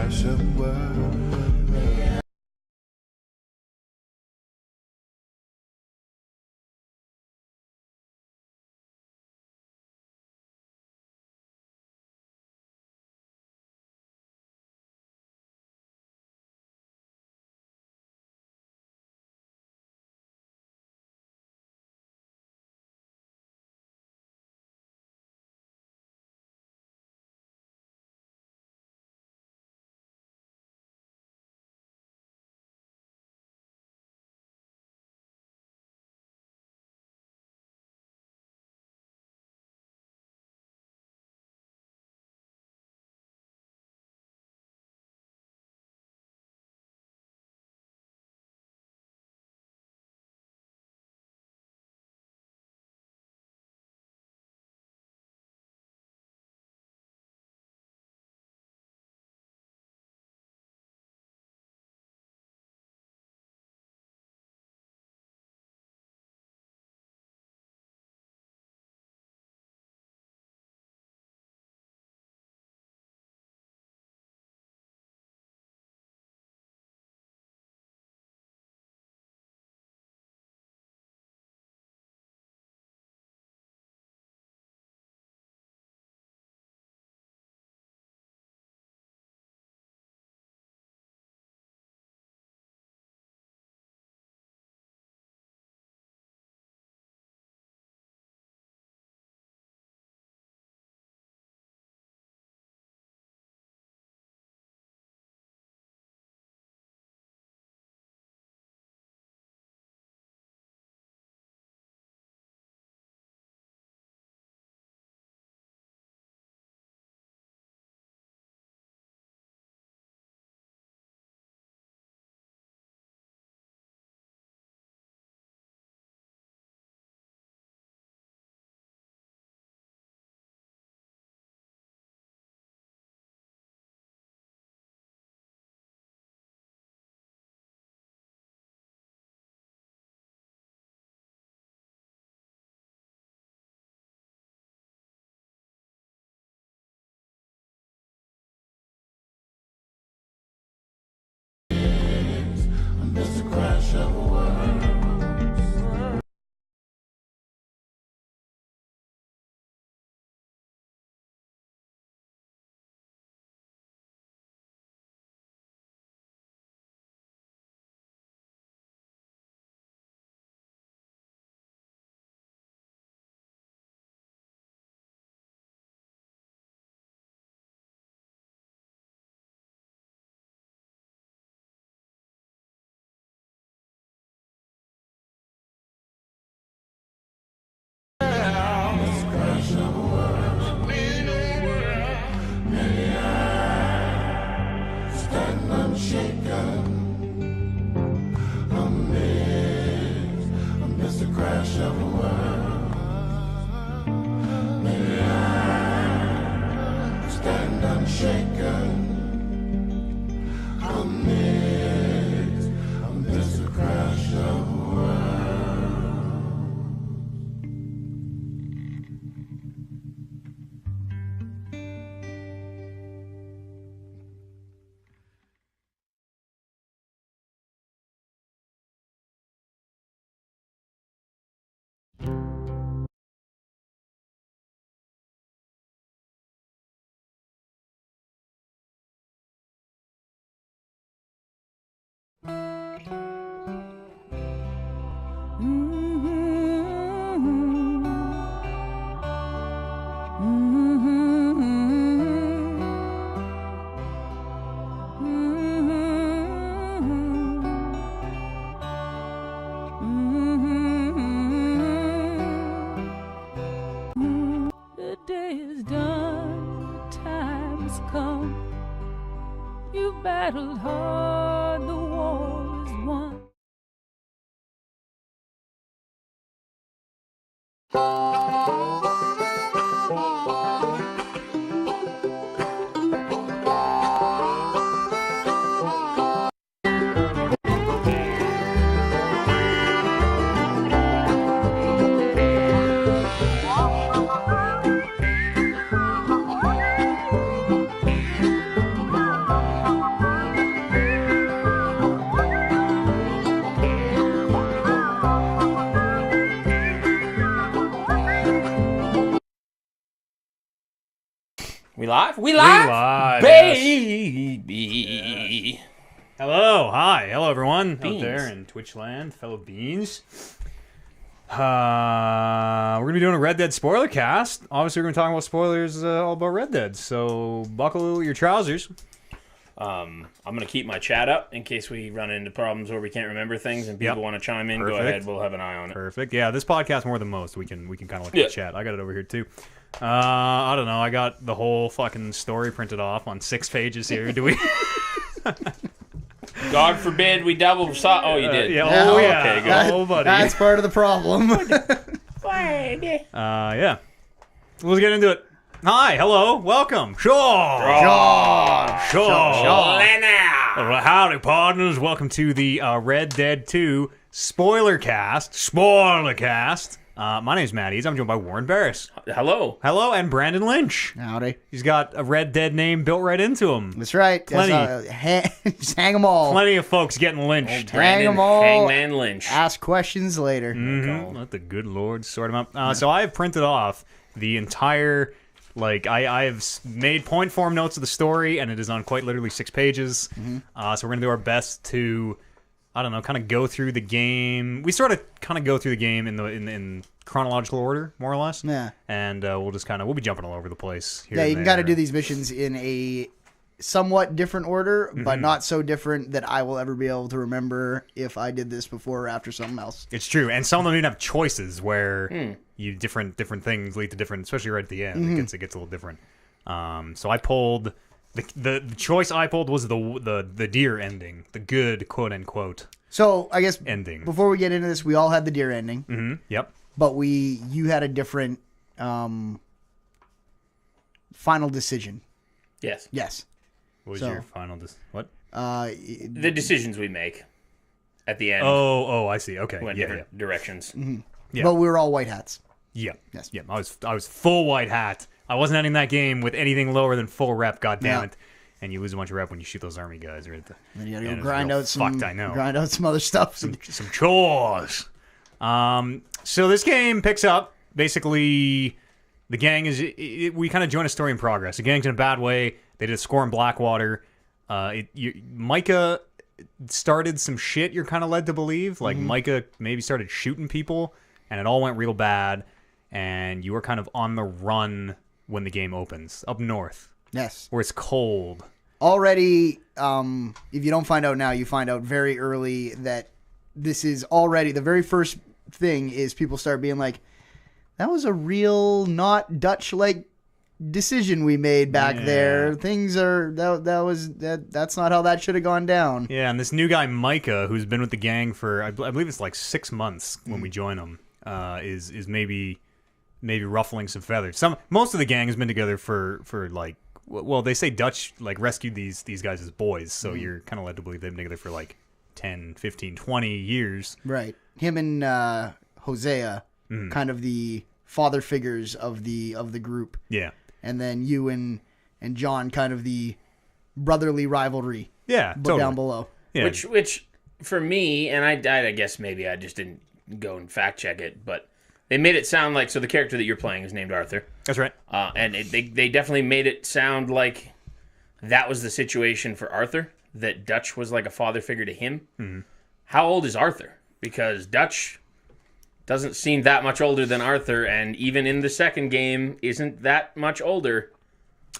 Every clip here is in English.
crash of world. It's a crash of worlds. Battled hard, the war is won. live? We live, baby. Hello, hi, hello everyone Beans. out there in Twitchland, fellow beans. We're gonna be doing a Red Dead Spoilercast. Obviously, we're gonna be talking about spoilers all about Red Dead. So buckle your trousers. I'm gonna keep my chat up in case we run into problems where we can't remember things and people want to chime in. Perfect. Go ahead, we'll have an eye on it. Perfect. Yeah, this podcast more than most. We can kind of look at the chat. I got it over here too. I don't know. I got the whole fucking story printed off on 6 pages here. Do we? God forbid we double saw. Oh, you did. Yeah. Yeah. Oh yeah. Okay, good. Oh buddy. That's part of the problem. Yeah. Let's get into it. Hi, hello, welcome. Sure. Lenny. Well, howdy, partners. Welcome to the Red Dead 2 Spoilercast. My name's Matt Eads. I'm joined by Warren Barris. Hello. Hello, and Brandon Lynch. Howdy. He's got a Red Dead name built right into him. That's right. Plenty. Just hang them all. Plenty of folks getting lynched. Hang 'em all. Hangman Lynch. Ask questions later. Let the good Lord sort them out. So I have printed off the entire... I have made point form notes of the story, and it is on quite literally 6 pages. So we're going to do our best to, I don't know, kind of go through the game. We sort of kind of go through the game in chronological order, more or less. Yeah. And we'll be jumping all over the place here. Yeah, and you can there. kind of do these missions in a somewhat different order, but not so different that I will ever be able to remember if I did this before or after something else. It's true, and some of them even have choices where you different things lead to different, especially right at the end. It gets a little different. So I pulled the choice I pulled was the deer ending, the good quote unquote So I guess ending. before we get into this, we all had the deer ending, Yep. but you had a different final decision. Yes. Yes. What was So- your final? What? The decisions we make at the end Oh, I see. Okay. went Yeah. different directions. Yeah. But we were all white hats. Yeah. Yes. Yeah. I was full white hat. I wasn't ending that game with anything lower than full rep. God damn Yeah. it! And you lose a bunch of rep when you shoot those army guys. Right at the And you gotta end. go It's grind real out some. fucked, I know. Grind out some other stuff. some chores. So this game picks up basically the gang is we kind of join a story in progress. The gang's in a bad way. They did a score in Blackwater. Micah started some shit. You're kind of led to believe Micah maybe started shooting people, and it all went real bad. And you were kind of on the run when the game opens up north, Yes. where it's cold. Already, if you don't find out now, you find out very early that this is already the very first thing is people start being like, that was a real not Dutch-like decision we made back there. Things are that's not how that should have gone down. Yeah, and this new guy Micah, who's been with the gang for I believe it's like 6 months when we join him, is maybe ruffling some feathers. Most of the gang has been together for like, well, they say Dutch rescued these guys as boys, so you're kind of led to believe they've been together for like 10, 15, 20 years. Right. Him and Hosea, kind of the father figures of the group. Yeah. And then you and John, kind of the brotherly rivalry. Yeah, But totally. down below. Yeah. Which for me, and I guess maybe I just didn't go and fact check it, but they made it sound like, so the character that you're playing is named Arthur. That's right. And they definitely made it sound like that was the situation for Arthur, that Dutch was like a father figure to him. Mm-hmm. How old is Arthur? Because Dutch doesn't seem that much older than Arthur, and even in the second game, isn't that much older.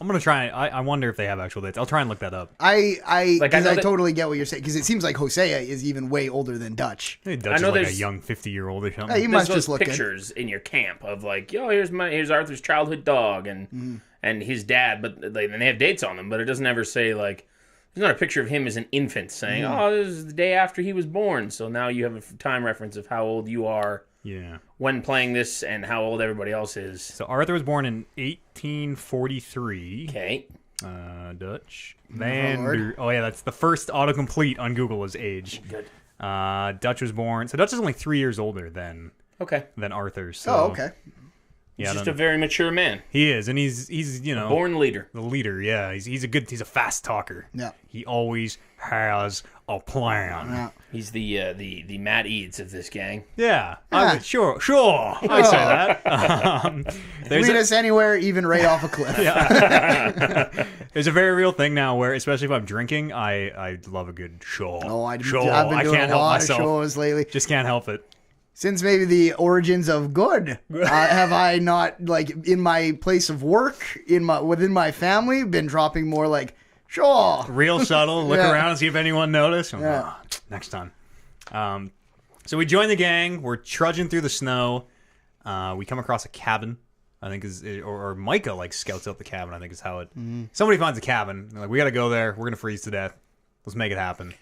I'm gonna try. I wonder if they have actual dates. I'll try and look that up. I Like, I know that- totally get what you're saying, because it seems like Hosea is even way older than Dutch. Hey, Dutch I is know like a there's- young 50-year-old or something. Hey, you There's must those just look good. pictures in your camp of like, yo, here's Arthur's childhood dog and his dad, but and they have dates on them, but it doesn't ever say like, there's not a picture of him as an infant saying, oh, this is the day after he was born, so now you have a time reference of how old you are Yeah. when playing this and how old everybody else is. So Arthur was born in 1843. Okay. Dutch. Lord. Oh yeah, that's the first autocomplete on Google is age. Good. Dutch was born. So Dutch is only 3 years older than Okay. Arthur. So, Oh, okay. Yeah, He's just a very mature man. he is, and he's Born leader. the leader. Yeah, he's a fast talker. Yeah. He always has a plan. Yeah. He's the Matt Eads of this gang. Yeah, Yeah. sure, I'd say that. There's Lead a, us anywhere, even right off a cliff. there's a very real thing now where, especially if I'm drinking, I love a good sure. Oh, sure. I've been I doing can't a help lot myself. of shows lately. Just can't help it. Since maybe the origins of good, have I not, like, in my place of work, within my family, been dropping more like, sure. Real subtle. Look Yeah. around and see if anyone noticed. I'm like, Yeah. next time. So we join the gang. We're trudging through the snow. We come across a cabin. I think or Micah like scouts out the cabin. I think is how it. Somebody finds a cabin. They're like, we got to go there. We're gonna freeze to death. Let's make it happen.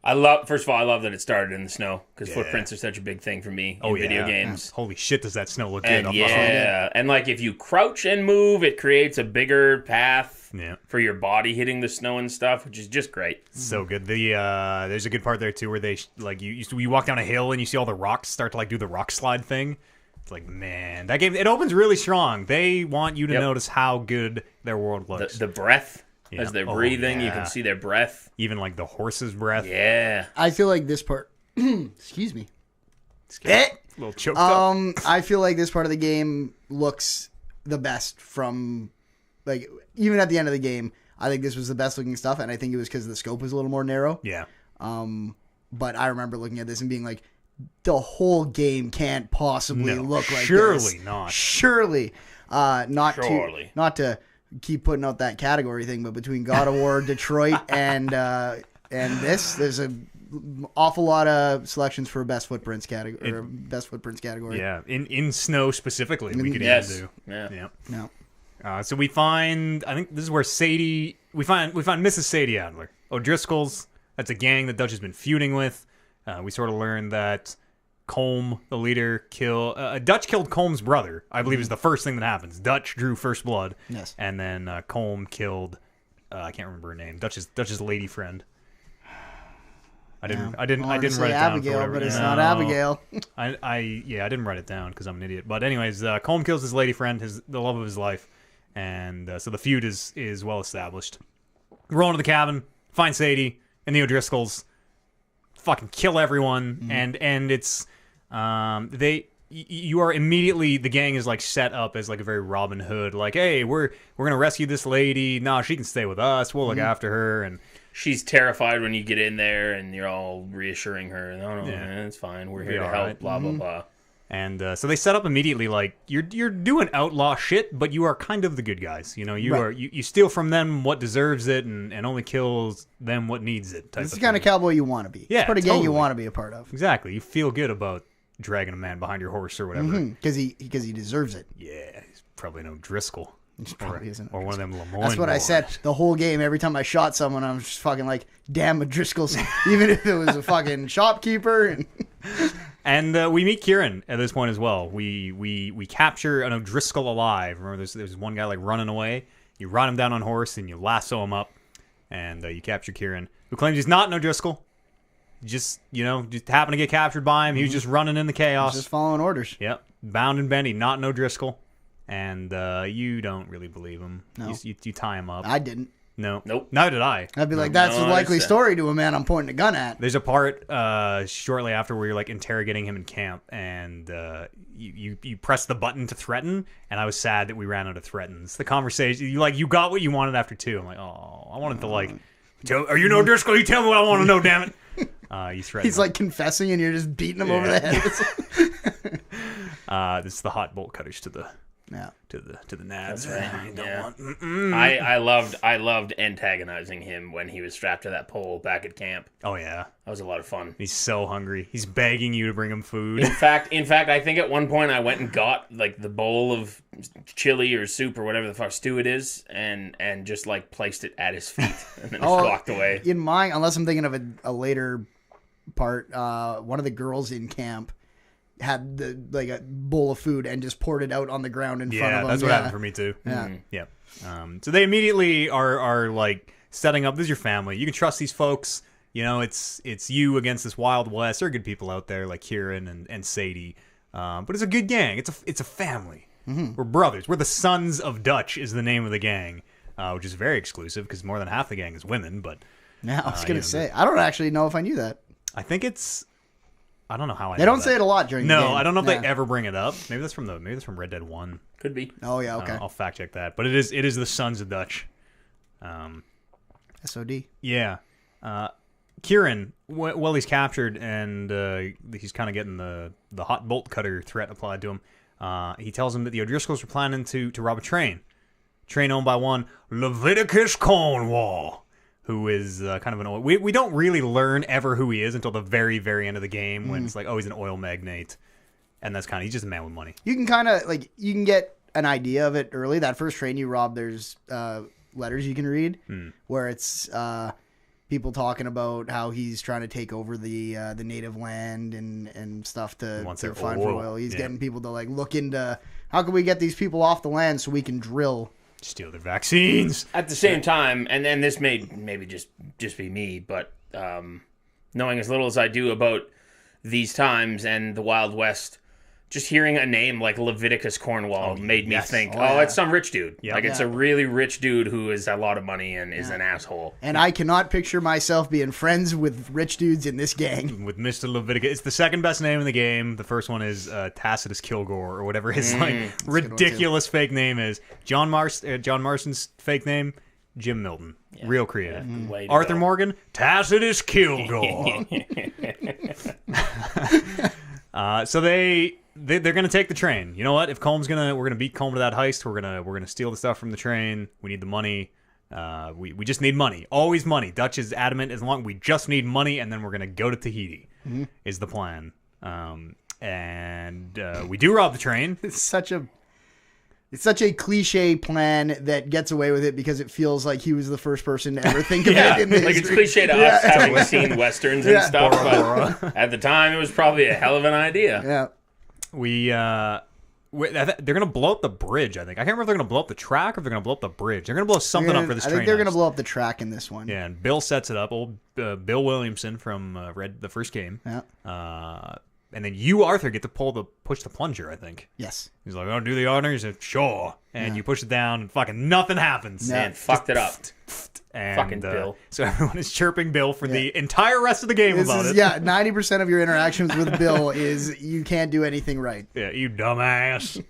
First of all, I love that it started in the snow because Yeah. footprints are such a big thing for me in video games. Holy shit, does that snow look And good? yeah, and like if you crouch and move, it creates a bigger path Yeah. for your body hitting the snow and stuff, which is just great. So good. There's a good part there too where they like you walk down a hill and you see all the rocks start to like do the rock slide thing. It's like, man, that game, it opens really strong. They want you to Yep. notice how good their world looks. The breath Yeah. as they're Oh, breathing, you yeah. can see their breath. Even like the horse's breath. Yeah, I feel like this part, excuse me. A little choked up. I feel like this part of the game looks the best from, like, even at the end of the game, I think this was the best looking stuff, and I think it was because the scope was a little more narrow. Yeah. But I remember looking at this and being like, the whole game can't possibly No, look like surely this. not. Surely. Surely. Not to keep putting out that category thing, but between God of War, Detroit, and this, there's an awful lot of selections for best footprints category. Best footprints category. Yeah. In snow specifically, we could yes, even do. yeah. No. So we find, I think this is where Sadie, we find Mrs. Sadie Adler. O'Driscoll's, that's a gang that Dutch has been feuding with. We sort of learned that Colm, the leader, Dutch killed Colm's brother, I believe is the first thing that happens. Dutch drew first blood. Yes. And then Colm killed, I can't remember her name, Dutch's lady friend. I didn't write it down. Abigail, for whatever. but it's No. not Abigail. I didn't write it down because I'm an idiot. But anyways, Colm kills his lady friend, the love of his life, and so the feud is well established. Roll into the cabin, find Sadie and the O'Driscolls, fucking kill everyone, and it's you are immediately, the gang is like set up as like a very Robin Hood, like, hey, we're gonna rescue this lady. No, she can stay with us. We'll look after her. And She's terrified when you get in there, and you're all reassuring her. No, man, it's fine. We're here to all help. right. Blah blah blah. And so they set up immediately, like, you're doing outlaw shit, but you are kind of the good guys. You know, you steal from them what deserves it, and only kills them what needs it. This is the kind of cowboy you want to be. Yeah, It's part of gang you totally. want to be a part of. Exactly. You feel good about dragging a man behind your horse or whatever. Because he deserves it. Yeah, he's probably no Driscoll. Probably isn't. Or one of them Lemoyne That's what I boys. said the whole game. Every time I shot someone, I'm just fucking like, damn O'Driscoll's. Even if it was a fucking shopkeeper. And we meet Kieran at this point as well. We capture an O'Driscoll alive. Remember, there's one guy like running away. You run him down on horse and you lasso him up, and you capture Kieran, who claims he's not an O'Driscoll. Just happened to get captured by him. He was just running in the chaos. Just following orders. Yep, bound and bendy, not an O'Driscoll. And you don't really believe him. No. You tie him up. I didn't. No. Nope. Neither did I. I'd be like, that's No, a likely I understand. story to a man I'm pointing a gun at. There's a part shortly after where you're like interrogating him in camp, and you press the button to threaten, and I was sad that we ran out of threatens. The conversation, you got what you wanted after 2. I'm like, oh, I wanted to like, are you no Driscoll? You tell me what I want to know, damn it. You threaten. He's like confessing and you're just beating him over the head. this is the hot bolt cutters to the Yeah. to the nads. That's right. I don't Yeah. want. I loved antagonizing him when he was strapped to that pole back at camp. Oh yeah, That was a lot of fun. he's so hungry. He's begging you to bring him food. In fact, I think at one point I went and got like the bowl of chili or soup or whatever the fuck stew it is, and just like placed it at his feet and then just walked away. In mine, unless I'm thinking of a later part, one of the girls in camp had a bowl of food and just poured it out on the ground in front of Yeah, him. that's what happened for me too. Yeah. Yeah. So they immediately are like setting up. This is your family. You can trust these folks. You know, it's you against this Wild West. There are good people out there like Kieran and Sadie, but it's a good gang. It's a family. Mm-hmm. We're brothers. We're the Sons of Dutch is the name of the gang, which is very exclusive because more than half the gang is women. But Yeah, I was gonna say. I don't actually know if I knew that. I think it's. I don't know how I. They know don't that. say it a lot during the game. No, I don't know if they ever bring it up. Maybe that's from Red Dead 1. Could be. Oh yeah, okay. I'll fact check that. But it is the Sons of Dutch. SOD. Yeah. Kieran, well, he's captured and he's kind of getting the hot bolt cutter threat applied to him. He tells him that the O'Driscolls are planning to rob a train owned by one Leviticus Cornwall, who is kind of an oil. We don't really learn ever who he is until the very, very end of the game when it's like, oh, he's an oil magnate. And that's he's just a man with money. You can kind of you can get an idea of it early. That first train you rob, there's letters you can read where it's people talking about how he's trying to take over the native land and stuff to find for oil. He's getting people to look into how can we get these people off the land so we can drill, steal their vaccines. At the same time, and this may maybe just be me, but knowing as little as I do about these times and the Wild West, just hearing a name like Leviticus Cornwall made me think, it's some rich dude. Yep. It's a really rich dude who has a lot of money and is an asshole. And I cannot picture myself being friends with rich dudes in this gang. With Mr. Leviticus. It's the second best name in the game. The first one is Tacitus Kilgore or whatever his ridiculous fake name is. John Marston's fake name, Jim Milton. Yeah. Real creative. Arthur Morgan, Tacitus Kilgore. So they're gonna take the train. You know what? If we're gonna beat Colm to that heist. We're gonna steal the stuff from the train. We need the money. We just need money. Always money. Dutch is adamant as long we just need money, and then we're gonna go to Tahiti. Is the plan. And we do rob the train. It's such a cliche plan that gets away with it because it feels like he was the first person to ever think of it. In the it's cliche to us having seen westerns and stuff, but at the time it was probably a hell of an idea. Yeah. They're gonna blow up the bridge. I think I can't remember if they're gonna blow up the track or if they're gonna blow up the bridge. They're gonna blow something up for this train. I think they're gonna blow up the track in this one. Yeah, and Bill sets it up. Old Bill Williamson from the first game. Yeah. And then you, Arthur, get to push the plunger. I think. Yes. He's like, "Oh, do the honors." Sure. And you push it down, and fucking nothing happens. Man, fucked it up. And, fucking Bill. So everyone is chirping Bill for the entire rest of the game about it. Yeah, 90% of your interactions with Bill is you can't do anything right. Yeah, you dumbass.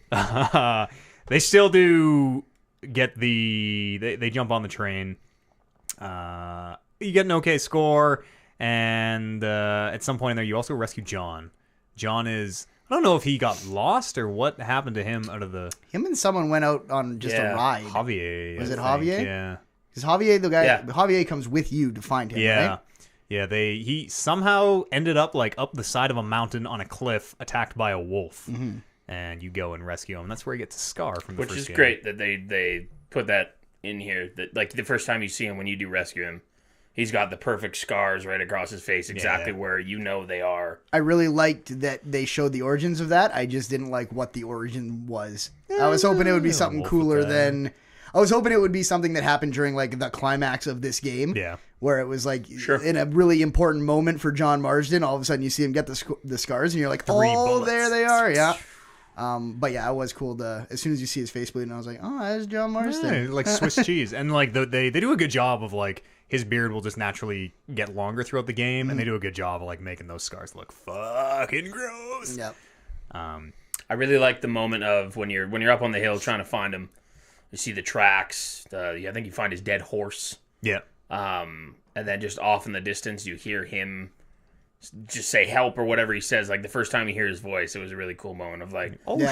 They still do get they jump on the train. You get an okay score, and at some point in there, you also rescue John. John is... I don't know if he got lost or what happened to him out of the... Him and someone went out on just a ride. Javier. Was it Javier? Yeah. Because Javier, the guy... Yeah. Javier comes with you to find him, right? Yeah, he somehow ended up up the side of a mountain on a cliff attacked by a wolf. Mm-hmm. And you go and rescue him. And that's where he gets a scar from the first game. Which is great that they put that in here. That the first time you see him when you do rescue him, he's got the perfect scars right across his face, exactly where they are. I really liked that they showed the origins of that. I just didn't like what the origin was. I was hoping it would be something cooler than... I was hoping it would be something that happened during the climax of this game. Yeah. Where it was in a really important moment for John Marsden. All of a sudden you see him get the scars and you're like, bullets. There they are. Yeah. But yeah, it was cool to, as soon as you see his face bleeding, I was like, oh, that's John Marsden. Yeah, like Swiss cheese. And they do a good job of his beard will just naturally get longer throughout the game, and they do a good job of making those scars look fucking gross. Yep. I really like the moment of when you're up on the hill trying to find him. You see the tracks. I think you find his dead horse. Yeah. And then just off in the distance, you hear him just say help or whatever he says. The first time you hear his voice, it was a really cool moment of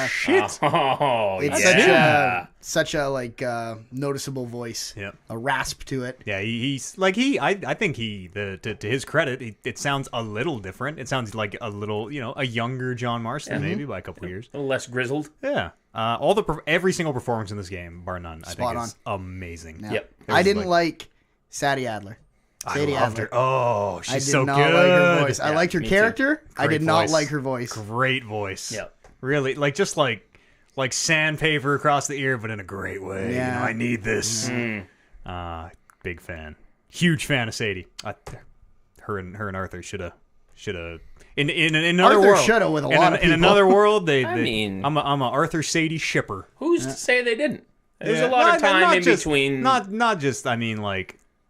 shit. Oh, it's such a noticeable voice. Yeah. A rasp to it. Yeah, I think to his credit, it sounds a little different. It sounds like a little, a younger John Marston maybe by a couple of years. A little less grizzled. Yeah. Every single performance in this game, bar none, I think is amazing. Yeah. Yep. I didn't like Sadie Adler. Sadie Adler. Oh, she's so good. I did not like her voice. I liked her character. I did not voice. like her voice. Great voice. Yep. Really, just like sandpaper across the ear, but in a great way. Yeah. I need this. Big fan. Huge fan of Sadie. Her and Arthur should have. In another Arthur world, should have with a lot of people. In another world, I'm a Arthur Sadie shipper. Who's to say they didn't? There's a lot of time in between. Not just. I mean,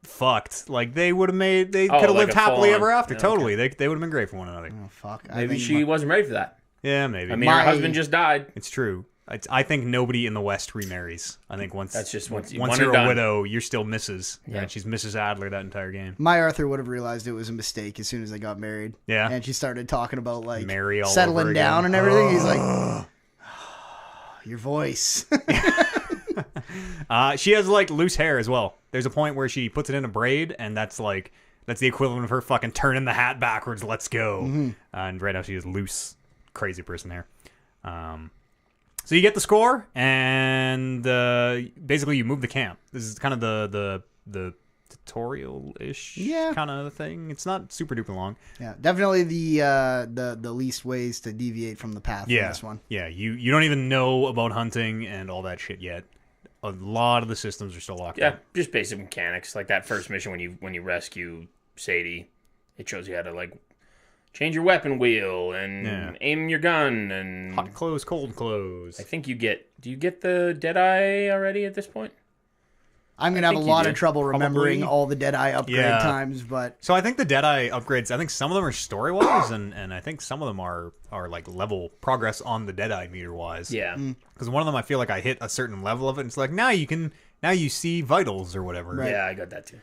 fucked, like they would have they Oh, could have like lived a happily full-on- ever after. yeah, Totally, they would have been great for one another. Oh, fuck. Maybe she wasn't ready for that. Yeah, maybe. I mean, her husband just died. It's true. I think nobody in the West remarries. I think once That's just once once you're you're done. a widow, you're still Mrs. Yeah. And she's Mrs. Adler that entire game. My Arthur would have realized it was a mistake as soon as they got married. Yeah. And she started talking about, like, Mary all over settling down again. and everything. He's like, your voice. She has like loose hair as well. There's a point where she puts it in a braid, and that's the equivalent of her fucking turning the hat backwards. Let's go. And right now she has loose, crazy person hair. So you get the score, and basically you move the camp. This is kind of the tutorial-ish kind of thing. It's not super duper long. Yeah, definitely the least ways to deviate from the path in this one. Yeah, you don't even know about hunting and all that shit yet. A lot of the systems are still locked Yeah, up. just basic mechanics. Like that first mission when you rescue Sadie, it shows you how to like change your weapon wheel and aim your gun and Hot clothes, cold clothes. I think do you get the Deadeye already at this point? I'm going to have a think you lot do. of trouble remembering Probably. all the Deadeye upgrade times, but So I think the Deadeye upgrades, I think some of them are story-wise, and I think some of them are like level progress on the Deadeye meter-wise. Yeah. Because one of them I feel like I hit a certain level of it, and it's like, now you see vitals or whatever. Right. Yeah, I got that too.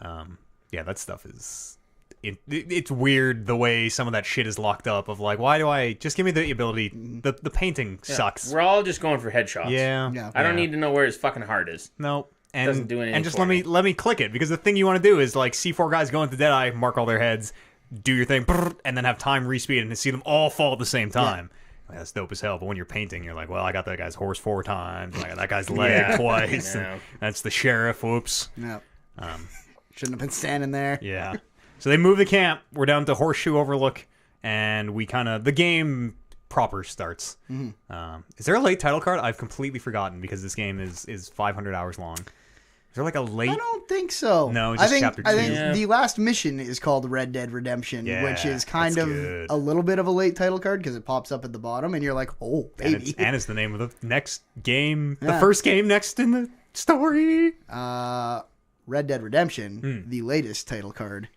Yeah. Yeah, that stuff is... It's weird the way some of that shit is locked up of like, why do I... Just give me the ability. The painting sucks. We're all just going for headshots. Yeah. Yeah. I don't need to know where his fucking heart is. No. And, Doesn't do anything and just for let me click it, because the thing you want to do is like see 4 guys go into Deadeye, mark all their heads, do your thing, and then have time respeed and see them all fall at the same time. Like, that's dope as hell. But when you're painting, you're like, well, I got that guy's horse 4 times, and I got that guy's leg Yeah. twice. Yeah. And that's the sheriff. Whoops. no. Shouldn't have been standing there. Yeah. So they move the camp. We're down to Horseshoe Overlook, and we the game proper starts. Is there a late title card? I've completely forgotten, because this game is 500 hours long. Is there like a late? I don't think so. No, I just think, chapter I think 2. Yeah. the last mission is called Red Dead Redemption, Yeah, which is kind that's of good. a little bit of a late title card because it pops up at the bottom, and you're like, oh, baby. And it's the name of the next game, the Yeah. first game next in the story. Red Dead Redemption, the latest title card,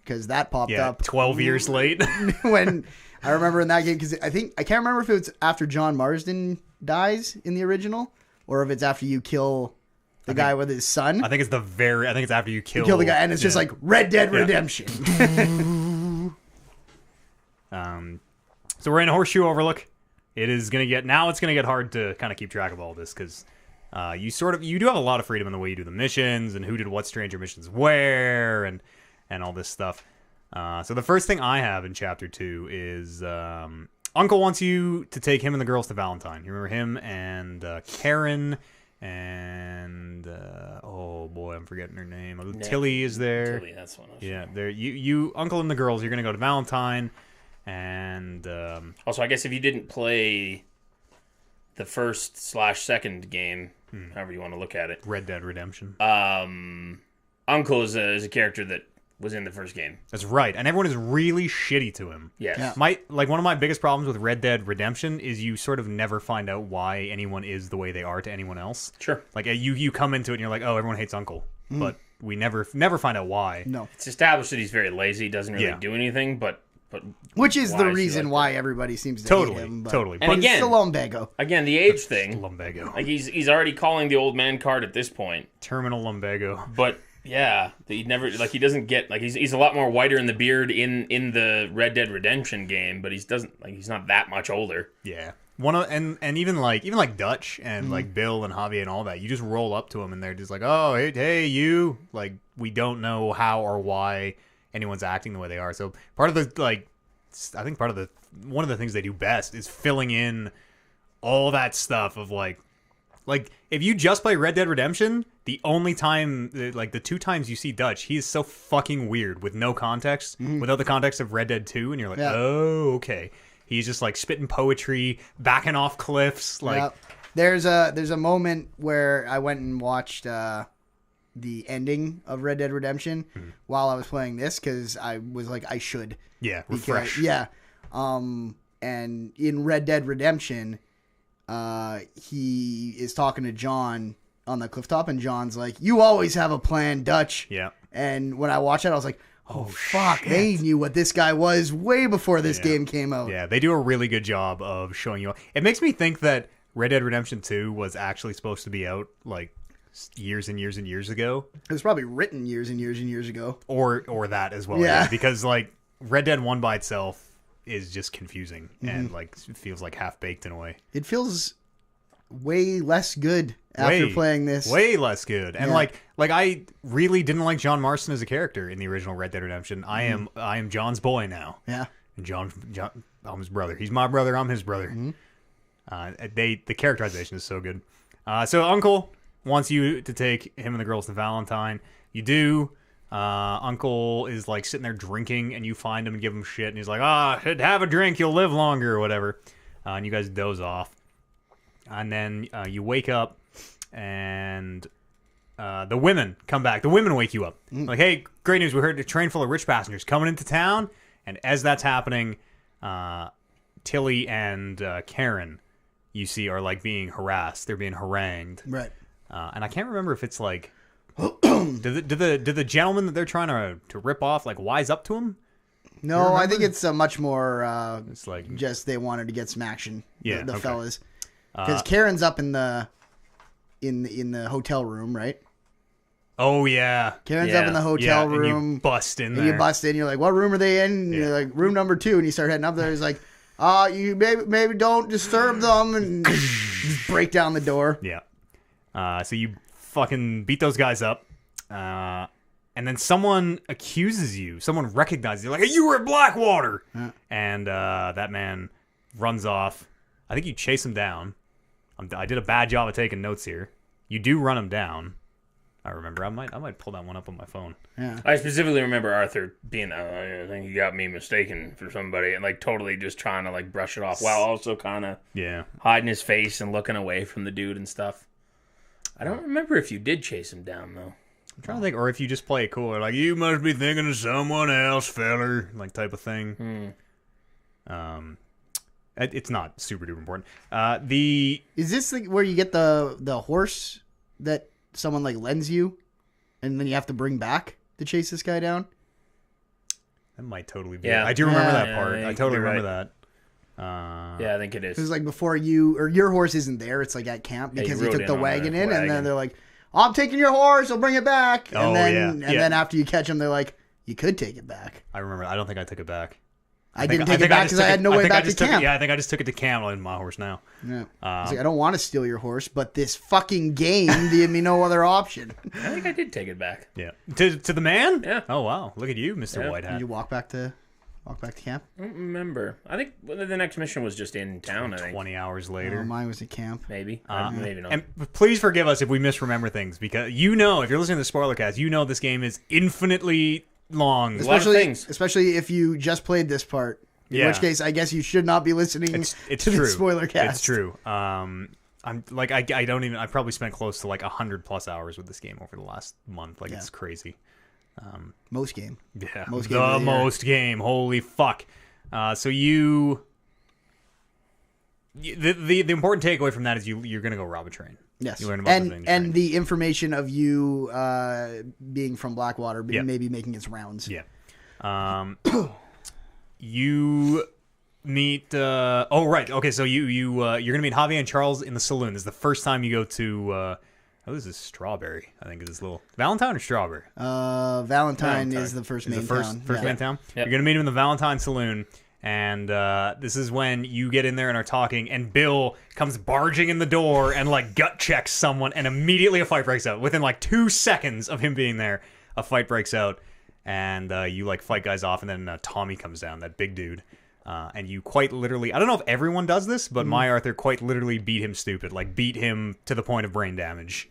because that popped Yeah, up 12 years late. when I remember in that game, because I can't remember if it's after John Marsden dies in the original, or if it's after you kill the guy with his son. I think it's after you kill, Kill the guy, and it's just like Red Dead Redemption. So we're in Horseshoe Overlook. It's gonna get hard to kind of keep track of all this, because you do have a lot of freedom in the way you do the missions and who did what stranger missions where and all this stuff. So the first thing I have in chapter 2 is Uncle wants you to take him and the girls to Valentine. You remember him and Karen and oh boy, I'm forgetting her name. Tilly is there. Tilly, that's one. Yeah, there. You Uncle and the girls. You're gonna go to Valentine, and Also, I guess if you didn't play the first/second game, however you want to look at it, Red Dead Redemption. Uncle is a character that was in the first game. That's right, and everyone is really shitty to him. Yes. Yeah. One of my biggest problems with Red Dead Redemption is you sort of never find out why anyone is the way they are to anyone else. Sure. Like you come into it and you're like, oh, everyone hates Uncle, but we never find out why. No. It's established that he's very lazy, doesn't really do anything, but Which is why the is he reason like why everybody seems to Totally, hate him. But totally. And But again- He's still lumbago. again, the age thing, lumbago, like he's already calling the old man card at this point, terminal lumbago. but yeah, he never he doesn't get he's a lot more whiter in the beard in the Red Dead Redemption game, but he's not that much older. Yeah. And even like Dutch and like Bill and Javier and all that, you just roll up to them and they're just like, oh, hey, you. Like, we don't know how or why anyone's acting the way they are. So part of one of the things they do best is filling in all that stuff of like if you just play Red Dead Redemption, the only time, like the 2 times you see Dutch, he is so fucking weird with no context, without the context of Red Dead 2, and you're like, Yeah. oh, okay. He's just like spitting poetry, backing off cliffs, like Yep. There's a moment where I went and watched the ending of Red Dead Redemption while I was playing this, because I was like, I should. yeah, Because- refresh. Yeah. And in Red Dead Redemption, he is talking to John on the cliff top, and John's like, "You always have a plan, Dutch." Yeah. And when I watched it, I was like, "Oh fuck!" shit. They knew what this guy was way before this game came out. Yeah, they do a really good job of showing you. It makes me think that Red Dead Redemption 2 was actually supposed to be out like years and years and years ago, It was probably written years and years and years ago. or that as well. Yeah. Because like Red Dead 1 by itself is just confusing and like it feels like half baked in a way. It feels way less good after playing this. Way less good. And Yeah. like I really didn't like John Marston as a character in the original Red Dead Redemption. I am John's boy now. Yeah. And John I'm his brother. He's my brother, I'm his brother. The characterization is so good. So Uncle wants you to take him and the girls to Valentine. You do. Uncle is like sitting there drinking, and you find him and give him shit, and he's like, have a drink, you'll live longer, or whatever. And you guys doze off. And then you wake up, and the women come back. The women wake you up. Like, hey, great news, we heard a train full of rich passengers coming into town. And as that's happening, Tilly and Karen, you see, are like being harassed. They're being harangued. Right. And I can't remember if it's like, do the gentleman that they're trying to rip off like wise up to him? No, I think it's much more It's like just they wanted to get some action. Yeah, the okay. fellas, because Karen's up in the hotel room, right? oh yeah, Karen's Yeah. up in the hotel and room. you bust in And there. you bust in. You're like, "What room are they in?" And you're like, "Room number 2." And you start heading up there. He's like, "You maybe don't disturb them," and just break down the door. Yeah. So you fucking beat those guys up. And then someone accuses you. Someone recognizes you. Like, hey, you were at Blackwater. And that man runs off. I think you chase him down. I did a bad job of taking notes here. You do run him down. I remember. I might pull that one up on my phone. Yeah. I specifically remember Arthur being, I think you got me mistaken for somebody, and like totally just trying to like brush it off while also kind of Yeah. hiding his face and looking away from the dude and stuff. I don't remember if you did chase him down though. I'm trying to think, or if you just play it cooler, like, you must be thinking of someone else, feller, like type of thing. It's not super duper important. Is this where you get the horse that someone like lends you, and then you have to bring back to chase this guy down? That might totally be. Yeah. I do remember that Yeah, part. yeah, I you totally could be remember right. that. Yeah, I think it is. It's like before your horse isn't there. It's like at camp Yeah, you because you rode took in the on wagon the in, and then wagon. they're like, "I'm taking your horse. I'll bring it back." Oh, And then yeah. Yeah. then after you catch them, they're like, "You could take it back." I remember. I don't think I took it back. I didn't take it back because I had no way back to camp. I think I just took it to camp. I'm my horse now. Yeah. I was like, I don't want to steal your horse, but this fucking game gave me no other option. I think I did take it back. Yeah. To the man? Yeah. Oh wow. Look at you, Mr. Yeah. White Did Hat. you walk back to camp? I don't remember. I think the next mission was just in town, I think. 20 hours Oh, later. mine was at camp. Maybe. Maybe not. And please forgive us if we misremember things, because you know, if you're listening to the Spoilercast, you know this game is infinitely long. A lot of things. Especially if you just played this part. In Yeah. which case, I guess you should not be listening It's to true. the spoiler cast. It's true. I'm like I don't even. I probably spent close to like 100+ hours with this game over the last month. Like, it's crazy. Most game. Yeah, Most game of the year. most game. Holy fuck! So the important takeaway from that is you're gonna go rob a train. Yes. You learn about the thing. and the information of you being from Blackwater, Yeah. maybe making its rounds. Yeah. You meet. Oh right. Okay. So you're gonna meet Javier and Charles in the saloon. This is the first time you go to. This is Strawberry. I think is this little Valentine or Strawberry. Valentine is the first Is main the first town. first Yeah. main town. Yep. You're gonna meet him in the Valentine saloon, and this is when you get in there and are talking, and Bill comes barging in the door and like gut checks someone, and immediately a fight breaks out. Within like 2 seconds of him being there, a fight breaks out, and you like fight guys off, and then Tommy comes down, that big dude. And you quite literally, I don't know if everyone does this, but my Arthur quite literally beat him stupid, like beat him to the point of brain damage.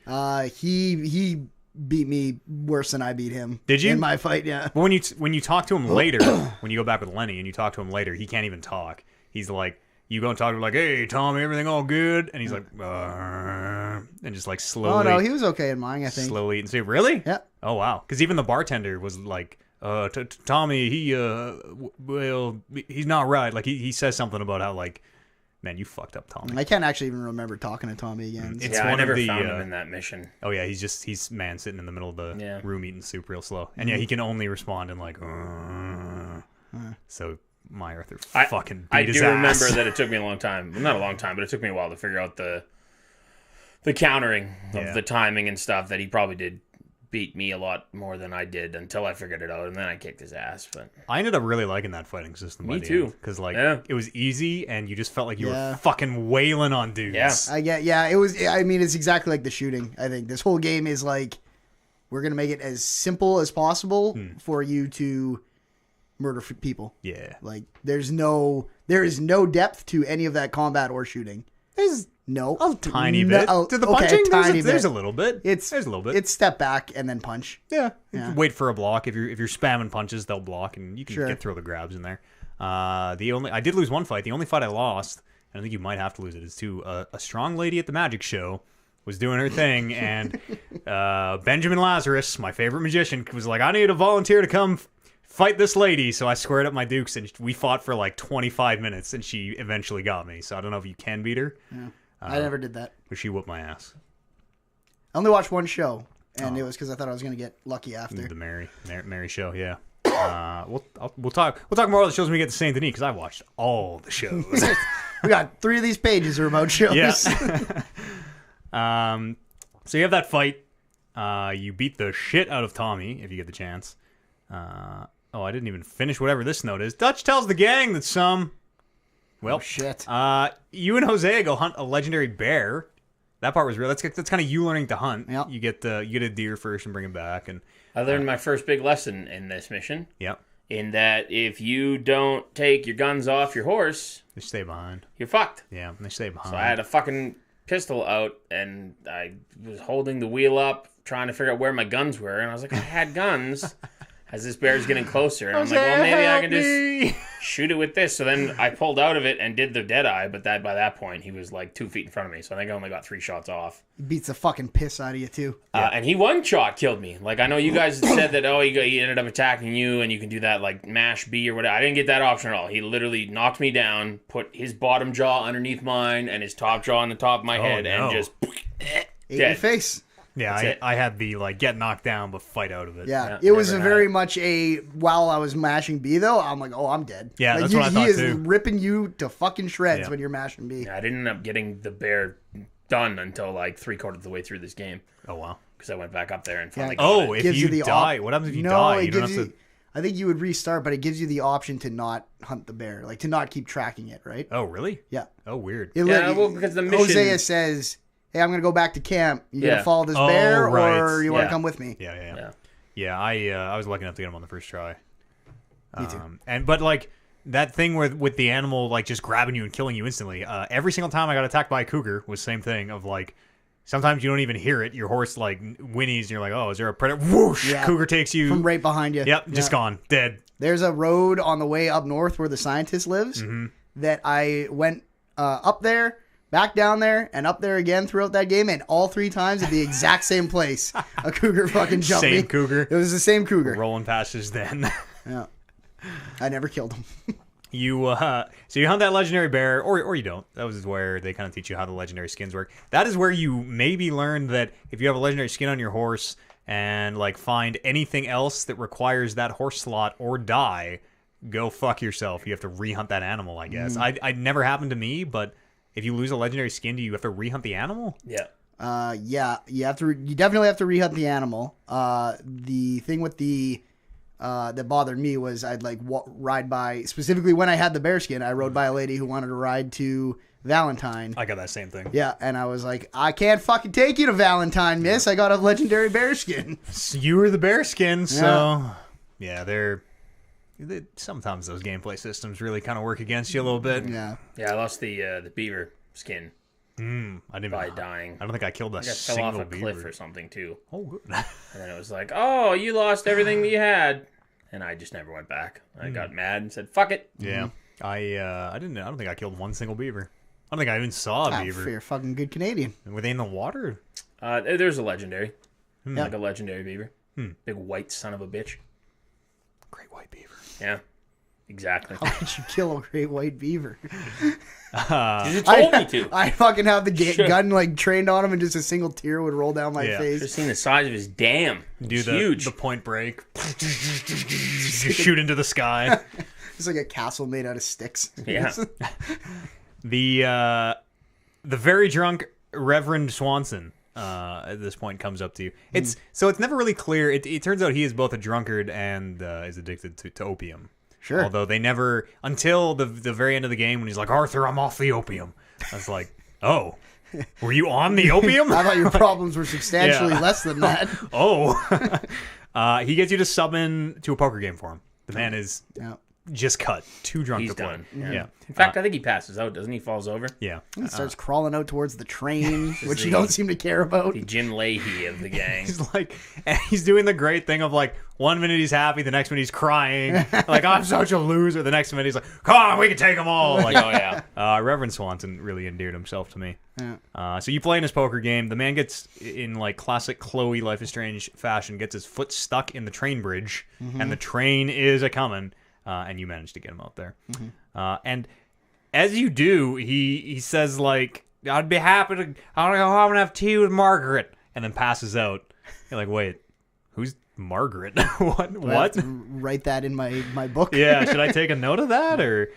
He beat me worse than I beat him. Did you? In my fight, yeah. But when you talk to him later, when you go back with Lenny and you talk to him later, he can't even talk. He's like, you go and talk to him like, hey, Tommy, everything all good? And he's like, and just like slowly. Oh, no, he was okay in mine, I think. Slowly. And say, really? Yeah. Oh, wow. Because even the bartender was like, Tommy, well, he's not right. Like, he says something about how, like, Man, you fucked up, Tommy. I can't actually even remember talking to Tommy again. It's Yeah, I one never of the, found him in that mission. Oh yeah, he's sitting in the middle of the room eating soup real slow, and yeah, he can only respond in like. So my Arthur fucking beat his ass. I do remember that it took me a long time. Well, not a long time, but it took me a while to figure out the countering of the timing and stuff. That he probably did beat me a lot more than I did until I figured it out, and then I kicked his ass. But I ended up really liking that fighting system. Me too, because it was easy, and you just felt like you were fucking wailing on dudes. Yeah, it was. I mean, it's exactly like the shooting. I think this whole game is like we're gonna make it as simple as possible for you to murder people. Yeah, like there is no depth to any of that combat or shooting. There's a tiny bit. To the punching, there's a little bit. There's a little bit. It's step back and then punch. Yeah. Wait for a block. If you're spamming punches, they'll block, and you can get through the grabs in there. I did lose one fight. The only fight I lost, and I think you might have to lose it, is to a strong lady at the magic show was doing her thing, and Benjamin Lazarus, my favorite magician, was like, "I need a volunteer to come fight this lady." So I squared up my dukes, and we fought for like 25 minutes, and she eventually got me. So I don't know if you can beat her. Yeah. I never did that. But she whooped my ass. I only watched one show, and it was because I thought I was going to get lucky after. The Mary show, yeah. We'll talk more about the shows when we get to Saint Denis, because I watched all the shows. We got 3 of these pages are about shows. Yeah. So you have that fight. You beat the shit out of Tommy if you get the chance. I didn't even finish whatever this note is. Dutch tells the gang that Well, shit. You and Jose go hunt a legendary bear. That part was real. That's kind of you learning to hunt. Yep. You get a deer first and bring him back. And I learned my first big lesson in this mission. Yep. In that if you don't take your guns off your horse, they stay behind. You're fucked. Yeah, they stay behind. So I had a fucking pistol out, and I was holding the wheel up, trying to figure out where my guns were, and I was like, I had guns. As this bear's getting closer, and I'm like, well, maybe I can just shoot it with this. So then I pulled out of it and did the dead eye, but by that point he was like 2 feet in front of me, so I think I only got 3 shots off. He beats the fucking piss out of you too. And he one shot killed me. Like I know you guys said that he ended up attacking you, and you can do that like mash B or whatever. I didn't get that option at all. He literally knocked me down, put his bottom jaw underneath mine, and his top jaw on the top of my head, and just ate your face. Yeah, I had the get knocked down but fight out of it. Yeah, it was very much while I was mashing B though, I'm like, oh, I'm dead. Yeah, like, that's what I thought too. He is ripping you to fucking shreds when you're mashing B. Yeah, I didn't end up getting the bear done until like 3/4 of the way through this game. Oh wow! Because I went back up there and finally. If you die, what happens if you die? You don't have to. I think you would restart, but it gives you the option to not hunt the bear, like to not keep tracking it, right? Oh really? Yeah. Oh weird. Because the mission. Hosea says, hey, I'm going to go back to camp. You going to follow this bear, or you want to come with me? Yeah, I was lucky enough to get him on the first try. Me too. But like that thing with the animal like just grabbing you and killing you instantly. Every single time I got attacked by a cougar was the same thing of like sometimes you don't even hear it. Your horse like whinnies and you're like, oh, is there a predator? Whoosh! Yeah. Cougar takes you from right behind you. Yep, just gone, dead. There's a road on the way up north where the scientist lives that I went up there. Back down there and up there again throughout that game, and all 3 times at the exact same place, a cougar fucking jumped me. Same cougar. It was the same cougar. Rolling past his den. Yeah, I never killed him. So you hunt that legendary bear, or you don't. That was where they kind of teach you how the legendary skins work. That is where you maybe learn that if you have a legendary skin on your horse and like find anything else that requires that horse slot or die, go fuck yourself. You have to rehunt that animal. I guess I never happened to me, but. If you lose a legendary skin, do you have to rehunt the animal? Yeah. You have to. You definitely have to rehunt the animal. The thing with that bothered me was I'd like ride by specifically when I had the bear skin. I rode by a lady who wanted to ride to Valentine. I got that same thing. Yeah, and I was like, I can't fucking take you to Valentine, miss. I got a legendary bear skin. You were the bear skin, so yeah, sometimes those gameplay systems really kind of work against you a little bit. Yeah. Yeah, I lost the beaver skin. I didn't by dying. I don't think I killed a single beaver. fell off a cliff or something too. Oh, good. And then it was like, oh, you lost everything that you had, and I just never went back. I got mad and said, fuck it. Yeah. I don't think I killed one single beaver. I don't think I even saw a beaver. You're a fucking good Canadian. Were they in the water? There's a legendary, like a legendary beaver, big white son of a bitch. Great white beaver. Yeah. Exactly. How could you kill a great white beaver? You told me to. I fucking have the Sure. gun like trained on him, and just a single tear would roll down my Yeah. face. Just seen the size of his dam. Do It's the huge. the point break. Shoot into the sky. It's like a castle made out of sticks. Yeah. The very drunk Reverend Swanson at this point comes up to you. It's never really clear. It turns out he is both a drunkard and is addicted to opium. Sure. Although they never, until the very end of the game when he's like, Arthur, I'm off the opium. I was like, oh, were you on the opium? I thought your problems were substantially Yeah. less than that. Oh. He gets you to sub in to a poker game for him. The man is Yeah. just cut. Too drunk He's to play. done. Yeah. In fact, I think he passes out, doesn't he? Falls over. Yeah. He starts crawling out towards the train, which you the- don't seem to care about. The Jim Leahy of the gang. He's like, and he's doing the great thing of like, 1 minute he's happy, the next minute he's crying, like I'm such a loser. The next minute he's like, come on, we can take them all. Like, Oh yeah. Reverend Swanson really endeared himself to me. Yeah. So you play in his poker game. The man gets in like classic Chloe Life is Strange fashion, gets his foot stuck in the train bridge, and the train is a coming, and you manage to get him out there. And as you do, he says like, I'd be happy to. I want to go home and have tea with Margaret, and then passes out. You're like, wait, who's Margaret? What? Do I have What? to write that in my book. Yeah, should I take a note of that? Or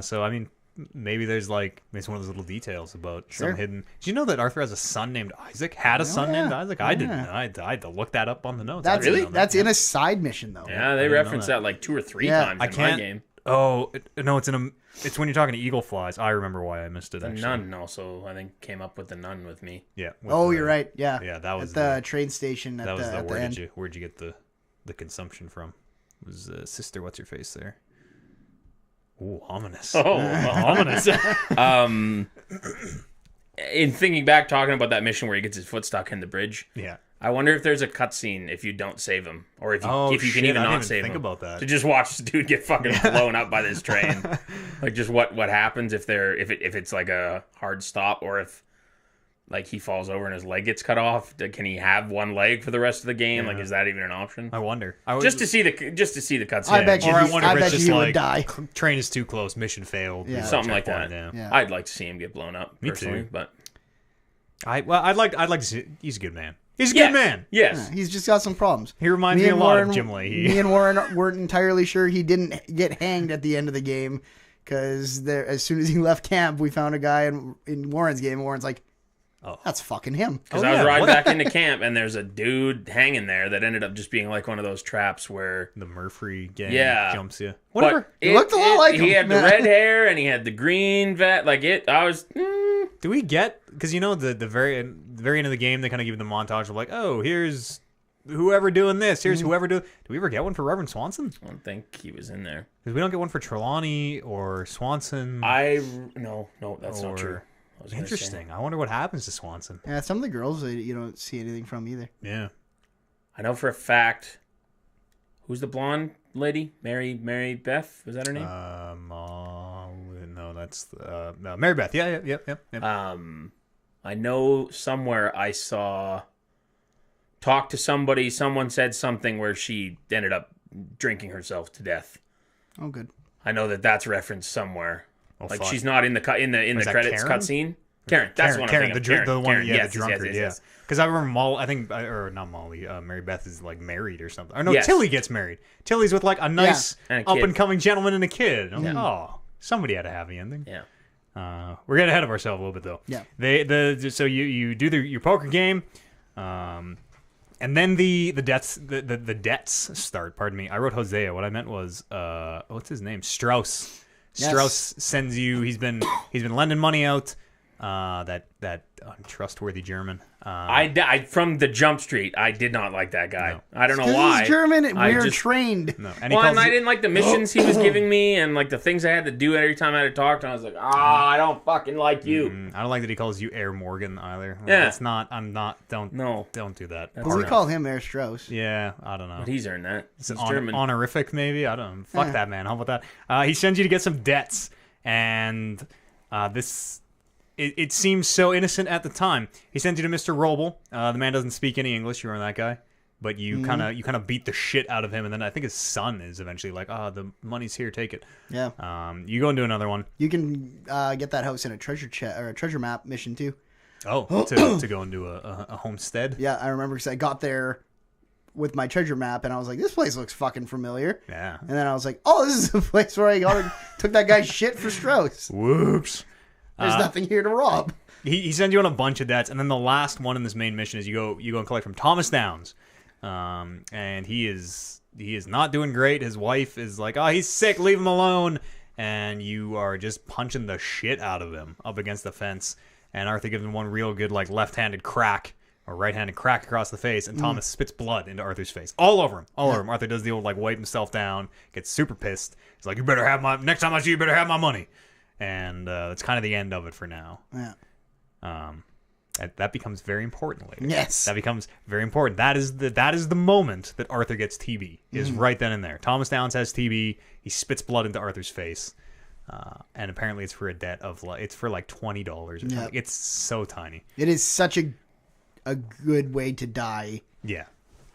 so I mean, maybe there's like maybe it's one of those little details about Sure. some hidden. Do you know that Arthur has a son named Isaac? Had a son yeah. named Isaac? I didn't Yeah. know. I had to look that up on the notes. I That's didn't know that. that's in a side mission though. Yeah, they didn't know reference that. that like 2 or 3 Yeah. times I in my can't. game. Oh no, it's in a. It's when you're talking to Eagle Flies. I remember why I missed it. The Actually, nun also, I think, came up with the nun with me. Yeah. with Oh, the- you're right. Yeah. Yeah, that was at the train station at that was the, the at the where end. did you where'd you get the consumption from? It was sister. What's your face there? Ooh, ominous. Oh, Ominous. in thinking back, talking about that mission where he gets his foot stuck in the bridge, Yeah. I wonder if there's a cutscene if you don't save him, or if you, Oh, if you can shit, even I didn't not even save think him. about that. To just watch this dude get fucking blown up by this train, like just what happens if it's like a hard stop, or if like he falls over and his leg gets cut off. Can he have one leg for the rest of the game? Like, is that even an option? I wonder. Just to see the cutscene. I bet you. Or I wonder I if it's bet just you would like die. train is too close, mission failed, Yeah. Something like that. checkpoint, Yeah. I'd like to see him get blown up Me personally, too. but I'd like to see. He's a good man. He's a yes, good man. Yes. He's just got some problems. He reminds me a and lot of Warren- Jim Leahy. Me and Warren weren't entirely sure he didn't get hanged at the end of the game because as soon as he left camp, we found a guy in Warren's game. And Warren's like, Oh. that's fucking him. Because Oh, I was yeah, riding what? back into camp, and there's a dude hanging there that ended up just being like one of those traps where, The Murphy gang Yeah. jumps you. but Whatever. He looked a lot like he him. had the red hair and he had the green vet. Like it, I was. Do we get? Because you know the very end of the game, they kind of give you the montage of like, oh, here's whoever doing this. Here's whoever do. Do we ever get one for Reverend Swanson? I don't think he was in there. Because we don't get one for Trelawney or Swanson. No, that's not Or- true. I was gonna say. Interesting. I wonder what happens to Swanson. Yeah, some of the girls you don't see anything from either. Yeah. I know for a fact. Who's the blonde lady? Mary Beth? Was that her name? No, that's no, Mary Beth. Yeah. I know somewhere I saw. Talk to somebody. Someone said something where she ended up drinking herself to death. Oh, good. I know that's referenced somewhere. Oh, Like fuck. she's not in the that credits Karen? cutscene. Karen, that's the one I'm Karen, thinking of. the one, Karen, yeah, yes, the drunkard, yes. Because I remember Molly, I think, or not Molly, Mary Beth is like married or something. Or no, Yes. Tilly gets married. Tilly's with like a nice And a kid. up and coming gentleman and a kid. I'm like, oh, somebody had a happy ending. Yeah. We're getting ahead of ourselves a little bit though. Yeah. So you do your poker game, and then the debts start. Pardon me. I wrote Hosea. What I meant was what's his name? Strauss. Yes. Strauss sends you. He's been lending money out. That untrustworthy German. I from the Jump Street, I did not like that guy. No. I don't know 'Cause why. he's German and I we're just- trained. No, and he Well, calls and I you- didn't like the missions he was giving me, and like the things I had to do every time I had to talk to him. I was like, I don't fucking like you. I don't like that he calls you Air Morgan either. Yeah. It's not. I'm not. Don't do that. Well, we call him Air Strauss. Yeah, I don't know. But he's earned that. It's He's an German. honorific, maybe. I don't know. Fuck that, man. How about that? He sends you to get some debts, and this. It seems so innocent at the time. He sends you to Mr. Roble. The man doesn't speak any English. You remember that guy? but you kind of beat the shit out of him, and then I think his son is eventually like, the money's here, take it. Yeah. You go and do another one. You can get that house in a treasure map mission too. Oh, to go and do a homestead. Yeah, I remember because I got there with my treasure map, and I was like, this place looks fucking familiar. Yeah. And then I was like, oh, this is the place where I took that guy's shit for Strauss. Whoops. There's nothing here to rob. He sends you on a bunch of debts, and then the last one in this main mission is you go and collect from Thomas Downs, and he is not doing great. His wife is like, he's sick, leave him alone, and you are just punching the shit out of him up against the fence, and Arthur gives him one real good like left-handed crack or right-handed crack across the face, and Thomas spits blood into Arthur's face all over him. Arthur does the old like wipe himself down, gets super pissed. He's like, next time I see you, better have my money, and that's kind of the end of it for now. Yeah. That becomes very important later. Yes. That becomes very important. That is the moment that Arthur gets TB, is right then and there. Thomas Downs has TB. He spits blood into Arthur's face. And apparently it's for a debt of it's for like $20 or something. Yep. It's so tiny. It is such a good way to die. Yeah.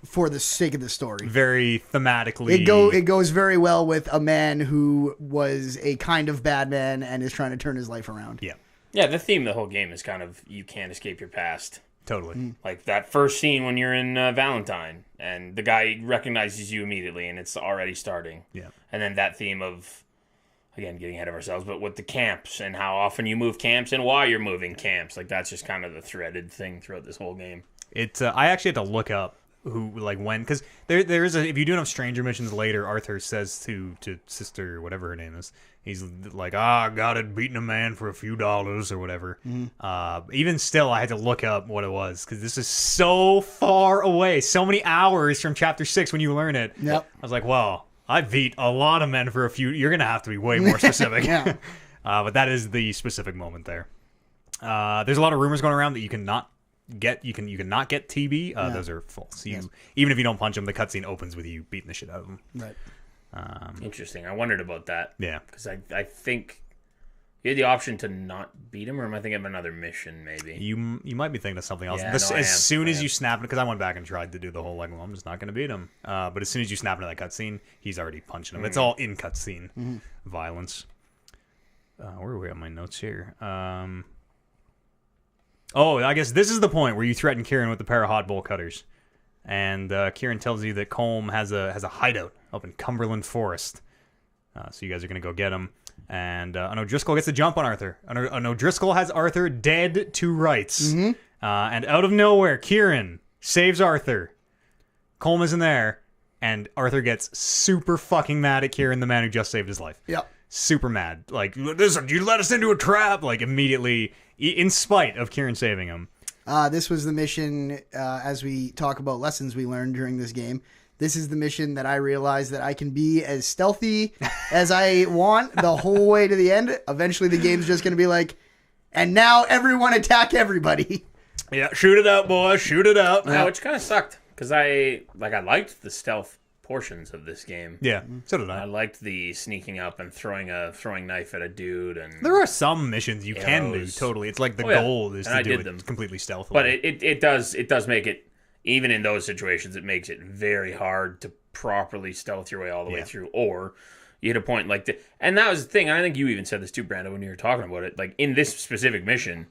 For the sake of the story. Very thematically. It goes very well with a man who was a kind of bad man and is trying to turn his life around. Yeah. Yeah, the theme of the whole game is kind of you can't escape your past. Totally. Like that first scene when you're in Valentine and the guy recognizes you immediately and it's already starting. Yeah. And then that theme of, again, getting ahead of ourselves, but with the camps and how often you move camps and why you're moving camps. Like that's just kind of the threaded thing throughout this whole game. I actually had to look up who, like, when, because there is if you do enough stranger missions later, Arthur says to sister, whatever her name is, he's like, I got it, beating a man for a few dollars or whatever. Even still, I had to look up what it was, because this is so far away, so many hours from chapter 6 when you learn it. Yep. I was like, well, I beat a lot of men for a few, you're going to have to be way more specific. Yeah. But that is the specific moment there. There's a lot of rumors going around that you cannot get TB. Those are false. Even if you don't punch him, the cutscene opens with you beating the shit out of him. Right. Interesting. I wondered about that. Yeah. Because I think you had the option to not beat him, or am I thinking of another mission, maybe? You might be thinking of something else. Yeah, As soon as you snap, because I went back and tried to do the whole, like, well, I'm just not going to beat him. But as soon as you snap into that cutscene, he's already punching him. It's all in cutscene violence. Where are we at my notes here? I guess this is the point where you threaten Kieran with a pair of hot bowl cutters. And Kieran tells you that Colm has a hideout up in Cumberland Forest. So you guys are going to go get him. And an O'Driscoll gets a jump on Arthur. An O'Driscoll has Arthur dead to rights. And out of nowhere, Kieran saves Arthur. Colm isn't there. And Arthur gets super fucking mad at Kieran, the man who just saved his life. Yep. Super mad. Like, listen, you let us into a trap. Like, immediately, in spite of Kieran saving him. This was the mission, as we talk about lessons we learned during this game. This is the mission that I realized that I can be as stealthy as I want the whole way to the end. Eventually, the game's just going to be like, and now everyone attack everybody. Yeah, shoot it out, boys. Shoot it out. Yeah, which kind of sucked, because I liked the stealth portions of this game. Yeah, so did I I. liked the sneaking up and throwing knife at a dude, and There are some missions you can do, those- totally. It's like the yeah. goal is And to I do did it them. completely stealthily. but it does make it, even in those situations, it makes it very hard to properly stealth your way all the way through, or you hit a point like that. And that was the thing, and I think you even said this too, Brando, when you were talking about it. Like, in this specific mission,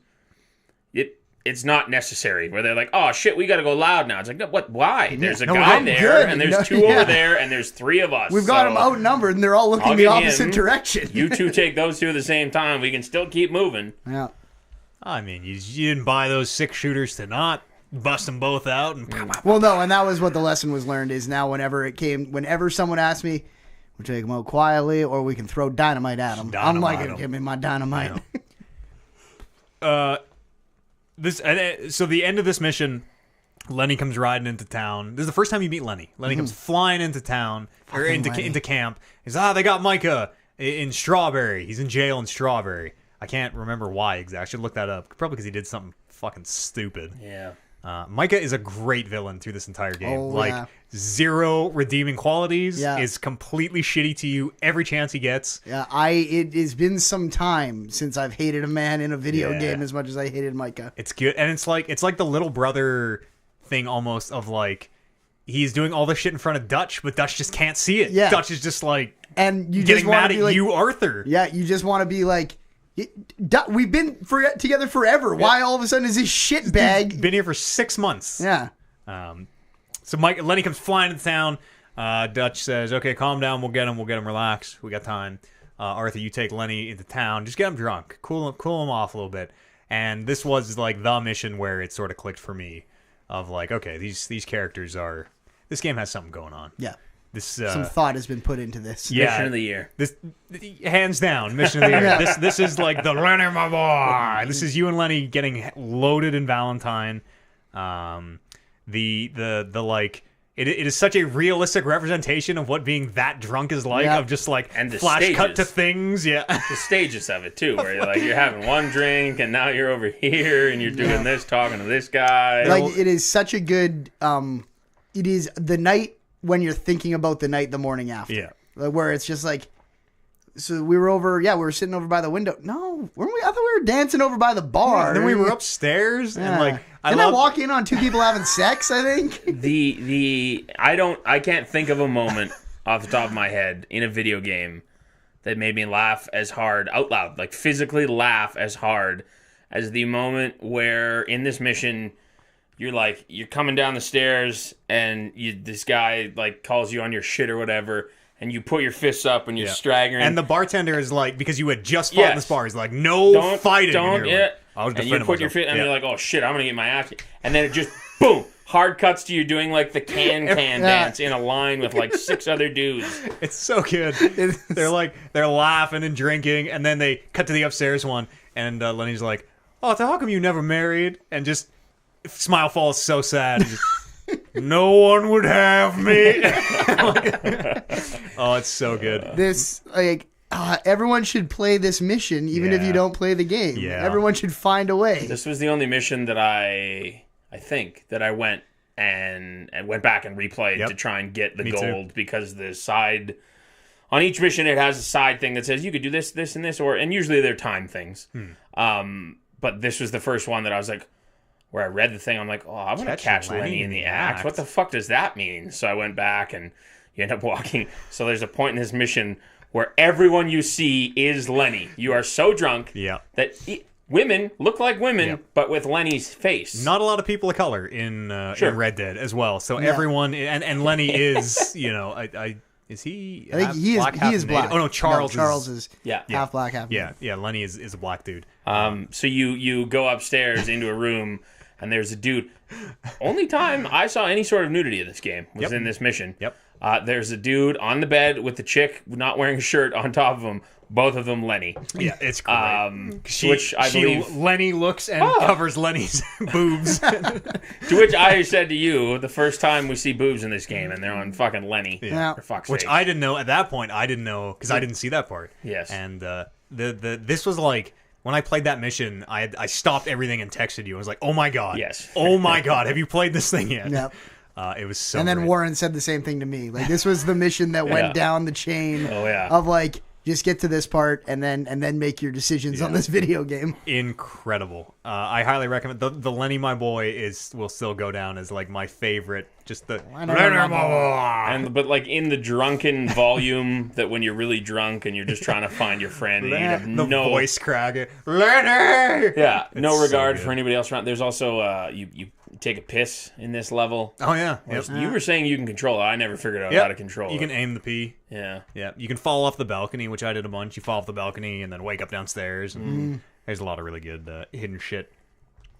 it's not necessary, where they're like, oh shit, we gotta go loud now. It's like, no, what? Why? There's a No, guy I'm there, good. and there's No, two yeah. over there, and there's three of us. We've got So them outnumbered, and they're all looking I'll the get opposite him. direction. You two take those two at the same time. We can still keep moving. Yeah. I mean, you didn't buy those 6 shooters to not bust them both out and pow, pow, pow. Well, no, and that was what the lesson was learned, is now whenever someone asks me, we'll take them out quietly, or we can throw dynamite at them. I'm Dynamite like, 'em. give me my dynamite. So the end of this mission, Lenny comes riding into town. This is the first time you meet Lenny. Lenny comes flying into town, or Fucking Lenny. into camp. He's, they got Micah in Strawberry. He's in jail in Strawberry. I can't remember why exactly. I should look that up. Probably because he did something fucking stupid. Yeah. Micah is a great villain through this entire game. Oh, like, yeah. zero redeeming qualities. Yeah. Is completely shitty to you every chance he gets. Yeah, it has been some time since I've hated a man in a video Yeah. game as much as I hated Micah. It's good, and it's like the little brother thing almost of like, he's doing all this shit in front of Dutch, but Dutch just can't see it. Yeah. Dutch is just like And you getting just want mad to at be like, you, Arthur. yeah, you just want to be like, we've been together forever. Why all of a sudden is this shit bag? Been here for 6 months. Yeah. So Lenny comes flying into town. Dutch says, "Okay, calm down. We'll get him. Relax. We got time." Arthur, you take Lenny into town. Just get him drunk. Cool him off a little bit. And this was like the mission where it sort of clicked for me. Of like, okay, these characters are. This game has something going on. Yeah. This Some thought has been put into this. yeah, Mission of the year. This hands down mission of the year. Yeah. This is like the Lenny, my boy. This is you and Lenny getting loaded in Valentine. The like it is such a realistic representation of what being that drunk is like. Yeah. Of just like And the flash cut stages. to things. Yeah. The stages of it too, where you're having one drink and now you're over here and you're doing this, talking to this guy. Like, it is such a good, it is the night when you're thinking about the night the morning after. Yeah. Like, where it's just like, so we were sitting over by the window. No, weren't we? I thought we were dancing over by the bar. And then we were upstairs and like Didn't I walk in on two people having sex, I think? I can't think of a moment off the top of my head in a video game that made me laugh as hard out loud, like physically laugh as hard as the moment where in this mission you're coming down the stairs and this guy like calls you on your shit or whatever, and you put your fists up and you're staggering. And the bartender is like, because you had just fought in this bar, he's like, no don't fighting. Don't, and you're yeah. like, I was and you defending put your myself. fit, and Yeah. you're like, oh shit, I'm gonna get my ass kicked. And then it just boom, hard cuts to you doing like the can dance in a line with like 6 other dudes. It's so good. They're laughing and drinking, and then they cut to the upstairs one, and Lenny's like, "Oh, so how come you never married?" And just smile falls so sad. And just, no one would have me. Oh, it's so good. This, like, everyone should play this mission, even if Yeah. you don't play the game. Yeah. Everyone should find a way. This was the only mission that I think that I went back and replayed to try and get the Me too. gold, because the side on each mission it has a side thing that says you could do this, this, and this, and usually they're time things. But this was the first one that I was like, where I read the thing, I'm like, oh, I want to catch Lenny in the act. What the fuck does that mean? So I went back and you end up walking. So there's a point in this mission where everyone you see is Lenny. You are so drunk that women look like women, but with Lenny's face. Not a lot of people of color in Red Dead as well. So everyone and Lenny is, is he? I think he is black. Oh no, Charles is Yeah. half black, half Yeah, Lenny is a black dude. So you go upstairs into a room, and there's a dude. Only time I saw any sort of nudity in this game was in this mission. Yep. There's a dude on the bed with the chick not wearing a shirt on top of him. Both of them Lenny. Yeah, it's great. Which I believe Lenny looks and covers Lenny's boobs. To which I said to you the first time we see boobs in this game, and they're on fucking Lenny. Yeah. For fuck's Which sake. I didn't know at that point. I didn't know because I didn't see that part. Yes. And this was like when I played that mission, I stopped everything and texted you. I was like, "Oh my god, Yes. Oh my god, have you played this thing yet?" Yep. It was so. And then great. Warren said the same thing to me. Like, this was the mission that went down the chain of like, just get to this part and then make your decisions on this video game. Incredible. I highly recommend the Lenny, my boy, will still go down as like my favorite. Just the Lenny, my boy. but like in the drunken volume that when you're really drunk and you're just trying to find your friend and you have the no voice crack. Lenny. Yeah, no so regard good. for anybody else around. There's also you take a piss in this level. Oh yeah. Whereas you were saying you can control it. I never figured out Yep. how to control it. You can aim the pee. Yeah. Yeah, you can fall off the balcony, which I did a bunch. You fall off the balcony and then wake up downstairs. And there's a lot of really good hidden shit.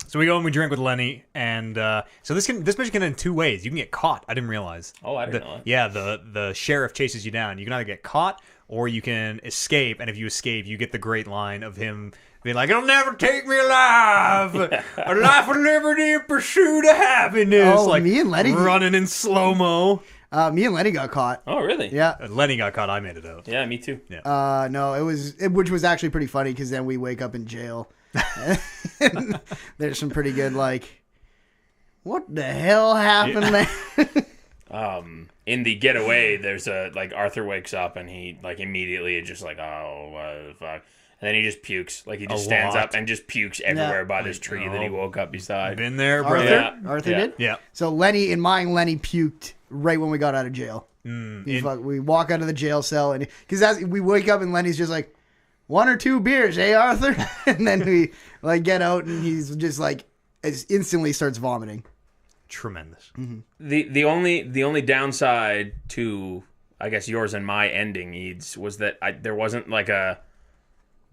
So we go and we drink with Lenny, and so this mission can end 2 ways. You can get caught. I didn't realize. Oh, I didn't know that. Yeah, the sheriff chases you down. You can either get caught or you can escape. And if you escape, you get the great line of him being like, "It'll never take me alive. A life of liberty in pursuit of happiness." Oh, like me and Lenny running in slow mo. Me and Lenny got caught. Oh, really? Yeah. Lenny got caught. I made it out. Yeah, me too. No, which was actually pretty funny because then we wake up in jail. There's some pretty good like, what the hell happened there? In the getaway, there's a like Arthur wakes up and he like immediately is just like, oh, what the fuck. And then he just pukes. Like, he just A stands lot. up and just pukes everywhere by this tree that he woke up beside. Been there, Arthur? brother. Yeah. Arthur Yeah. did? Yeah. So Lenny puked right when we got out of jail. We walk out of the jail cell, and because as we wake up and Lenny's just like, 1 or 2 beers, eh, Arthur? And then we like get out, and he's just like instantly starts vomiting. Tremendous. The only downside to, I guess, yours and my ending, Eads, was that there wasn't like a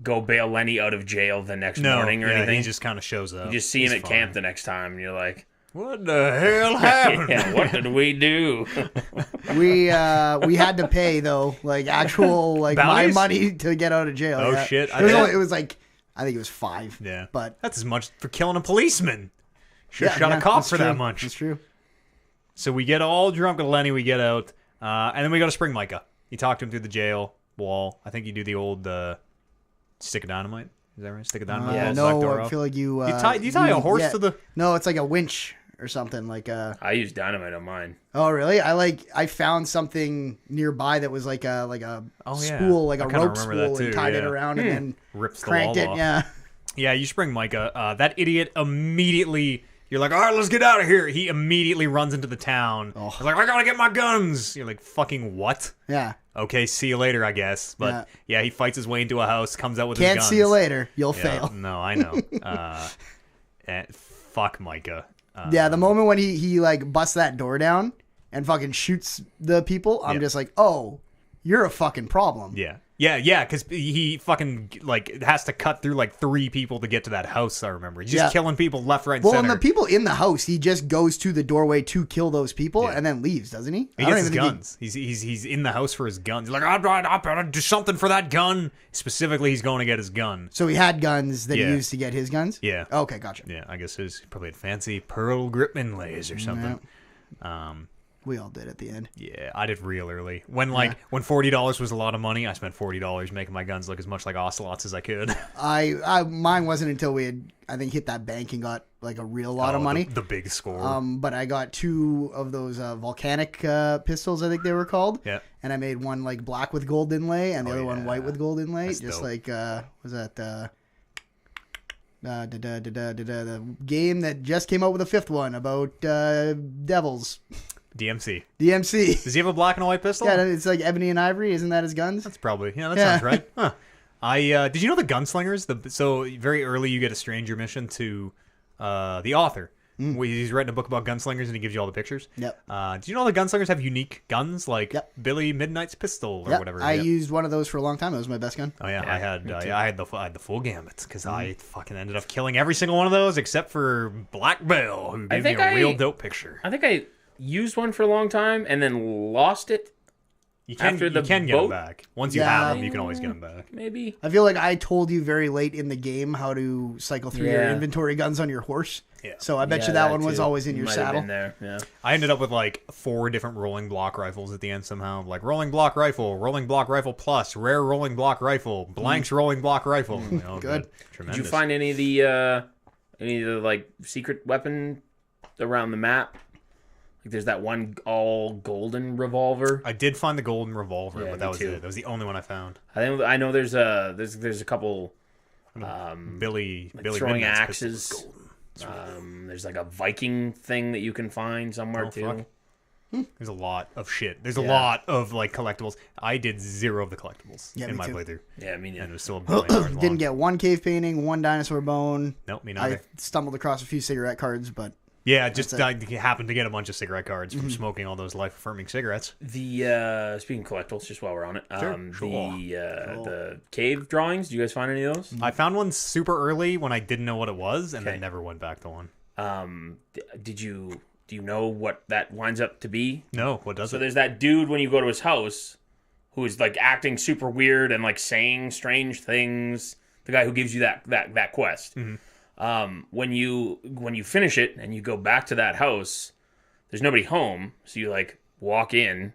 go bail Lenny out of jail the next morning or anything. He just kind of shows up. You just see him He's at fine. camp the next time, and you're like, What the hell happened? yeah, what did we do? We had to pay though, like actual like Bounties? my money to get out of jail. Oh, yeah. shit. It was like I think it was 5. Yeah. but That's as much for killing a policeman. Should have yeah, shot yeah, a cop that's for true. that much. That's true. So we get all drunk with Lenny. We get out. And then we go to Spring Micah. You talk to him through the jail wall. I think you do the old stick of dynamite. Is that right? Stick of dynamite. Yeah, Blows the back No, door I off. feel like you you tie a horse yeah. to the... No, it's like a winch or something like I used dynamite on mine. Oh really? I found something nearby that was like a Oh, yeah. spool, like I a kinda rope remember spool, that and too, tied it yeah. around and then Rips the cranked wall it. off. Yeah. Yeah, you spring Micah. That idiot immediately... You're like, all right, let's get out of here. He immediately runs into the town. Oh. He's like, I gotta get my guns. You're like, fucking what? Yeah. Okay, see you later, I guess. But yeah, he fights his way into a house, comes out with his Can't guns. see you later. You'll Yeah, fail. No, I know. Fuck Micah. Yeah, the moment when he like busts that door down and fucking shoots the people, I'm just like, oh, you're a fucking problem. Yeah, because he fucking like has to cut through like 3 people to get to that house. I remember he's just killing people left, right, and Well, center. and the people in the house, he just goes to the doorway to kill those people and then leaves, doesn't he? He gets his guns. He's in the house for his guns. He's like, I better do something for that gun. Specifically, he's going to get his gun. So he had guns that he Yeah. used to get his guns? Yeah. Okay, gotcha. Yeah, I guess his probably had fancy pearl grip inlays or something. We all did at the end. Yeah, I did real early. When $40 was a lot of money, I spent $40 making my guns look as much like ocelots as I could. Mine wasn't until we had, I think, hit that bank and got like a real lot of money. The big score. But I got 2 of those volcanic pistols, I think they were called. Yeah. And I made one like black with gold inlay and the other one white with gold inlay. That's just dope. like was that the game that just came out with a 5th one about devils. DMC. DMC. Does he have a black and a white pistol? Yeah, it's like ebony and ivory. Isn't that his guns? That's probably that sounds right. Huh. Did you know the gunslingers? So very early you get a stranger mission to the author. He's writing a book about gunslingers and he gives you all the pictures. Yep. Did you know the gunslingers have unique guns like Billy Midnight's pistol or whatever? I used one of those for a long time. It was my best gun. Oh yeah, I had the full gamut because I fucking ended up killing every single one of those except for Black Bell, who gave me a real dope picture. I think I used one for a long time and then lost it. You can get them back once you have them. You can always get them back. Maybe. I feel like I told you very late in the game how to cycle through your inventory guns on your horse. Yeah. So I bet you that one was too. always in your Might have saddle. been there. Yeah. I ended up with like 4 different rolling block rifles at the end somehow. Like rolling block rifle plus, rare rolling block rifle, blanks rolling block rifle. Good. Did you find any of the like secret weapon around the map? Like there's that one all golden revolver. I did find the golden revolver, Yeah, but that me was too. it. That was the only one I found. I know there's a couple Billy throwing Midnight's axes. pistol was golden. There's like a Viking thing that you can find somewhere Oh, too. fuck. There's a lot of shit. There's a lot of like collectibles. I did 0 of the collectibles Yeah, in me my too. playthrough, Yeah, I mean, and it was still a million hours long. Didn't get 1 cave painting, 1 dinosaur bone. Nope, me I neither. stumbled across a few cigarette cards, but Yeah, just I happened to get a bunch of cigarette cards from smoking all those life-affirming cigarettes. the speaking of collectibles, just while we're on it, Sure. the cave drawings. Do you guys find any of those? I found one super early when I didn't know what it was, and then never went back to one. Do you know what that winds up to be? No, what does So it? there's that dude when you go to his house who is like acting super weird and like saying strange things. The guy who gives you that quest. When you finish it and you go back to that house, there's nobody home. So you like walk in,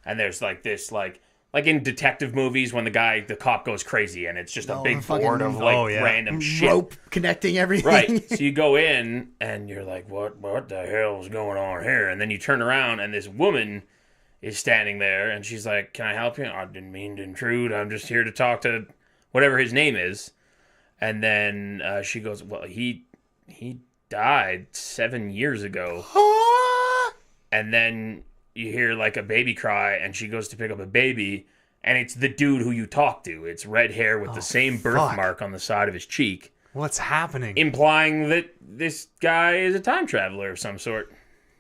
and there's like this like in detective movies when the cop goes crazy and it's just a big fucking board of random shit. rope connecting everything. Right. So you go in and you're like, what the hell is going on here? And then you turn around and this woman is standing there and she's like, can I help you? I didn't mean to intrude. I'm just here to talk to whatever his name is. And then she goes, well, he died 7 years ago. And then you hear like a baby cry, and she goes to pick up a baby, and it's the dude who you talk to. It's red hair with the same birthmark on the side of his cheek. What's happening? Implying that this guy is a time traveler of some sort.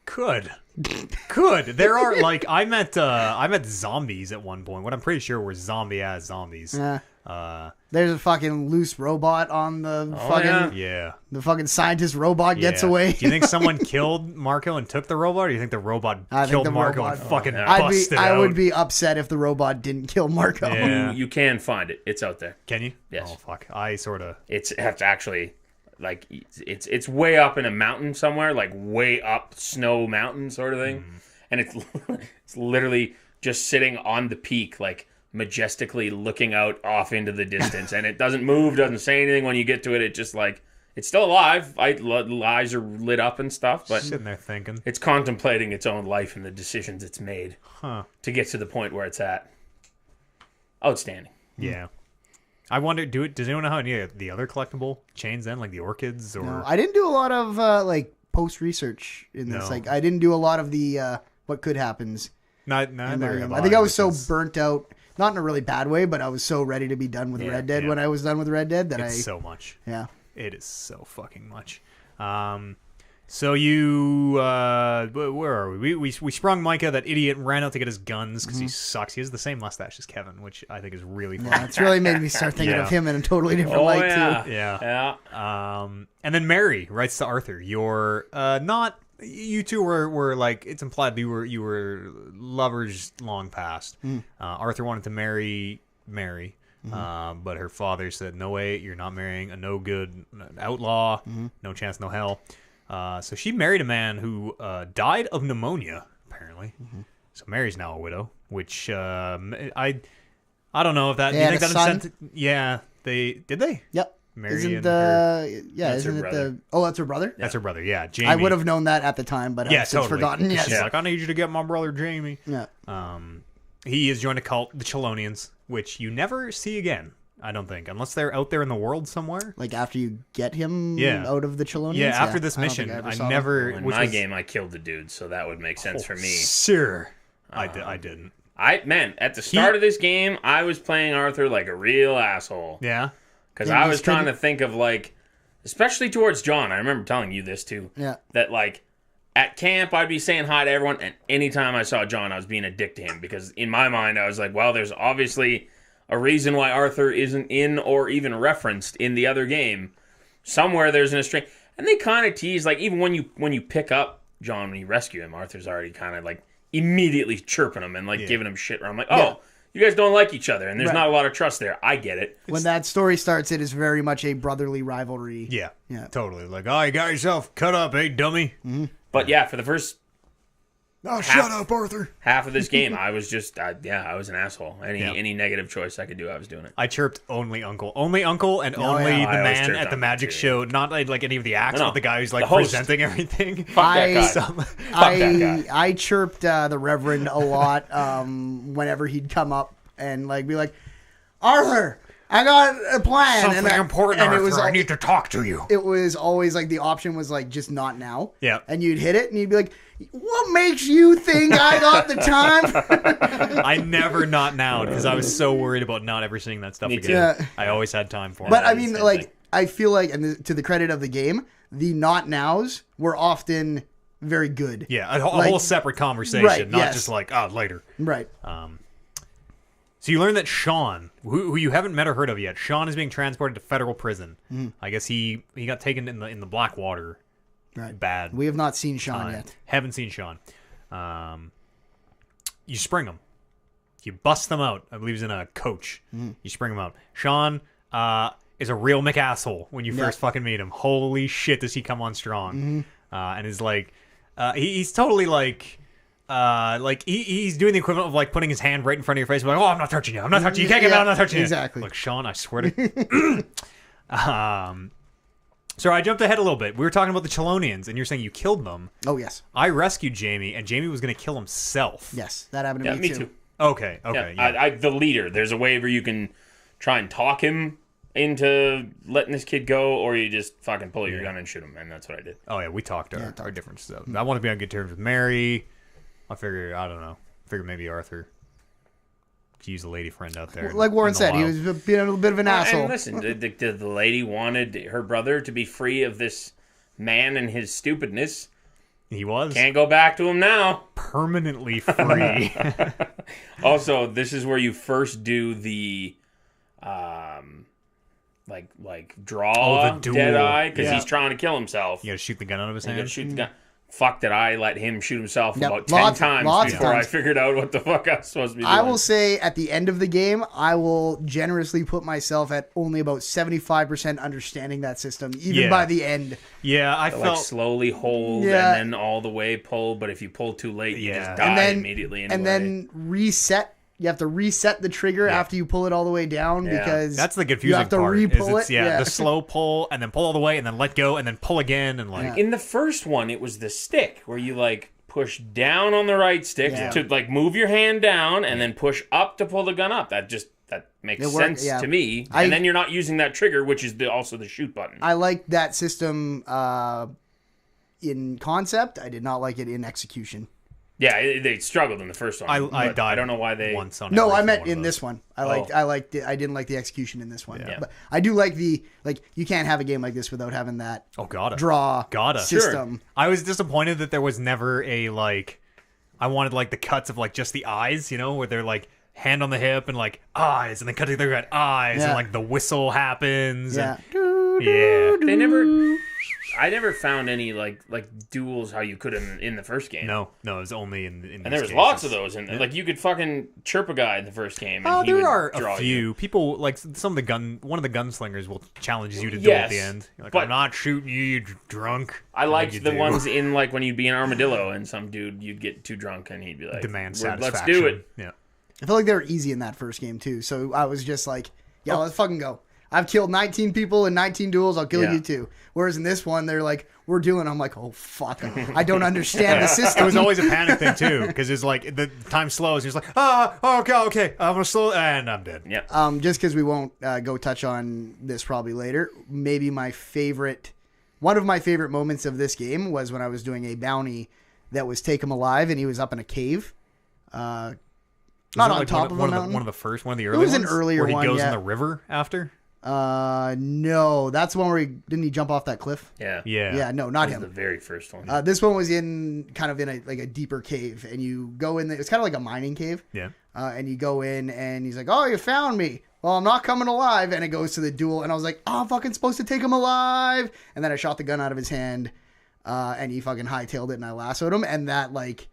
Could. There are like I met zombies at one point. What I'm pretty sure were zombie ass zombies. There's a fucking loose robot on the fucking Yeah. the fucking scientist robot gets away. Do you think someone killed Marco and took the robot, or do you think the robot killed Marco and fucking busted I out? would be upset if the robot didn't kill Marco. Yeah. You can find it. It's out there. Can you? Yes. Oh fuck. I sort of. It's actually like it's way up in a mountain somewhere, like way up Snow Mountain sort of thing, and it's literally just sitting on the peak, like majestically looking out off into the distance, and it doesn't move, doesn't say anything. When you get to it, it just like it's still alive. Eyes are lit up and stuff, but Sitting there thinking. it's contemplating its own life and the decisions it's made Huh. to get to the point where it's at. Outstanding. Yeah. I wonder, does anyone know how any of the other collectible chains end, like the orchids or? No, I didn't do a lot of like post research in this. No. Like I didn't do a lot of the what could happens. Not in neither have I think I was so because burnt out, not in a really bad way, but I was so ready to be done with Red Dead when I was done with Red Dead that it's so much. yeah. It is so fucking much. So you, where are we? We sprung Micah, that idiot, and ran out to get his guns because he sucks. He has the same mustache as Kevin, which I think is really funny. Yeah, it's really made me start thinking of him in a totally different light too. Yeah. And then Mary writes to Arthur, "You're not. You two were like it's implied you were lovers long past. Arthur wanted to marry Mary." But her father said, "No way, you're not marrying a no good outlaw. No chance, no hell." So she married a man who died of pneumonia, apparently. So Mary's now a widow, which I don't know if that. They Do you had think a that son? Yeah, they did. Yep. Mary Isn't and That's isn't her it brother. the? Oh, that's her brother. That's her brother. Yeah, Jamie. I would have known that at the time, but I've since forgotten. Yes. She's like, I need you to get my brother Jamie. Yeah. He has joined a cult, the Chelonians, which you never see again. I don't think, unless they're out there in the world somewhere. Like after you get him Yeah. out of the Chelonians? Yeah, after this I don't think mission, ever I saw them. never. In which my was- game, I killed the dude, so that would make sense for me. Sure. I didn't. At the start of this game, I was playing Arthur like a real asshole. Yeah. Because Yeah, I you was just trying to couldn't- think of, like, especially towards John. I remember telling you this, too. Yeah. That, like, at camp, I'd be saying hi to everyone, and anytime I saw John, I was being a dick to him. Because in my mind, I was like, well, there's obviously a reason why Arthur isn't in or even referenced in the other game. Somewhere there's an string. And they kind of tease, like, even when you pick up John, when you rescue him, Arthur's already kind of, like, immediately chirping him and, like, giving him shit. Where I'm like, oh, you guys don't like each other, and there's not a lot of trust there. I get it. When that story starts, it is very much a brotherly rivalry. Yeah. Yeah. Totally. Like, oh, you got yourself cut up, eh, dummy? But yeah, for the first Oh, shut up, Arthur. half of this game, I was just, I was an asshole. Any negative choice I could do, I was doing it. I chirped only Uncle. Only Uncle and only yeah. the I always man chirped at the Uncle, magic too. show. Not like any of the acts, No, but the guy who's like the host. presenting everything. Fuck that guy. I that I chirped the Reverend a lot whenever he'd come up and like be like, Arthur, I got a plan. Something important, and Arthur. it was I need to talk to you. It was always like the option was like just not now. Yeah. And you'd hit it and you'd be like, what makes you think I got the time? I never not now because I was so worried about not ever seeing that stuff Me again. too. I always had time for But it. I mean, same like, thing. I feel like, and to the credit of the game, the not nows were often very good. Yeah, a like- whole separate conversation, Right, not yes. just like, later. Right. So you learn that Sean, who you haven't met or heard of yet, Sean is being transported to federal prison. I guess he got taken in the black water. Right. Bad. We have not seen Sean time. yet. Haven't seen Sean. You spring them. You bust them out. I believe he's in a coach. You spring them out. Sean is a real McAsshole when you first fucking meet him. Holy shit, does he come on strong? And is like, he's totally like he's doing the equivalent of like putting his hand right in front of your face, like, oh, I'm not touching you. I'm not touching you. You can't get out. I'm not touching you. Exactly. Like, Sean, I swear to. So I jumped ahead a little bit. We were talking about the Chelonians, and you're saying you killed them. Oh, yes. I rescued Jamie, and Jamie was going to kill himself. Yes. That happened to Yeah, me too. Okay. Yeah. I the leader. There's a way where you can try and talk him into letting this kid go, or you just fucking pull your gun and shoot him, and that's what I did. Oh yeah, we talked our different stuff. I want to be on good terms with Mary. I don't know. Maybe Arthur. Use a lady friend out there. Like Warren said, he was being a little bit of an asshole. And listen, the lady wanted her brother to be free of this man and his stupidness. He was. Can't go back to him now. Permanently free. Also, this is where you first do the like draw the duel. Deadeye, because he's trying to kill himself. You gotta shoot the gun out of his You hand. gotta shoot the gun. Fuck, did I let him shoot himself about 10 lots times of before times. I figured out what the fuck I was supposed to be doing. I will say at the end of the game, I will generously put myself at only about 75% understanding that system, even by the end. Yeah, I like felt slowly hold Yeah. and then all the way pull, but if you pull too late, you just die And then- immediately anyway. And then reset. You have to reset the trigger after you pull it all the way down because that's the confusing you have to part. re-pull is it. it's, the slow pull and then pull all the way and then let go and then pull again and like in the first one, it was the stick where you like push down on the right stick to like move your hand down and then push up to pull the gun up. That makes sense to me. And then you're not using that trigger, which is also the shoot button. I like that system in concept. I did not like it in execution. Yeah, they struggled in the first one. I died. I don't know why they. Once on No, every I meant one of in those. this one. I liked it. I didn't like the execution in this one. Yeah. But I do like you can't have a game like this without having that draw system. Sure. I was disappointed that there was never a like. I wanted like the cuts of like just the eyes, where they're like hand on the hip and like eyes, and then cut to their eyes, and like the whistle happens. Yeah. They never. I never found any like duels how you could in the first game. No, it was only in and there was lots of those in there. Like you could fucking chirp a guy in the first game. And he there would are draw a few you. people like one of the gunslingers will challenge you to duel at the end. You're like, but I'm not shooting you, you drunk. I liked the ones in like when you'd be an armadillo and some dude you'd get too drunk and he'd be like, demand let's satisfaction. do it. Yeah. I felt like they were easy in that first game too. So I was just like, let's fucking go. I've killed 19 people in 19 duels. I'll kill you too. Whereas in this one, they're like, we're doing. I'm like, oh fuck, I don't understand the system. It was always a panic thing too, because it's like the time slows. He's like, okay, I'm gonna slow, and I'm dead. Yeah. Just because we won't go touch on this probably later. Maybe one of my favorite moments of this game was when I was doing a bounty that was take him alive, and he was up in a cave. Not on top of a mountain. One of the early ones. It was an earlier where he one, goes yeah. in the river after. No, that's the one where didn't he jump off that cliff? Yeah. Yeah, no, not That was him. the very first one. This one was in a deeper cave, and you go in. It's kind of like a mining cave. Yeah. And you go in, and he's like, "Oh, you found me. Well, I'm not coming alive." And it goes to the duel, and I was like, "Oh, I'm fucking supposed to take him alive." And then I shot the gun out of his hand, and he fucking hightailed it, and I lassoed him, and that like.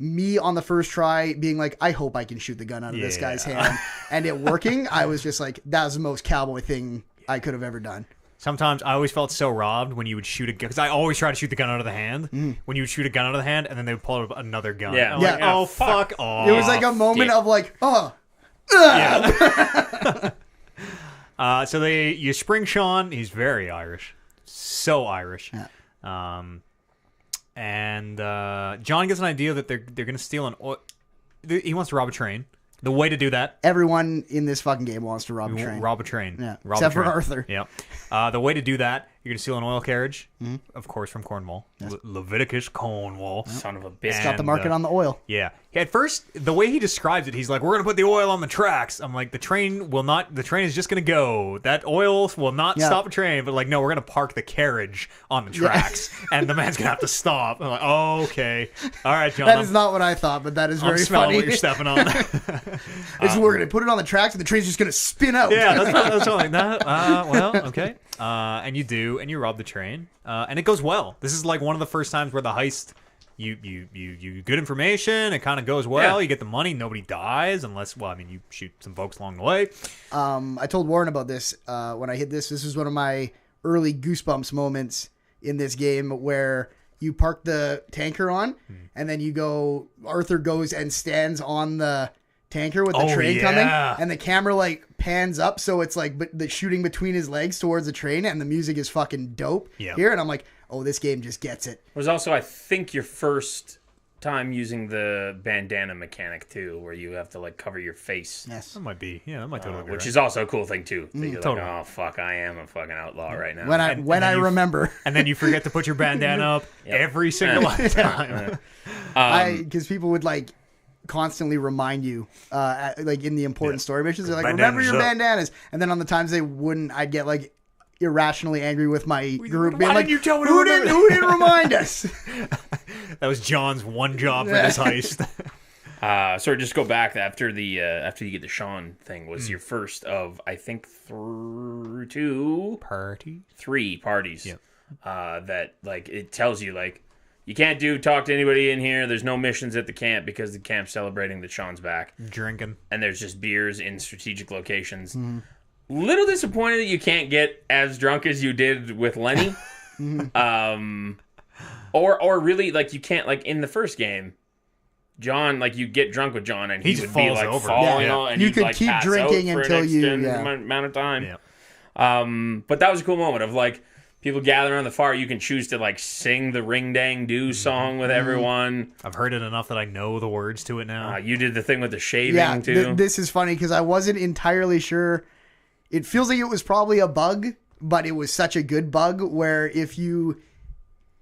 Me on the first try being like, I hope I can shoot the gun out of this guy's hand. And it working, I was just like, that was the most cowboy thing I could have ever done. Sometimes I always felt so robbed when you would shoot a gun, because I always try to shoot the gun out of the hand. When you would shoot a gun out of the hand, and then they would pull out another gun. Yeah. I'm Yeah. like, Oh, fuck off. It was like a moment of like, oh. So you spring Sean. He's very Irish. So Irish. Yeah. And John gets an idea that they're going to steal an oil. He wants to rob a train. The way to do that. Everyone in this fucking game wants to rob a train. Rob a train. Yeah. Rob Except a train. for Arthur. Yeah. The way to do that, you're going to steal an oil carriage, of course, from Cornwall. Leviticus Cornwall. Son of a bitch. Got the market on the oil. Yeah. At first, the way he describes it, he's like, we're going to put the oil on the tracks. I'm like, the train is just going to go. That oil will not stop a train. But like, no, we're going to park the carriage on the tracks. And the man's going to have to stop. I'm like, oh, okay. All right, John. That is not what I thought, but that is I'm very smelling funny. what you're stepping on. We're going to put it on the tracks and the train's just going to spin out. Yeah, that's what I'm like, that. Well, okay. And you do, and you rob the train. And it goes well. This is like one of the first times where the heist... You good information. It kind of goes well. Yeah. You get the money. Nobody dies unless, you shoot some folks along the way. I told Warren about this when I hit this. This was one of my early Goosebumps moments in this game where you park the tanker on, and then Arthur goes and stands on the tanker with the train coming, and the camera like pans up, so it's like the shooting between his legs towards the train, and the music is fucking dope here. And I'm like, oh, this game just gets it. It was also, I think, your first time using the bandana mechanic too, where you have to like cover your face. Yes. That might be. Yeah, that might totally be Which right. is also a cool thing too. That you're totally. like, oh fuck, I am a fucking outlaw right now. When I remember. And then you forget to put your bandana up every single time. Because people would like constantly remind you, like in the important story missions, they're like, Bandanas remember your up. bandanas. And then on the times they wouldn't, I'd get like irrationally angry with my group, being Why like, didn't you tell me to who remember didn't remind us? That was John's one job for this heist. So just go back after the after you get the Sean thing was your first of I think three parties. Yep. That like it tells you like you can't talk to anybody in here. There's no missions at the camp because the camp's celebrating that Sean's back. Drinking. And there's just beers in strategic locations. Little disappointed that you can't get as drunk as you did with Lenny. Or really like you can't like in the first game. John, like you get drunk with John and he just would be falls like over. falling Yeah. on and You he'd could like keep pass drinking out for until an you- extended yeah. amount of time. Yeah. But that was a cool moment of like people gather around the fire. You can choose to like sing the Ring Dang Do song with everyone. I've heard it enough that I know the words to it now. You did the thing with the shaving Yeah, too. this is funny because I wasn't entirely sure. It feels like it was probably a bug, but it was such a good bug where if you,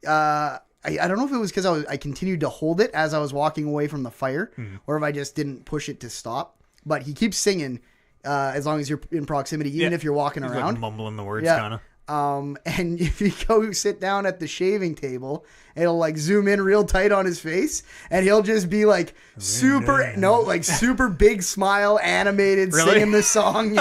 I don't know if it was because I continued to hold it as I was walking away from the fire, or if I just didn't push it to stop. But he keeps singing as long as you're in proximity, even if you're walking He's around. like mumbling the words, Yeah. kind of. And if you go sit down at the shaving table, it'll like zoom in real tight on his face, and he'll just be like super big smile, animated, Really? singing the song,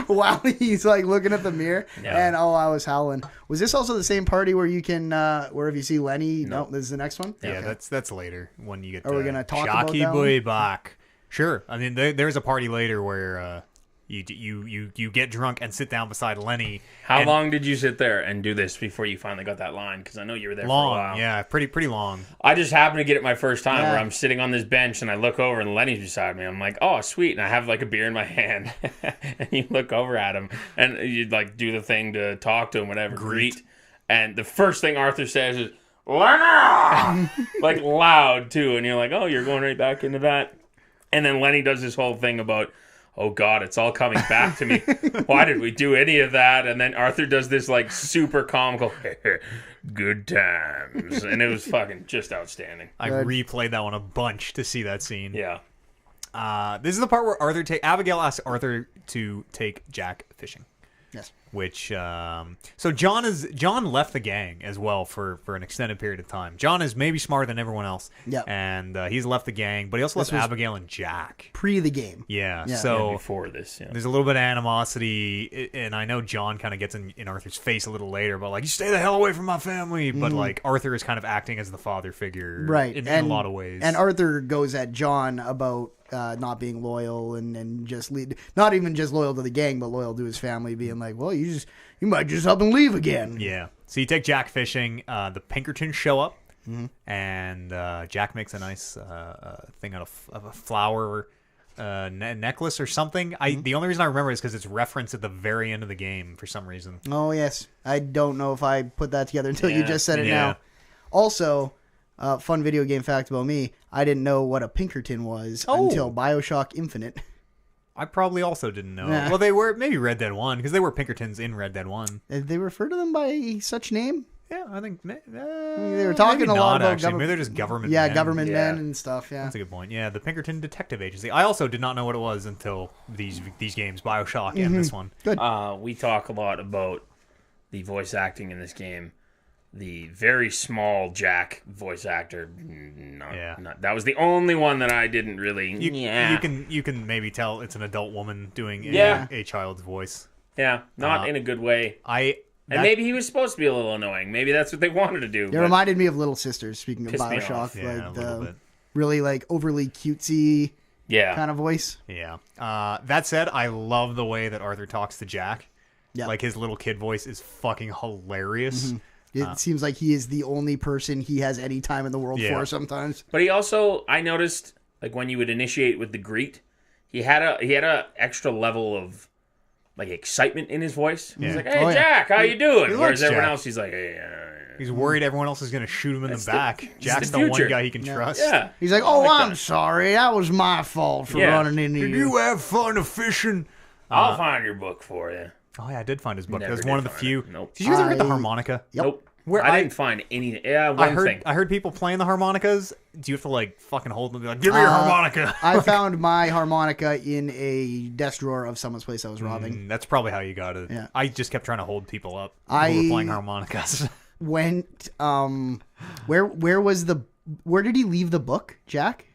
while he's like looking at the mirror. Yeah. And I was howling. Was this also the same party where you can, where if you see Lenny? No, this is the next one. Yeah, Okay. that's later when you get. Are we gonna talk about Shocky that boy back? Sure. I mean, there's a party later where you get drunk and sit down beside Lenny. How and long did you sit there and do this before you finally got that line? Because I know you were there Long, for a while. yeah, pretty long. I just happened to get it my first time Yeah. where I'm sitting on this bench and I look over and Lenny's beside me. I'm like, oh, sweet. And I have like a beer in my hand. And you look over at him and you like do the thing to talk to him, whatever, greet. And the first thing Arthur says is, Lenny! Like loud too. And you're like, oh, you're going right back into that. And then Lenny does this whole thing about, oh God, it's all coming back to me. Why did we do any of that? And then Arthur does this like super comical, good times. And it was fucking just outstanding. I replayed that one a bunch to see that scene. Yeah. This is the part where Abigail asks Arthur to take Jack fishing. Yes. Which so John left the gang as well for an extended period of time. John is maybe smarter than everyone else. Yeah. And he's left the gang, but he also left was- Abigail and Jack. Pre the game. Yeah. Yeah. So Before this, yeah. there's a little bit of animosity, and I know John kind of gets in Arthur's face a little later, but like, you stay the hell away from my family. But like, Arthur is kind of acting as the father figure, Right. in a lot of ways. And Arthur goes at John about not being loyal and just not even just loyal to the gang, but loyal to his family, being like, well, you might just up and leave again. Yeah. So you take Jack fishing. The Pinkertons show up, and Jack makes a nice thing out of a flower necklace or something. The only reason I remember is because it's referenced at the very end of the game for some reason. Oh, yes. I don't know if I put that together until you Yeah. just said it Yeah. now. Also, fun video game fact about me, I didn't know what a Pinkerton was Oh. until BioShock Infinite. I probably also didn't know. Nah. Well, they were maybe Red Dead 1 because they were Pinkertons in Red Dead 1. Did they refer to them by such name? Yeah, I think They were talking maybe a lot not, about actually. Maybe they're just government. Yeah, men. government Yeah. men and stuff, yeah. That's a good point. Yeah, the Pinkerton Detective Agency. I also did not know what it was until these games, BioShock and this one. Good. We talk a lot about the voice acting in this game. The very small Jack voice actor, that was the only one that I didn't really. You can maybe tell it's an adult woman doing Yeah. a child's voice. Not in a good way. And That- maybe he was supposed to be a little annoying. Maybe that's what they wanted to do. It but- reminded me of Little Sisters, speaking of Pissed me BioShock. off. Yeah, a Like little the bit. really like overly cutesy yeah. kind of voice. Yeah. That said, I love the way that Arthur talks to Jack. Yeah. Like his little kid voice is fucking hilarious. It seems like he is the only person he has any time in the world Yeah. for sometimes. But he also, I noticed, like when you would initiate with the greet, he had a extra level of like excitement in his voice. He's Yeah. like, "Hey, Oh, yeah. Jack, how you doing?" He Whereas likes everyone Jack. else, he's like, "Hey, He's worried everyone else is going to shoot him in the back. Jack's the the one future. guy he can trust. yeah." He's like, I "Oh, like I'm that. sorry. That was my fault for Yeah. running into Did you." you have fun fishing? I'll find your book for you. Oh, yeah, I did find his book. Never That was did one of the find few. it. Nope. Did you guys ever get the I- harmonica? Yep. Nope. Where I I- didn't find anything. Yeah, one thing. I heard people playing the harmonicas. Do you have to like fucking hold them and be like, give me your harmonica? I found my harmonica in a desk drawer of someone's place I was robbing. That's probably how you got it. Yeah. I just kept trying to hold people up who I- were playing harmonicas. Went where did he leave the book, Jack?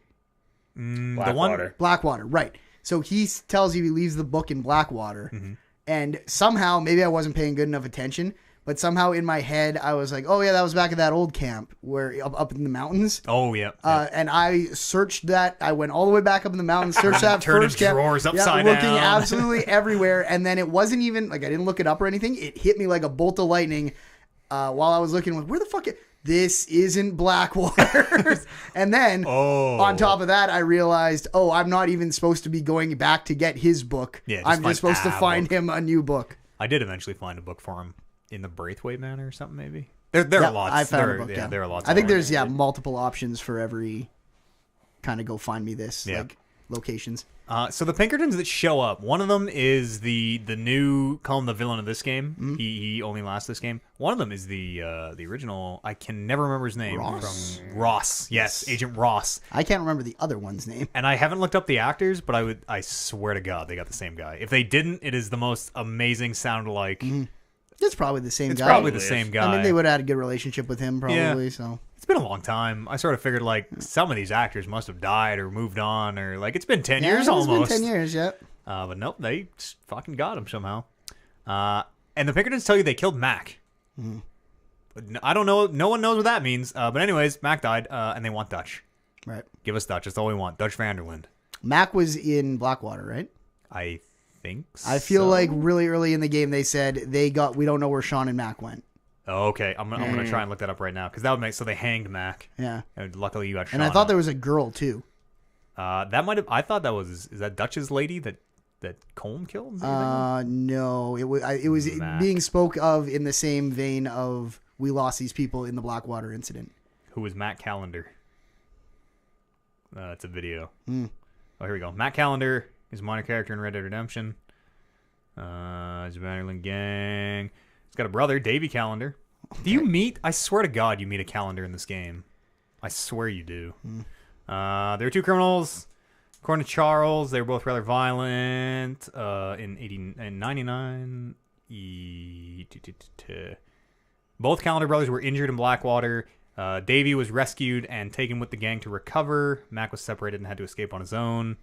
Blackwater. Blackwater, right. So he tells you he leaves the book in Blackwater. Mm-hmm. And somehow, maybe I wasn't paying good enough attention, but somehow in my head I was like, "Oh yeah, that was back at that old camp where up in the mountains." Oh, yeah. And I searched that. I went all the way back up in the mountains, searched that Turning first camp. drawers upside looking down. absolutely everywhere. And then it wasn't even like I didn't look it up or anything. It hit me like a bolt of lightning while I was looking. Where the fuck? This isn't Blackwater. And then on top of that, I realized, I'm not even supposed to be going back to get his book. Yeah, just I'm find just supposed to a find book. him a new book. I did eventually find a book for him in the Braithwaite Manor or something, maybe. There are lots. I found there, a book. Yeah, Yeah, there are lots. I think online. there's multiple options for every kind of go find me this like locations. So the Pinkertons that show up, one of them is the new, call him the villain of this game. Mm-hmm. He only lasts this game. One of them is the original. I can never remember his name. Ross? From Ross. Yes, Agent Ross. I can't remember the other one's name. And I haven't looked up the actors, but I swear to God they got the same guy. If they didn't, it is the most amazing sound alike. It's probably the same It's guy. probably the Probably same is. guy. I mean, they would have had a good relationship with him, probably. So It's been a long time. I sort of figured like some of these actors must have died or moved on or like it's been 10 years almost. It's been 10 years, yeah. But nope, they just fucking got him somehow. And the Pinkertons tell you they killed Mac. But I don't know. No one knows what that means. But anyways, Mac died, and they want Dutch. Right. Give us Dutch. That's all we want. Dutch Vanderland. Mac was in Blackwater, right? I think I feel so. like really early in the game they said we don't know where Sean and Mac went. Oh, okay, I'm gonna try and look that up right now because that would make so they hanged Mac. Yeah. And luckily you got Sean. And I thought up. there was a girl too. That might have. I thought that was. Is that Dutch's lady that Colm killed? Is that your thing? No, it was Mac. being spoke of in the same vein of we lost these people in the Blackwater incident. Who was Matt Callender? It's a video. Oh, here we go. Matt Callender is a minor character in Red Dead Redemption. He's a Vanderland gang. He's got a brother, Davy Callender. Do you meet? I swear to God, you meet a Callender in this game. I swear you do. There are two criminals. According to Charles, they were both rather violent. In 99, both Callender brothers were injured in Blackwater. Davy was rescued and taken with the gang to recover. Mac was separated and had to escape on his own.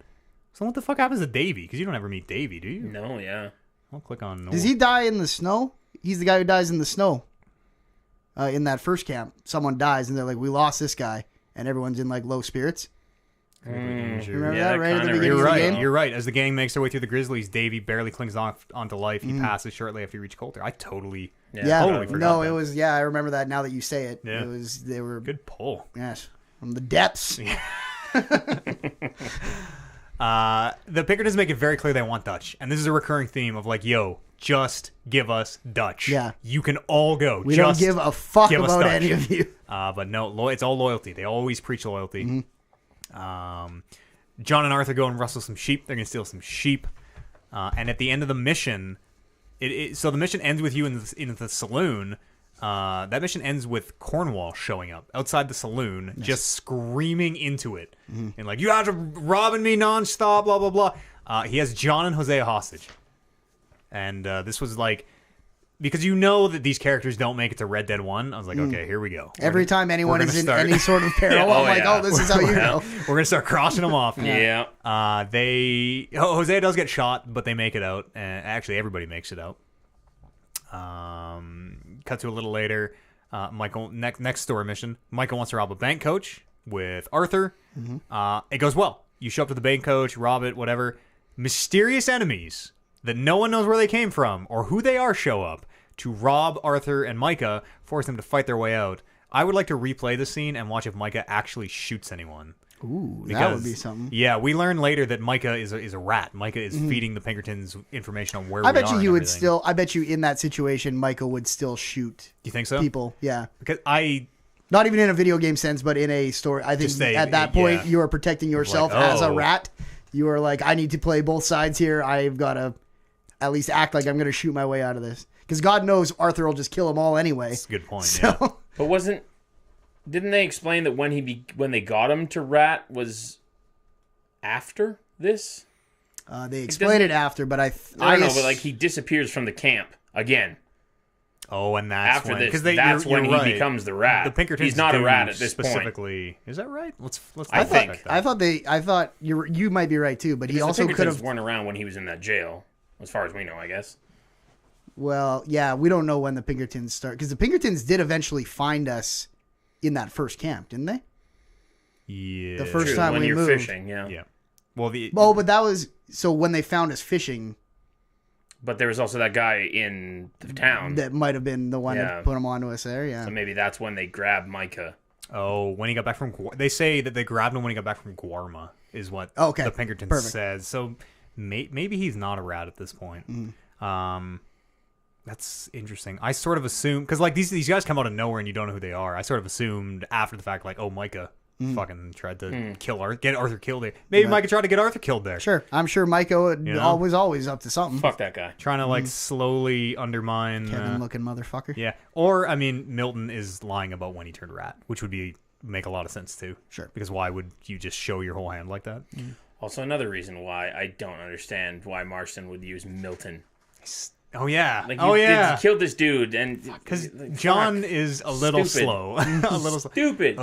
So what the fuck happens to Davy? Because you don't ever meet Davy, do you? No, yeah. I'll click on. Does he die in the snow? He's the guy who dies in the snow. In that first camp, someone dies and they're like, "We lost this guy," and everyone's in like low spirits. Remember Yeah, that right at the kinda beginning You're of the right. game? You're right. As the gang makes their way through the Grizzlies, Davy barely clings onto life. He passes shortly after you reach Coulter. I totally. Yeah, totally forgot no, that. it was. Yeah, I remember that now that you say it. Yeah. They were Good pull. yes from the depths. The Pinkertons make it very clear they want Dutch, and this is a recurring theme of like, yo, just give us Dutch. Yeah. You can all go. We Just don't give a fuck give us about Dutch. any of you. But no, it's all loyalty. They always preach loyalty. John and Arthur go and rustle some sheep. They're going to steal some sheep. And at the end of the mission, so the mission ends with you in the saloon. That mission ends with Cornwall showing up outside the saloon, just screaming into it. And like, you guys are robbing me nonstop, blah, blah, blah. He has John and Hosea hostage. And this was like, because you know that these characters don't make it to Red Dead 1, I was like, okay, here we go. Every time anyone we're is gonna in start- any sort of peril, Yeah, I'm like, yeah. "Oh, this is how you go." We're going to start crossing them off. Yeah. Hosea does get shot, but they make it out. And actually, everybody makes it out. Cut to a little later. Michael, next story mission. Micah wants to rob a bank coach with Arthur. It goes well. You show up to the bank coach, rob it, whatever. Mysterious enemies that no one knows where they came from or who they are show up to rob Arthur and Micah, force them to fight their way out. I would like to replay the scene and watch if Micah actually shoots anyone. Ooh, that Because- would be something. Yeah, we learn later that Micah is a rat. Micah is feeding the Pinkertons information on where I we bet are you and he would everything. still. I bet you in that situation, Michael would still shoot Do you think so? people. Yeah, Because not even in a video game sense, but in a story. I think Just say, at that point yeah. you are protecting yourself Like, as a oh. rat. You are like, I need to play both sides here. I've got to at least act like I'm going to shoot my way out of this, because God knows Arthur will just kill them all anyway. That's a good point. So Yeah. But didn't they explain that when they got him to rat was after this? they explain it after, but I I don't know, but like he disappears from the camp again. Oh, and that's After when, this, 'cause that's you're when he right. becomes the rat. The Pinkertons He's not a do rat at this point. specifically. Is that right? Let's I double think. check that. I thought you might be right too, but he Because also the could Pinkertons have. weren't around when he was in that jail, as far as we know, I guess. Well, yeah, we don't know when the Pinkertons start, because the Pinkertons did eventually find us in that first camp, didn't they? Yeah. The first True, time when we you're moved. fishing, yeah. Yeah. Well, Oh, but that was so when they found us fishing. But there was also that guy in the town. That might have been the one Yeah. that put them onto us there. Yeah. So maybe that's when they grabbed Micah. Oh, when he got back from they say that they grabbed him when he got back from Guarma is what Okay, the Pinkerton perfect. says. So maybe he's not a rat at this point. That's interesting. I sort of assume because like these guys come out of nowhere and you don't know who they are. I sort of assumed after the fact like, oh, Micah fucking tried to kill Arthur, get Arthur killed there. Maybe Micah tried to get Arthur killed there. Sure, I'm sure Micah know? was always up to something. Fuck that guy. Trying to like slowly undermine. Kevin looking motherfucker. Yeah, or I mean, Milton is lying about when he turned rat, which would make a lot of sense too. Sure. Because why would you just show your whole hand like that? Also, another reason why I don't understand why Marston would use Milton. Oh yeah. Like, oh you yeah. killed this dude, and Because like, John fuck. is a little Stupid. slow. A little slow. Stupid.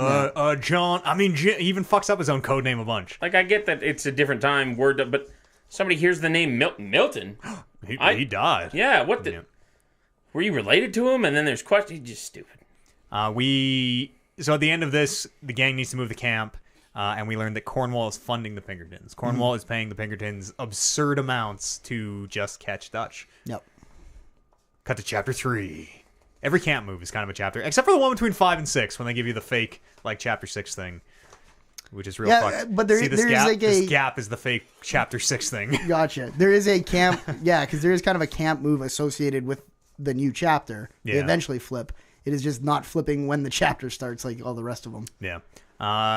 John. I mean, he even fucks up his own code name a bunch. Like, I get that it's a different time, but somebody hears the name Milton. He died. Yeah, what the? Yeah. Were you related to him? And then there's questions. He's just stupid. So at the end of this, the gang needs to move the camp, and we learn that Cornwall is funding the Pinkertons. Cornwall is paying the Pinkertons absurd amounts to just catch Dutch. Yep. Cut to chapter 3. Every camp move is kind of a chapter, except for the one between 5 and 6 when they give you the fake like chapter 6 thing, which is real Yeah, fucked. but there See this is gap? like This a- gap is the fake chapter 6 thing. Gotcha. There is a camp. Yeah, because there is kind of a camp move associated with the new chapter. They Yeah. eventually flip. It is just not flipping when the chapter starts, like all the rest of them. Yeah.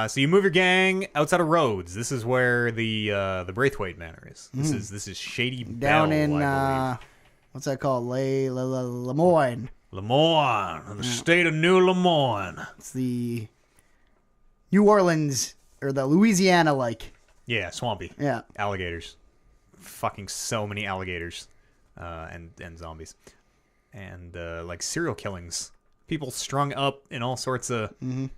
So you move your gang outside of Rhodes. This is where the Braithwaite Manor is. This is Shady Down Bell, in I believe. what's that called? Lemoyne. Lemoyne, the state of New Lemoyne. It's the New Orleans or the Louisiana like. Yeah, swampy. Yeah. Alligators. Fucking so many alligators. And zombies. And like serial killings. People strung up in all sorts of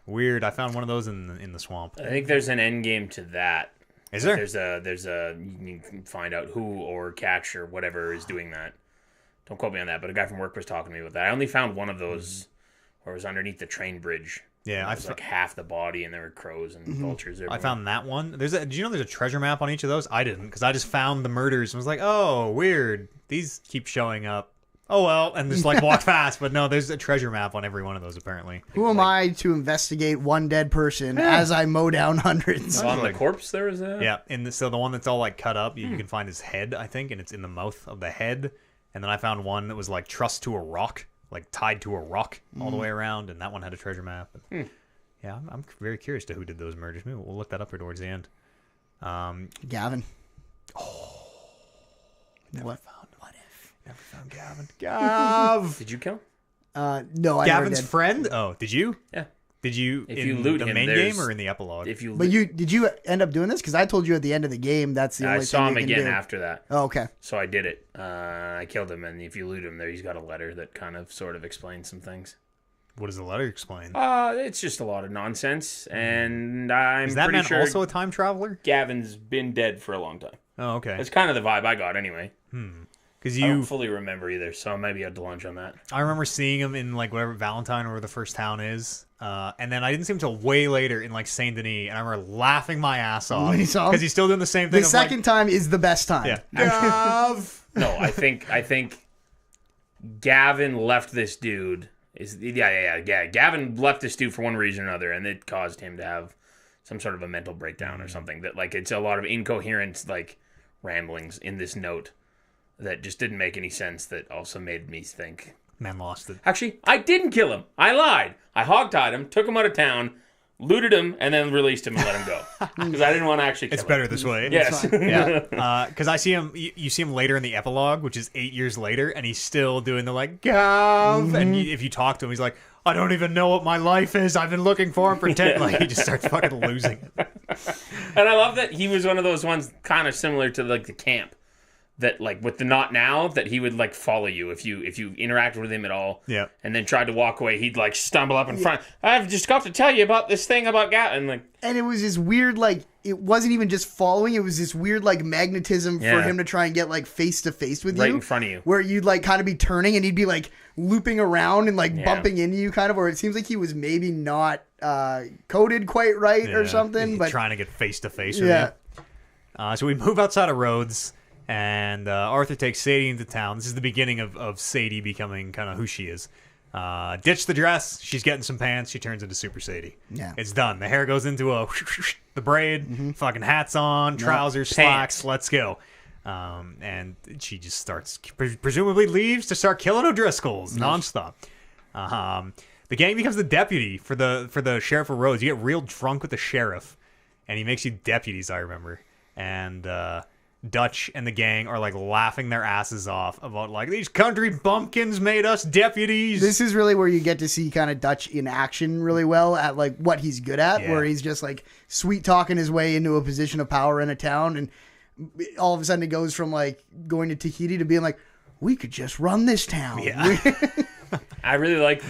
weird. I found one of those in the swamp. I think there's an end game to that. Is there? There's a you can find out who or catch or whatever is doing that. Don't quote me on that, but a guy from work was talking to me about that. I only found one of those where it was underneath the train bridge. Yeah, it was like half the body, and there were crows and vultures everywhere. I found that one. Did you know there's a treasure map on each of those? I didn't, because I just found the murders and was like, oh, weird. These keep showing up. Oh, well, and just like walk fast. But no, there's a treasure map on every one of those, apparently. Who am I to investigate one dead person as I mow down hundreds? on the corpse there was a Yeah, so the one that's all like cut up, you can find his head, I think, and it's in the mouth of the head. And then I found one that was like trussed to a rock, like tied to a rock all the way around, and that one had a treasure map. Yeah, I'm very curious to who did those murders. Maybe we'll look that up here towards the end. Gavin. Never found Gavin. Gav! Did you kill? No, I Gavin's never did. friend? Oh, did you? Yeah. Did you If in you loot the him, main there's- game or in the epilogue? If you, But did you end up doing this? Because I told you at the end of the game that's the I only saw thing him you can again do. after that, Oh, okay. so I did it. I killed him, and if you loot him, there he's got a letter that kind of sort of explains some things. What does the letter explain? It's just a lot of nonsense, and I'm Is that pretty man sure also a time traveler? Gavin's been dead for a long time. Oh, okay. That's kind of the vibe I got anyway. Because I don't you, fully remember either, so I might be out to lunch on that. I remember seeing him in like whatever Valentine or where the first town is, and then I didn't see him until way later in like Saint Denis, and I remember laughing my ass off When you saw him? because he's still doing the same thing. The of, like, second time is the best time. yeah, Gav. No, I think Gavin left this dude. Gavin left this dude for one reason or another, and it caused him to have some sort of a mental breakdown or something. That like it's a lot of incoherent like ramblings in this note that just didn't make any sense. That also made me think. Man lost it. Actually, I didn't kill him. I lied. I hogtied him, took him out of town, looted him, and then released him and let him go because I didn't want to actually kill It's him. better this way. Yes. Yeah. Because I see him, you see him later in the epilogue, which is 8 years later, and he's still doing the like, Gav. And if you talk to him, he's like, I don't even know what my life is. I've been looking for him for 10. Like, he just starts fucking losing it. And I love that he was one of those ones kind of similar to like the camp. That like with the not now that he would like follow you if you interacted with him at all, Yeah. and then tried to walk away, he'd like stumble up in front. I've just got to tell you about this thing about and like, And it was this weird, like, it wasn't even just following. It was this weird, like, magnetism for Yeah. him to try and get, like, face to face with you. Right in front of you. Where you'd, like, kind of be turning and he'd be, like, looping around and, like, Yeah. bumping into you, kind of. Or it seems like he was maybe not coded quite right or Yeah. something. But trying to get face to face with yeah. you. So we move outside of Rhodes, and Arthur takes Sadie into town. This is the beginning of Sadie becoming kind of who she is. Ditch the dress. She's getting some pants. She turns into Super Sadie. Yeah. It's done. The hair goes into the braid. Fucking hats on, trousers, slacks. Let's go. And she just starts, presumably leaves to start killing O'Driscolls nonstop. The gang becomes the deputy for the sheriff of Rhodes. You get real drunk with the sheriff, and he makes you deputies, I remember. And Dutch and the gang are like laughing their asses off about like these country bumpkins made us deputies. This is really where you get to see kind of Dutch in action really well at like what he's good at, Yeah. where he's just like sweet talking his way into a position of power in a town, and all of a sudden it goes from like going to Tahiti to being like, we could just run this town. Yeah. I really like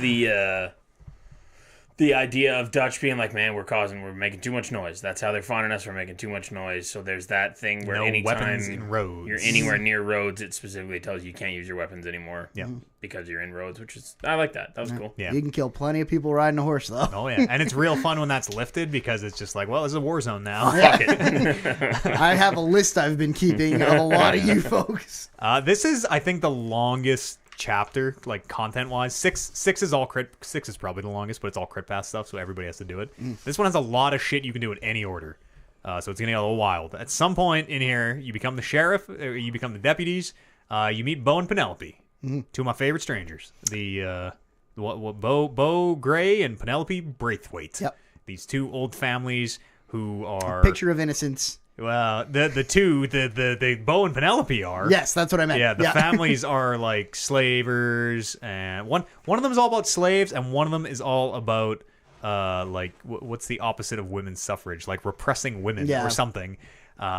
the idea of Dutch being like, man, we're making too much noise. That's how they're finding us. We're making too much noise. So there's that thing where No anytime weapons in Rhodes. you're anywhere near Rhodes, it specifically tells you you can't use your weapons anymore. Yeah. Because you're in Rhodes, which is, I like that. That was cool. Yeah. You can kill plenty of people riding a horse though. Oh yeah, and it's real fun when that's lifted because it's just like, well, this is a war zone now. Fuck it. I have a list I've been keeping of a lot of you folks. This is, I think, the longest chapter, like content wise. Six is all crit. 6 is probably the longest, but it's all crit pass stuff, so everybody has to do it. This one has a lot of shit you can do in any order, so it's gonna get a little wild. At some point in here, you become the sheriff, or you become the deputies. You meet Bo and Penelope, two of my favorite strangers. The Bo Gray and Penelope Braithwaite. Yep. These two old families who are Picture of innocence. well, the Bo and Penelope are. Yes, that's what I meant. Yeah, the families are like slavers, and one of them is all about slaves, and one of them is all about like what's the opposite of women's suffrage, like repressing women Yeah. or something.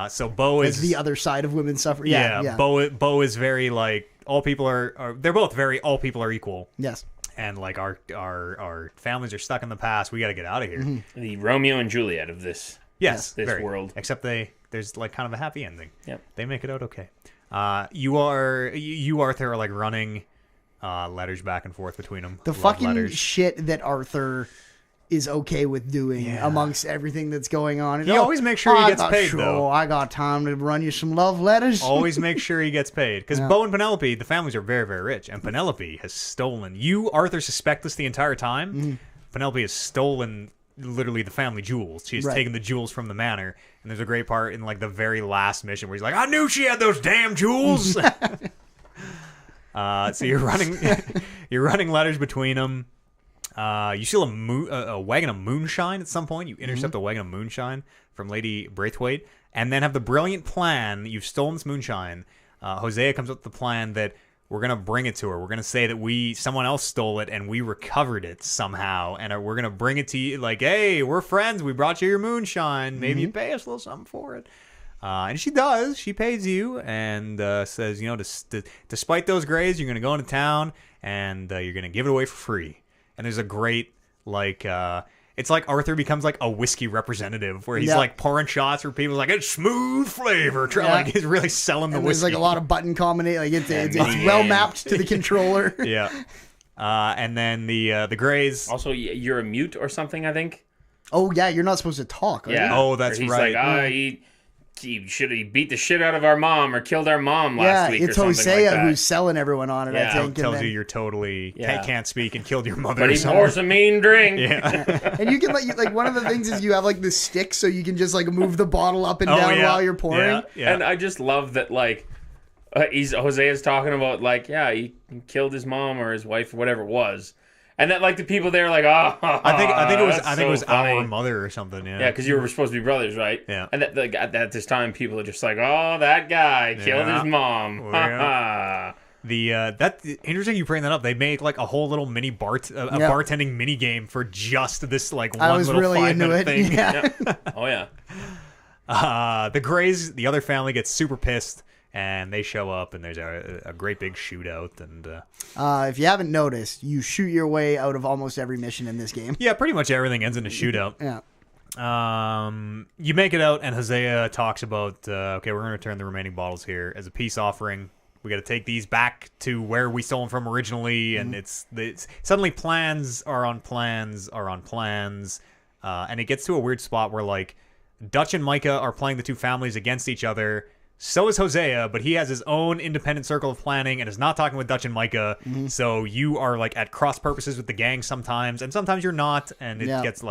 So Bo It's is the other side of women's suffrage. yeah, Yeah. Bo is very like all people are they're both very all people are equal, Yes. and like our families are stuck in the past. We got to get out of here. The Romeo and Juliet of this. Yes, This very. world. Except there's like kind of a happy ending. Yep. They make it out okay. You Arthur are like running letters back and forth between them. The Love fucking letters. shit that Arthur is okay with doing Yeah. amongst everything that's going on. And, He always makes sure he I gets got- paid, sure, though. I got time to run you some love letters. Always make sure he gets paid because Bo and Penelope, the families are very, very rich, and Penelope has stolen. You, Arthur, suspect this the entire time. Penelope has stolen literally the family jewels. She has Right. taken the jewels from the manor, and there's a great part in like the very last mission where he's like, "I knew she had those damn jewels." So you're running letters between them. You steal a wagon of moonshine at some point. You intercept a wagon of moonshine from Lady Braithwaite, and then have the brilliant plan. You've stolen this moonshine. Hosea comes up with the plan that we're gonna bring it to her. We're gonna say that someone else stole it and we recovered it somehow, and we're gonna bring it to you. Like, hey, we're friends. We brought you your moonshine. Maybe you pay us a little something for it. And she does. She pays you and says, despite those grades, you're gonna go into town and you're gonna give it away for free. And there's a great, like, it's like Arthur becomes like a whiskey representative where he's like pouring shots for people. Like, it's smooth flavor. Like, he's really selling the And whiskey. there's like a lot of button combination. Like it's well mapped to the controller. Yeah. And then the Greys. Also, you're a mute or something, I think. Oh yeah, you're not supposed to talk. Are Yeah. you? Oh, that's Or he's right. Like, he beat the shit out of our mom or killed our mom last week it's or something Hosea like that. who's selling everyone on it, I Yeah. think. Tells and you then, you're totally Yeah. can't speak and killed your mother. But or he something. pours a mean drink. Yeah. and you can like one of the things is you have like the stick so you can just like move the bottle up and Oh, down yeah. while you're pouring. Yeah. Yeah. And I just love that, like, Hosea's talking about, like, yeah, he killed his mom or his wife or whatever it was. And that, like, the people there are like, oh, I think it was that's so our funny. mother or something. Yeah. Yeah, because you were supposed to be brothers, right? Yeah. And that, like, at this time, people are just like, oh, that guy killed Yeah. his mom. Oh, yeah. That interesting you bring that up. They made like a whole little mini bartending mini game for just this like one I was little really 5 into minute it. thing. Yeah. Oh, yeah. The Greys, the other family, gets super pissed and they show up and there's a great big shootout and If you haven't noticed, you shoot your way out of almost every mission in this game. yeah, pretty much everything ends in a shootout. Yeah. You make it out and Hosea talks about okay, we're going to return the remaining bottles here as a peace offering. We got to take these back to where we stole them from originally, and it's suddenly plans are on plans are on plans, and it gets to a weird spot where like Dutch and Micah are playing the two families against each other. So is Hosea, but he has his own independent circle of planning and is not talking with Dutch and Micah. So you are like at cross purposes with the gang sometimes, and sometimes you're not, and it gets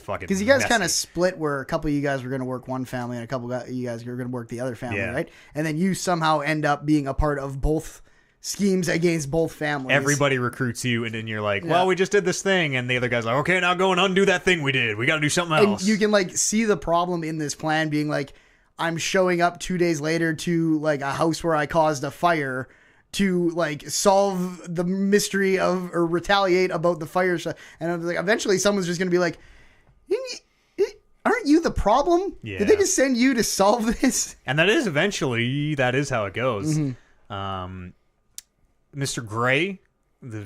fucking Because you guys messy. kind of split where a couple of you guys were going to work one family and a couple of you guys were going to work the other family, Yeah. right? And then you somehow end up being a part of both schemes against both families. Everybody recruits you, and then you're like, well, we just did this thing. And the other guy's like, okay, now go and undo that thing we did. We got to do something else. And you can like see the problem in this plan being like, I'm showing up 2 days later to like a house where I caused a fire to like solve the mystery of or retaliate about the fire stuff. And I was like, eventually someone's just going to be like, aren't you the problem? Yeah. Did they just send you to solve this? And that is how it goes. Mr. Gray,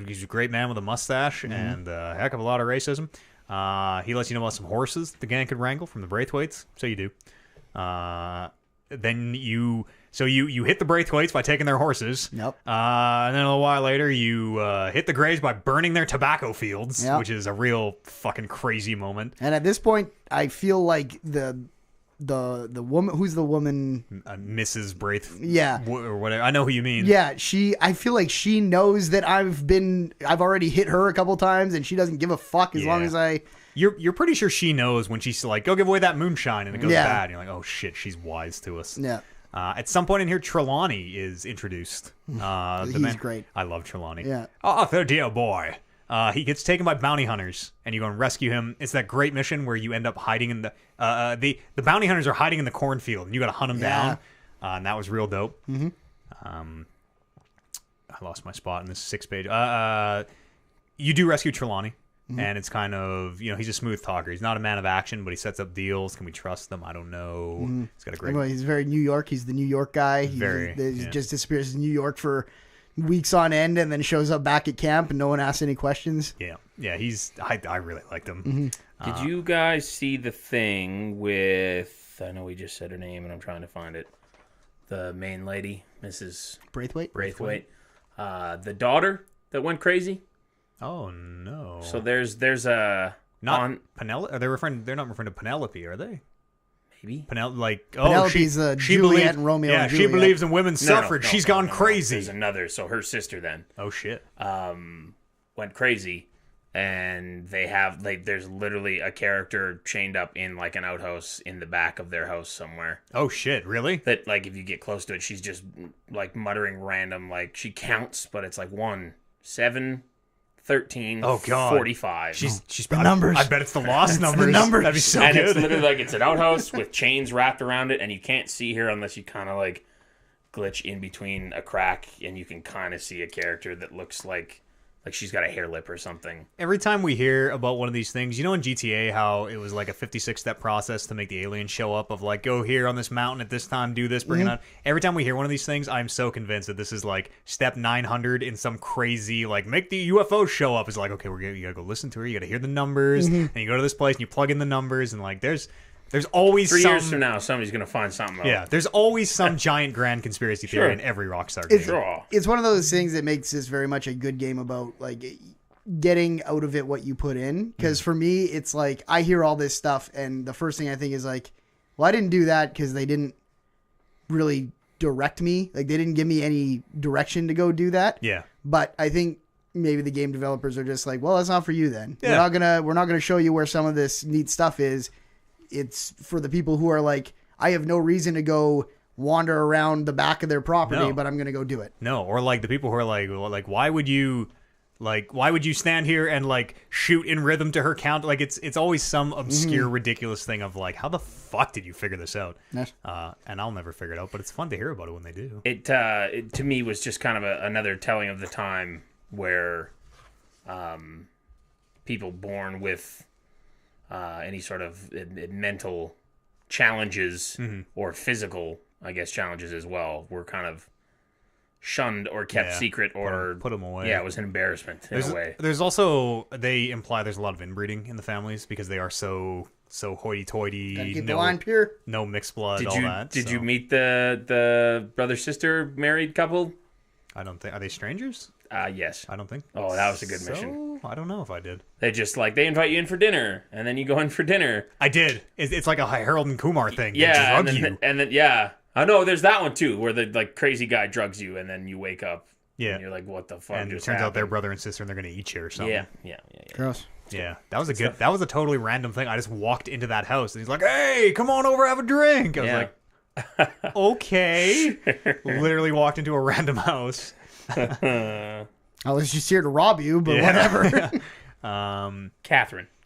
he's a great man with a mustache and a heck of a lot of racism. He lets you know about some horses the gang could wrangle from the Braithwaites. So you do. Then you hit the Braithwaites by taking their horses. Yep. And then a little while later, you hit the Greys by burning their tobacco fields, Yep. which is a real fucking crazy moment. And at this point, I feel like the woman, who's the woman? Mrs. Braith, Yeah. or whatever. I know who you mean. Yeah, I feel like she knows that I've already hit her a couple times and she doesn't give a fuck as long as I... You're pretty sure she knows when she's like, go give away that moonshine, and it goes Yeah. bad. And you're like, oh shit, she's wise to us. Yeah. At some point in here, Trelawney is introduced. He's great. I love Trelawney. Yeah. Arthur, dear boy. He gets taken by bounty hunters, and you go and rescue him. It's that great mission where you end up hiding in the bounty hunters are hiding in the cornfield, and you got to hunt them down. And that was real dope. Mm-hmm. I lost my spot in this 6-page. You do rescue Trelawney. And it's kind of, he's a smooth talker. He's not a man of action, but he sets up deals. Can we trust them? I don't know. He's got a great... Well, he's very New York. He's the New York guy. He just disappears in New York for weeks on end and then shows up back at camp and no one asks any questions. Yeah. I really liked him. Did you guys see the thing with, I know we just said her name and I'm trying to find it, the main lady, Mrs. Braithwaite? The daughter that went crazy? Oh no! So there's a Penelope. They're not referring to Penelope, are they? maybe Penelope's she Juliet believes, and Romeo. Yeah, and she Juliet. believes in women's suffrage. She's gone no. crazy. There's another. So her sister then Oh shit! went crazy, and there's literally a character chained up in like an outhouse in the back of their house somewhere. Oh shit! Really? That like if you get close to it, she's just like muttering random like she counts, but it's like 1, 7, 13, Oh, God. 45. She's The numbers. I bet it's the lost numbers. numbers. That'd be so and good. it's literally like it's an outhouse with chains wrapped around it, and you can't see her unless you kind of like glitch in between a crack, and you can kind of see a character that looks like she's got a hair lip or something. Every time we hear about one of these things, in GTA how it was like a 56-step process to make the aliens show up of like, go here on this mountain at this time, do this, bring it on. Every time we hear one of these things, I'm so convinced that this is like step 900 in some crazy, like, make the UFO show up. It's like, okay, you gotta go listen to her, you gotta hear the numbers, and you go to this place and you plug in the numbers, and like, there's always 3 some... years from now, somebody's gonna find something else. Yeah, there's always some giant grand conspiracy theory Sure. in every Rockstar game. Sure. It's one of those things that makes this very much a good game about like getting out of it what you put in. Because for me, it's like I hear all this stuff, and the first thing I think is like, Well, I didn't do that because they didn't really direct me. Like, they didn't give me any direction to go do that. Yeah. But I think maybe the game developers are just like, well, that's not for you then. Yeah. We're not gonna show you where some of this neat stuff is. It's for the people who are like, I have no reason to go wander around the back of their property, but I'm gonna go do it. No, or like the people who are like, why would you stand here and like shoot in rhythm to her count? Like it's always some obscure, ridiculous thing of like, how the fuck did you figure this out? Yes. And I'll never figure it out, but it's fun to hear about it when they do. It to me was just kind of another telling of the time where people born with any sort of mental challenges or physical, I guess, challenges as well were kind of shunned or kept secret or put them away. Yeah, it was an embarrassment in a way. There's also, they imply there's a lot of inbreeding in the families because they are so hoity-toity. Gotta keep the line pure. No mixed blood, all that. Did you meet the brother-sister married couple? I don't think. Are they strangers? Yes. I don't think. Oh, that was a good mission. I don't know if I did. They just they invite you in for dinner, and then you go in for dinner. I did. It's like a Harold and Kumar thing. Yeah, they drug you. And then yeah. I know there's that one too, where the crazy guy drugs you, and then you wake up. Yeah. And you're like, what the fuck? And it just turns out they're happened? brother and sister, and they're gonna eat you or something. Yeah. Gross. Yeah, that was that was a totally random thing. I just walked into that house, and he's like, "Hey, come on over, have a drink." I was like, "Okay." Literally walked into a random house. I was just here to rob you, but whatever.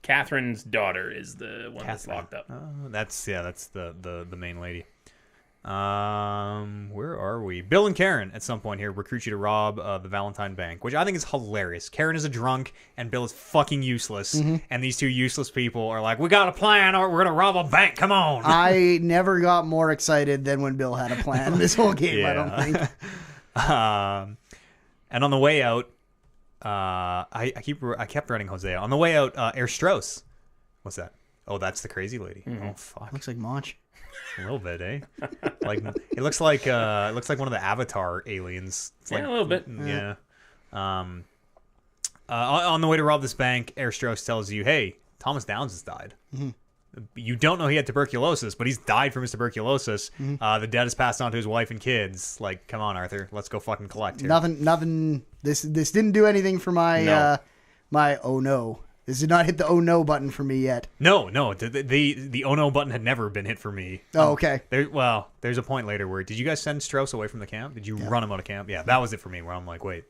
Catherine's daughter is the one that's locked up. That's the main lady. Where are we? Bill and Karen at some point here recruit you to rob the Valentine bank, which I think is hilarious. Karen is a drunk and Bill is fucking useless, and these two useless people are like, "We got a plan, or we're gonna rob a bank. Come on!" I never got more excited than when Bill had a plan this whole game. I don't think. And on the way out, I kept writing Hosea. On the way out, Air Strauss. What's that? Oh, that's the crazy lady. Oh fuck. Looks like Mach. A little bit, eh? Like it looks like one of the Avatar aliens. It's Yeah, like, a little bit. Yeah. On the way to rob this bank, Air Strauss tells you, "Hey, Thomas Downs has died. You don't know he had tuberculosis, but he's died from his tuberculosis. The debt is passed on to his wife and kids. Like, come on, Arthur, let's go fucking collect here." Nothing. This didn't do anything for my my oh no. This did not hit the oh no button for me yet. No. The oh no button had never been hit for me. Oh, okay. There's a point later where, did you guys send Strauss away from the camp? Did you run him out of camp? Yeah, that was it for me, where I'm like, wait.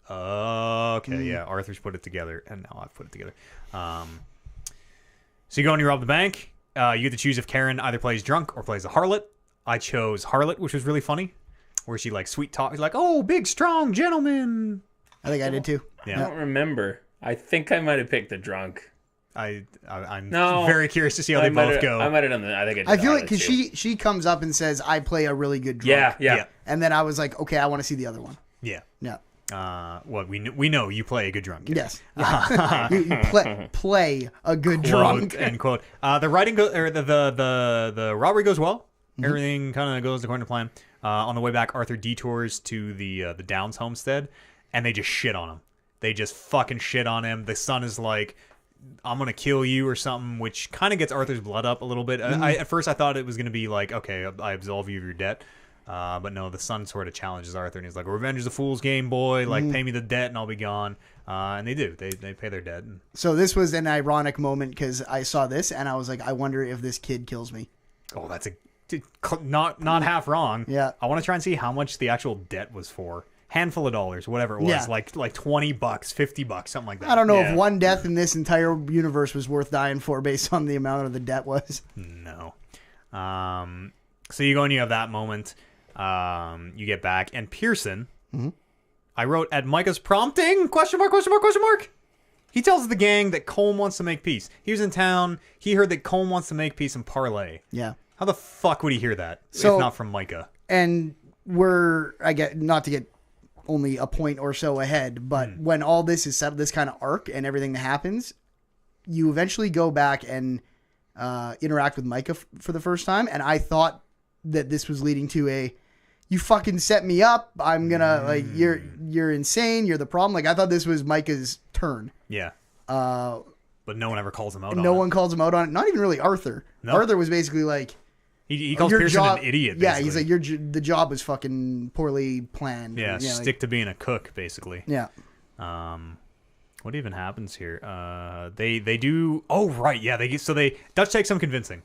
Okay, yeah, Arthur's put it together, and now I've put it together. So you go and you rob the bank. You get to choose if Karen either plays drunk or plays the harlot. I chose harlot, which was really funny, where she like sweet talk, like, "Oh, big strong gentleman." I think I did too. I don't remember. I think I might have picked the drunk. I'm No, very curious to see how they both go. I might have done that. I think I did. I feel like Harlot, because too. she comes up and says, "I play a really good drunk." Yeah. And then I was like, okay, I want to see the other one. Yeah. Yeah. What we know you play a good drunk. Yes. Yeah. you play a good Quote, drunk. end quote. The writing or the robbery goes well. Everything kind of goes according to plan. On the way back, Arthur detours to the Downs homestead, and they just shit on him. They just fucking shit on him. The son is like, "I'm gonna kill you" or something, which kind of gets Arthur's blood up a little bit. At first I thought it was gonna be like, okay, I absolve you of your debt. But no, the son sort of challenges Arthur, and he's like, "Revenge is a fool's game, boy. Like, pay me the debt, and I'll be gone." And they do. They pay their debt. So this was an ironic moment because I saw this and I was like, I wonder if this kid kills me. Oh, that's not half wrong. Yeah. I want to try and see how much the actual debt was for. Handful of dollars, whatever it was, Yeah. like $20, $50, something like that. I don't know Yeah. if one death in this entire universe was worth dying for based on the amount of the debt was. No. So you go and you have that moment. You get back, and Pearson, I wrote at Micah's prompting, question mark. He tells the gang that Colm wants to make peace. He was in town. He heard that Colm wants to make peace and parlay. Yeah. How the fuck would he hear that So- if not from Micah? And I get not to get only a point or so ahead, but when all this is settled, this kind of arc and everything that happens, you eventually go back and interact with Micah for the first time. And I thought that this was leading to you fucking set me up. I'm gonna like, you're insane. You're the problem. Like, I thought this was Micah's turn. Yeah. but no one ever calls him out on it. No one calls him out on it. Not even really Arthur. No. Arthur was basically like, He calls your Pearson job, an idiot, yeah, basically. he's like, the job was fucking poorly planned. Yeah, like- stick to being a cook, basically. yeah. What even happens here? They do. Oh right, yeah. Dutch takes some convincing.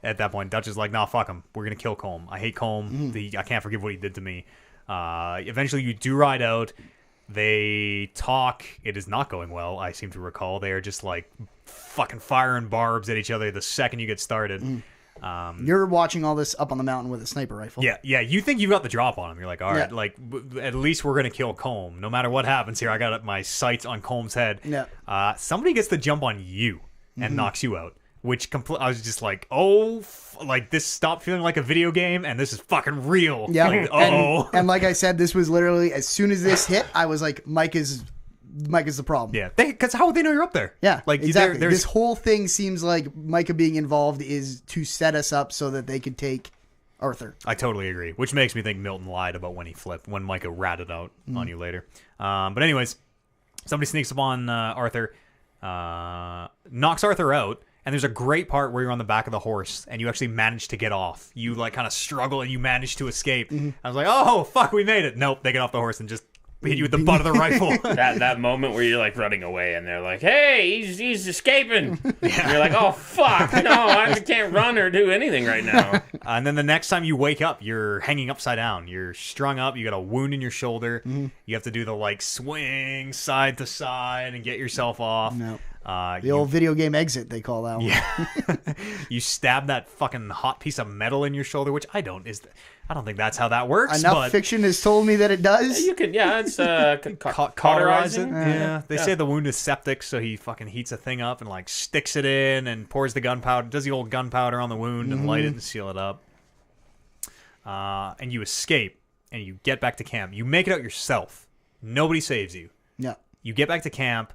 At that point, Dutch is like, "Nah, fuck him. We're gonna kill Colm. I hate Colm. I can't forgive what he did to me." Eventually, you do ride out. They talk. It is not going well. I seem to recall they are just like fucking firing barbs at each other the second you get started. You're watching all this up on the mountain with a sniper rifle. Yeah. You think you got the drop on him. You're like, all right, Yeah. like at least we're gonna kill Colm. No matter what happens here, I got my sights on Colm's head. Yeah. Somebody gets the jump on you and knocks you out, which I was just like, oh, like this stopped feeling like a video game, and this is fucking real. Yeah. Like, uh-oh. And like I said, this was literally, as soon as this hit, I was like, Micah's the problem. Yeah, because how would they know you're up there? Yeah, like exactly. There's This whole thing seems like Micah being involved is to set us up so that they could take Arthur. I totally agree, which makes me think Milton lied about when Micah ratted out on you later. But anyways, somebody sneaks up on Arthur, knocks Arthur out, and there's a great part where you're on the back of the horse and you actually manage to get off. You like kind of struggle and you manage to escape. I was like, oh fuck, we made it. Nope, they get off the horse and just hit you with the butt of the rifle. that moment where you're like running away and they're like, "Hey, he's escaping." And you're like, "Oh fuck, no, I can't run or do anything right now." And then the next time you wake up, you're hanging upside down. You're strung up. You got a wound in your shoulder. You have to do the like swing side to side and get yourself off. No. The old video game exit, they call that one. Yeah. You stab that fucking hot piece of metal in your shoulder, which I don't think that's how that works. Enough but fiction has told me that it does. You can, it's cauterize it. cauterizing. Yeah. They say the wound is septic, so he fucking heats a thing up and like sticks it in and pours the gunpowder, does the old gunpowder on the wound and light it and seal it up. And you escape and you get back to camp. You make it out yourself. Nobody saves you. Yeah. You get back to camp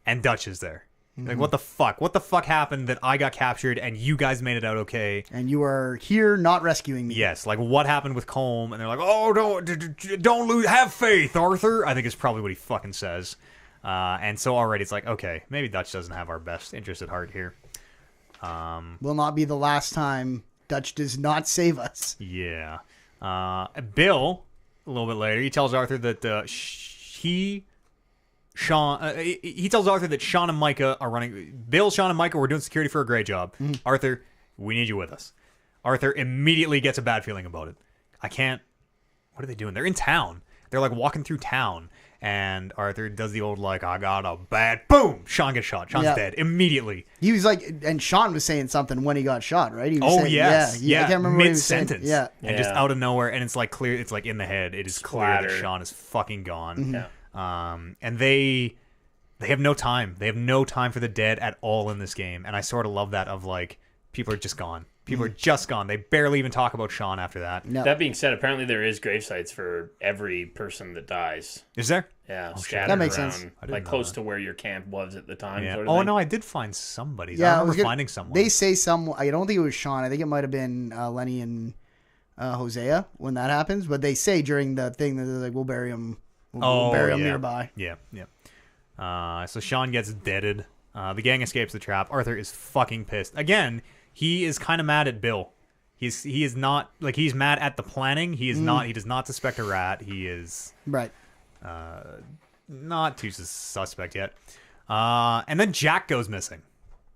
and Dutch is there. Like, what the fuck? What the fuck happened that I got captured and you guys made it out okay? And you are here not rescuing me. Yes, like what happened with Colm? And they're like, oh, don't lose, have faith, Arthur. I think is probably what he fucking says. And so already it's like, okay, maybe Dutch doesn't have our best interest at heart here. Will not be the last time Dutch does not save us. Yeah. Bill, a little bit later, he tells Arthur that he tells Arthur that Sean and Micah are running. Bill, Sean, and Micah were doing security for a great job. Arthur, we need you with us. Arthur immediately gets a bad feeling about it. I can't. What are they doing? They're in town. They're like walking through town. And Arthur does the old like, I got a bad. Boom! Sean gets shot. Sean's dead immediately. He was like, and Sean was saying something when he got shot, right? He was saying, yes. yeah. I can't remember what he was mid-sentence. saying. Yeah. And just out of nowhere, and it's like clear. It's like in the head. It is clear that Splattered. Sean is fucking gone. Yeah. And they have no time. They have no time for the dead at all in this game. And I sort of love that of like, people are just gone. People are just gone. They barely even talk about Sean after that. No. That being said, apparently there is grave sites for every person that dies. Is there? Yeah, shit. scattered That makes around, sense. I didn't like know close that. to where your camp was at the time. Yeah. Sort of Oh thing. no, I did find somebody. Yeah, I remember finding someone. They say some. I don't think it was Sean. I think it might have been Lenny and Hosea when that happens. But they say during the thing that they're like, we'll bury him. We'll bury him nearby. Yeah. So Sean gets deaded. The gang escapes the trap. Arthur is fucking pissed. Again, he is kind of mad at Bill. He is not like he's mad at the planning. He is not. He does not suspect a rat. He is Right. not too suspect yet. And then Jack goes missing.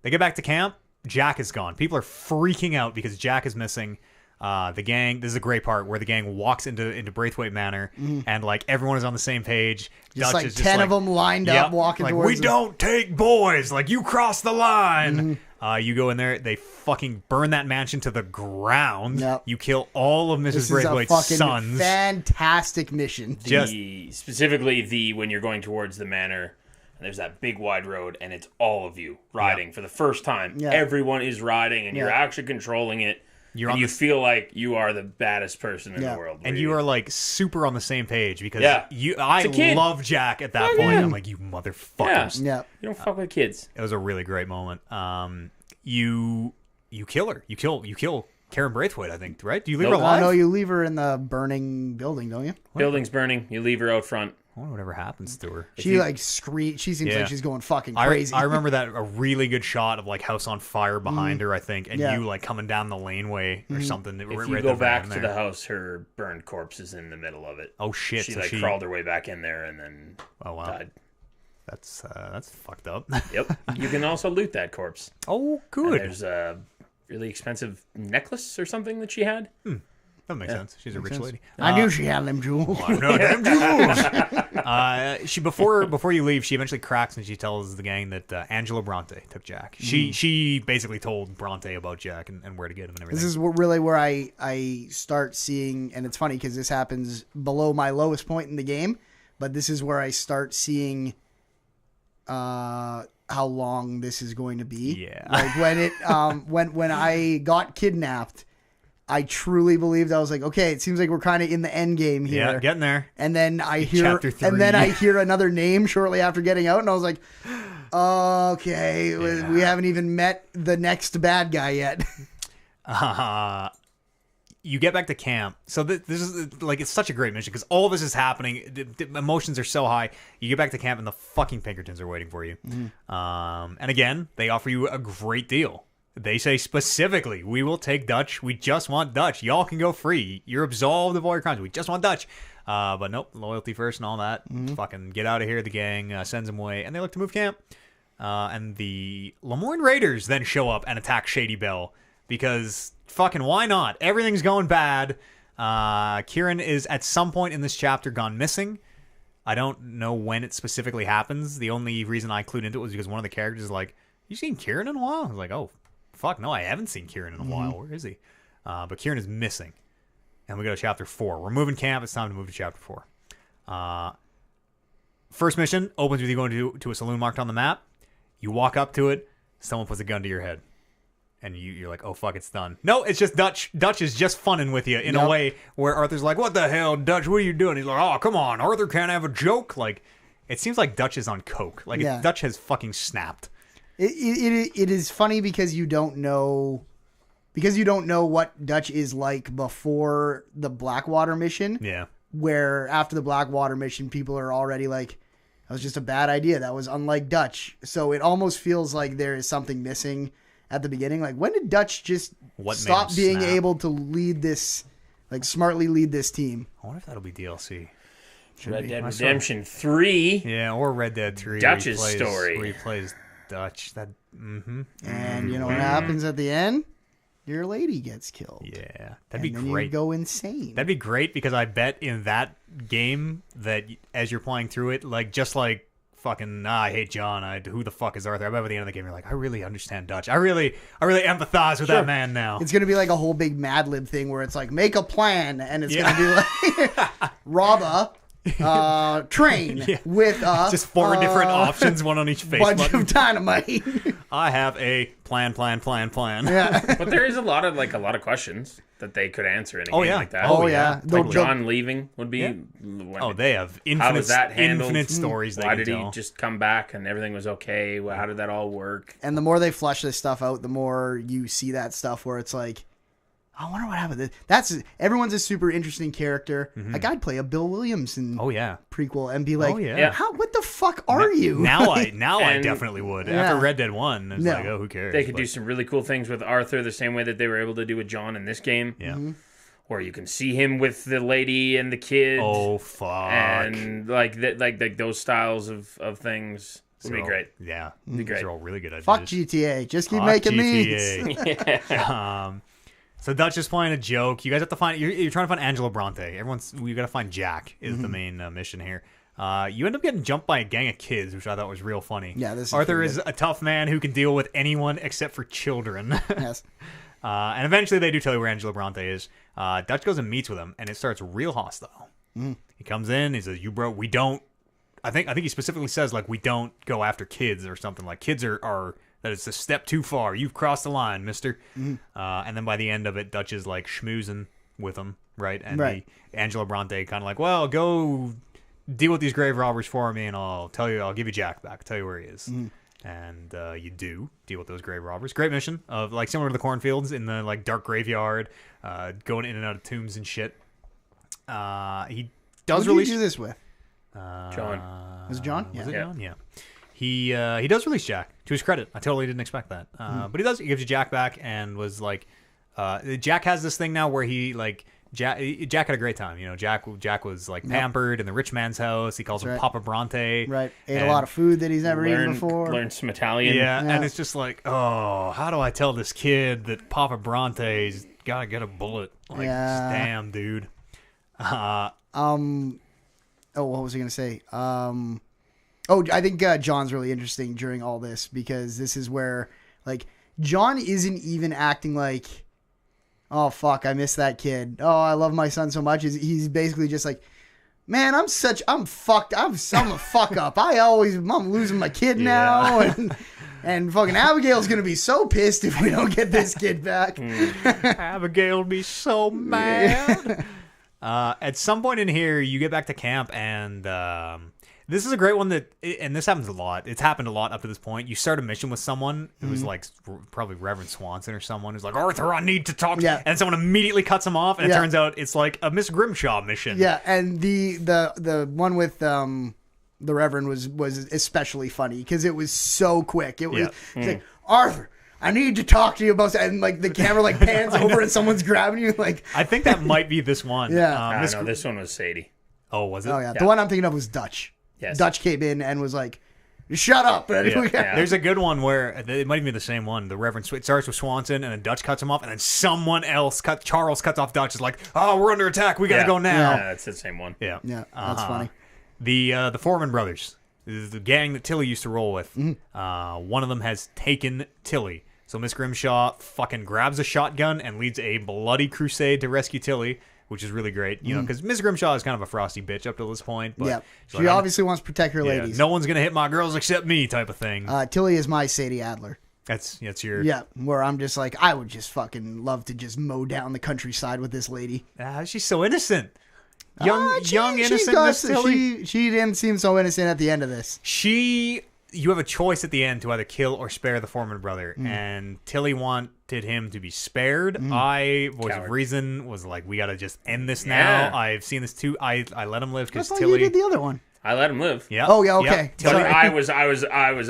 They get back to camp. Jack is gone. People are freaking out because Jack is missing. The gang. This is a great part where the gang walks into Braithwaite Manor and like everyone is on the same page. Just Dutch like is 10 of them lined up walking like, towards we them. don't take boys. Like you cross the line. You go in there. They fucking burn that mansion to the ground. Yep. You kill all of Mrs. This is a Braithwaite's fucking sons. fantastic mission. Specifically when you're going towards the manor, and there's that big wide road, and it's all of you riding for the first time. Yeah. Everyone is riding, and you're Yeah. actually controlling it. You're and on you the- feel like you are the baddest person in Yeah. the world. And you are like super on the same page because Yeah. I It's a kid. love Jack at that Oh, point. yeah. I'm like, you motherfuckers. Yeah. You don't fuck with kids. It was a really great moment. You kill her. You kill Karen Braithwaite, I think, right? Do you leave her Nope. alive? No, you leave her in the burning building, don't you? Building's burning. You leave her out front. I wonder whatever happens to her. She like screams. She seems like she's going fucking crazy. I remember that a really good shot of like house on fire behind her, I think, and you like coming down the laneway or something. If you go back to the house, her burned corpse is in the middle of it. Oh shit! She crawled her way back in there and then died. That's fucked up. Yep. You can also loot that corpse. Oh, good. And there's a really expensive necklace or something that she had. That makes sense. She's a rich lady. I knew she had them jewels. I know them jewels. She before you leave, she eventually cracks and she tells the gang that Angela Bronte took Jack. She basically told Bronte about Jack and where to get him and everything. This is really where I start seeing, and it's funny because this happens below my lowest point in the game, but this is where I start seeing how long this is going to be. Yeah. Like when it when I got kidnapped, I truly believed. I was like, okay, it seems like we're kind of in the end game here. Yeah, getting there. And then I hear Chapter 3. and then I hear another name shortly after getting out, and I was like, okay, we haven't even met the next bad guy yet. You get back to camp. So this is like, it's such a great mission because all this is happening. The emotions are so high. You get back to camp and the fucking Pinkertons are waiting for you. And again, they offer you a great deal. They say specifically, we will take Dutch. We just want Dutch. Y'all can go free. You're absolved of all your crimes. We just want Dutch. But nope, loyalty first and all that. Fucking get out of here. The gang sends them away. And they look to move camp. And the Lemoyne Raiders then show up and attack Shady Belle. Because fucking why not? Everything's going bad. Kieran is at some point in this chapter gone missing. I don't know when it specifically happens. The only reason I clued into it was because one of the characters is like, you seen Kieran in a while? I was like, oh, fuck, no, I haven't seen Kieran in a while. Where is he? But Kieran is missing. And we go to chapter 4. We're moving camp. It's time to move to chapter 4. First mission opens with you going to a saloon marked on the map. You walk up to it. Someone puts a gun to your head. And you're like, oh, fuck, it's done. No, it's just Dutch. Dutch is just funning with you in a way where Arthur's like, what the hell, Dutch? What are you doing? He's like, oh, come on. Arthur can't have a joke. Like, it seems like Dutch is on coke. Like, Dutch has fucking snapped. It is funny because you don't know what Dutch is like before the Blackwater mission. Yeah. Where after the Blackwater mission, people are already like, that was just a bad idea. That was unlike Dutch. So it almost feels like there is something missing at the beginning. Like, when did Dutch just stop being able to lead this, like, smartly lead this team? I wonder if that'll be DLC. Red Dead Redemption 3. Yeah, or Red Dead 3. Dutch's story. Where he plays Dutch. And you know what happens at the end? Your lady gets killed. Yeah, that'd be then great. You go insane. That'd be great because I bet in that game that as you're playing through it, like just like fucking I hate John. Who the fuck is Arthur? I bet by the end of the game you're like, I really understand Dutch. I really empathize with that man now. It's gonna be like a whole big Mad Lib thing where it's like make a plan, and it's gonna be like rob a train with just 4 different options, one on each face bunch button. of dynamite. I have a plan. Yeah. But there is a lot of questions that they could answer in a game like that. Oh yeah. Like John leaving would be. They have how was that handled? Infinite stories. Why did he just come back and everything was okay? How did that all work? And the more they flesh this stuff out, the more you see that stuff where it's like, I wonder what happened. Everyone's a super interesting character. Like, I'd play a Bill Williamson prequel and be like, what the fuck are you? Now I definitely would. After Red Dead 1, it's like, oh, who cares? They could do some really cool things with Arthur the same way that they were able to do with John in this game. Yeah. Where you can see him with the lady and the kid. Oh, fuck. And like those styles of things would be great. Yeah. Be great. These are all really good ideas. Fuck GTA. Just keep making these. So Dutch is playing a joke. You guys have to find. You're trying to find Angela Bronte. You got to find Jack. Is the main mission here. You end up getting jumped by a gang of kids, which I thought was real funny. Yeah, Arthur is a tough man who can deal with anyone except for children. Yes. And eventually they do tell you where Angela Bronte is. Dutch goes and meets with him, and it starts real hostile. He comes in. He says, we don't. I think he specifically says like we don't go after kids or something. Like kids are that it's a step too far. You've crossed the line, mister. And then by the end of it, Dutch is like schmoozing with him, right? And Angela Bronte kind of like, well, go deal with these grave robbers for me, and I'll give you Jack back. Tell you where he is. And you do deal with those grave robbers. Great mission of like similar to the cornfields in the like dark graveyard, going in and out of tombs and shit. He does Who did you do this with? John. Was it John? Was it Yeah. John? Yeah. He does release Jack, to his credit. I totally didn't expect that. But he does. He gives you Jack back and was like... Jack has this thing now where he, like... Jack had a great time. You know, Jack was, like, pampered in the rich man's house. He calls him Papa Bronte. Right. Ate a lot of food that he's never eaten before. Learned some Italian. Yeah, and it's just like, oh, how do I tell this kid that Papa Bronte's got to get a bullet? Like, damn, dude. Oh, what was I going to say? I think John's really interesting during all this because this is where, like, John isn't even acting like, oh, fuck, I miss that kid. Oh, I love my son so much. He's basically just like, man, I'm fucked. I'm a fuck up. I'm losing my kid now. And fucking Abigail's going to be so pissed if we don't get this kid back. Abigail would be so mad. At some point in here, you get back to camp, and this is a great one and this happens a lot. It's happened a lot up to this point. You start a mission with someone who's like probably Reverend Swanson or someone who's like, Arthur, I need to talk to you. And someone immediately cuts him off, and it turns out it's like a Miss Grimshaw mission. Yeah, and the one with the Reverend was especially funny because it was so quick. It was it's like, Arthur, I need to talk to you about, and like the camera like pans over and someone's grabbing you. Like, I think that might be this one. No, this one was Sadie. Oh, was it? Oh yeah, the one I'm thinking of was Dutch. Yes. Dutch came in and was like, shut up. There's a good one where it might even be the same one. The Reverend it starts with Swanson, and then Dutch cuts him off, and then someone else Charles cuts off Dutch. Is like, oh, we're under attack. We gotta go now. Yeah, it's the same one. Yeah, that's funny. The Foreman brothers, the gang that Tilly used to roll with. One of them has taken Tilly. So Miss Grimshaw fucking grabs a shotgun and leads a bloody crusade to rescue Tilly, which is really great, you know, because Miss Grimshaw is kind of a frosty bitch up to this point. But she obviously wants to protect her ladies. No one's gonna hit my girls except me, type of thing. Tilly is my Sadie Adler. That's your where I'm just like, I would just fucking love to just mow down the countryside with this lady. She's so innocent, young innocent Miss Tilly. She didn't seem so innocent at the end of this. You have a choice at the end to either kill or spare the Foreman brother, and Tilly wanted him to be spared. I, voice of reason, was like, we gotta just end this now. I've seen this too. I let him live because Tilly. You did the other one. I let him live. Yeah. Oh yeah. Okay. But I was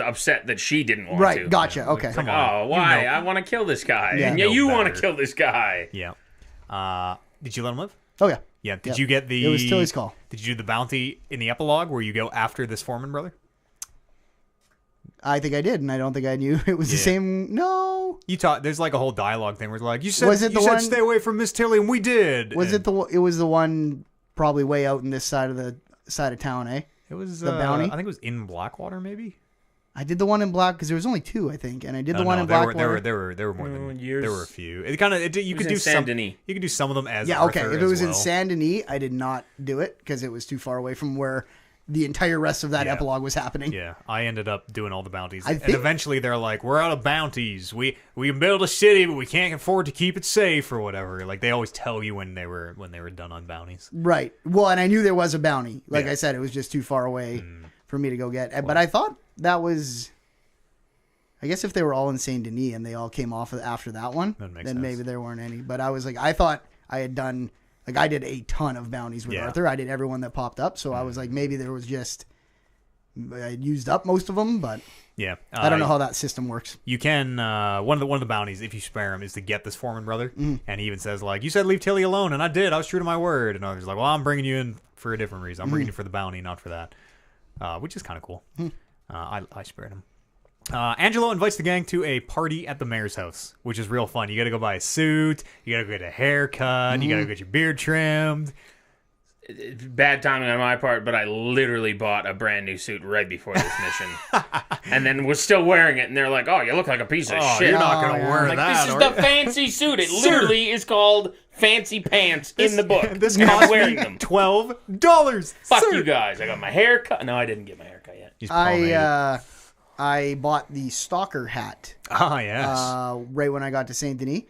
upset that she didn't want to. Right. Gotcha. Okay. Like, oh, why? I want to kill this guy. Yeah. And you want to kill this guy. Yeah. Did you let him live? Oh yeah. Yeah. Did you get the? It was Tilly's call. Did you do the bounty in the epilogue where you go after this Foreman brother? I think I did, and I don't think I knew it was the same. No, you taught. There's like a whole dialogue thing where it's like, you said, said stay away from Miss Tilly, and we did. Was it the? It was the one probably way out in this side of town, eh? It was the bounty. I think it was in Blackwater, maybe. I did the one in Black because there was only two, I think, and I did the one in Blackwater. There were more than years. There were a few. It kind of you could do Saint Denis. You could do some of them as okay. Arthur If it was well. in Saint Denis, I did not do it because it was too far away from where the entire rest of that epilogue was happening. Yeah, I ended up doing all the bounties, and eventually they're like, "We're out of bounties. We can build a city, but we can't afford to keep it safe or whatever." Like they always tell you when they were done on bounties. Right. Well, and I knew there was a bounty. Like I said, it was just too far away for me to go get. But I thought that was. I guess if they were all in Saint Denis and they all came off after that one, then maybe there weren't any. But I was like, I thought I had done. Like, I did a ton of bounties with Arthur. I did everyone that popped up. So I was like, maybe there was just... I used up most of them, but... Yeah. I don't know how that system works. You can... one of the bounties, if you spare him, is to get this Foreman brother. And he even says, like, you said leave Tilly alone, and I did. I was true to my word. And I was like, well, I'm bringing you in for a different reason. I'm bringing you for the bounty, not for that. Which is kind of cool. I spared him. Angelo invites the gang to a party at the mayor's house, which is real fun. You gotta go buy a suit, you gotta go get a haircut, you gotta get your beard trimmed. Bad timing on my part, but I literally bought a brand new suit right before this mission. And then was still wearing it, and they're like, oh, you look like a piece of shit. You're not gonna wear like, that. This is the fancy suit. It literally is called Fancy Pants in the book. This cost wearing me them. $12. Fuck you guys. I got my hair cut. No, I didn't get my hair cut yet. I bought the stalker hat. Ah, yes. Right when I got to Saint Denis,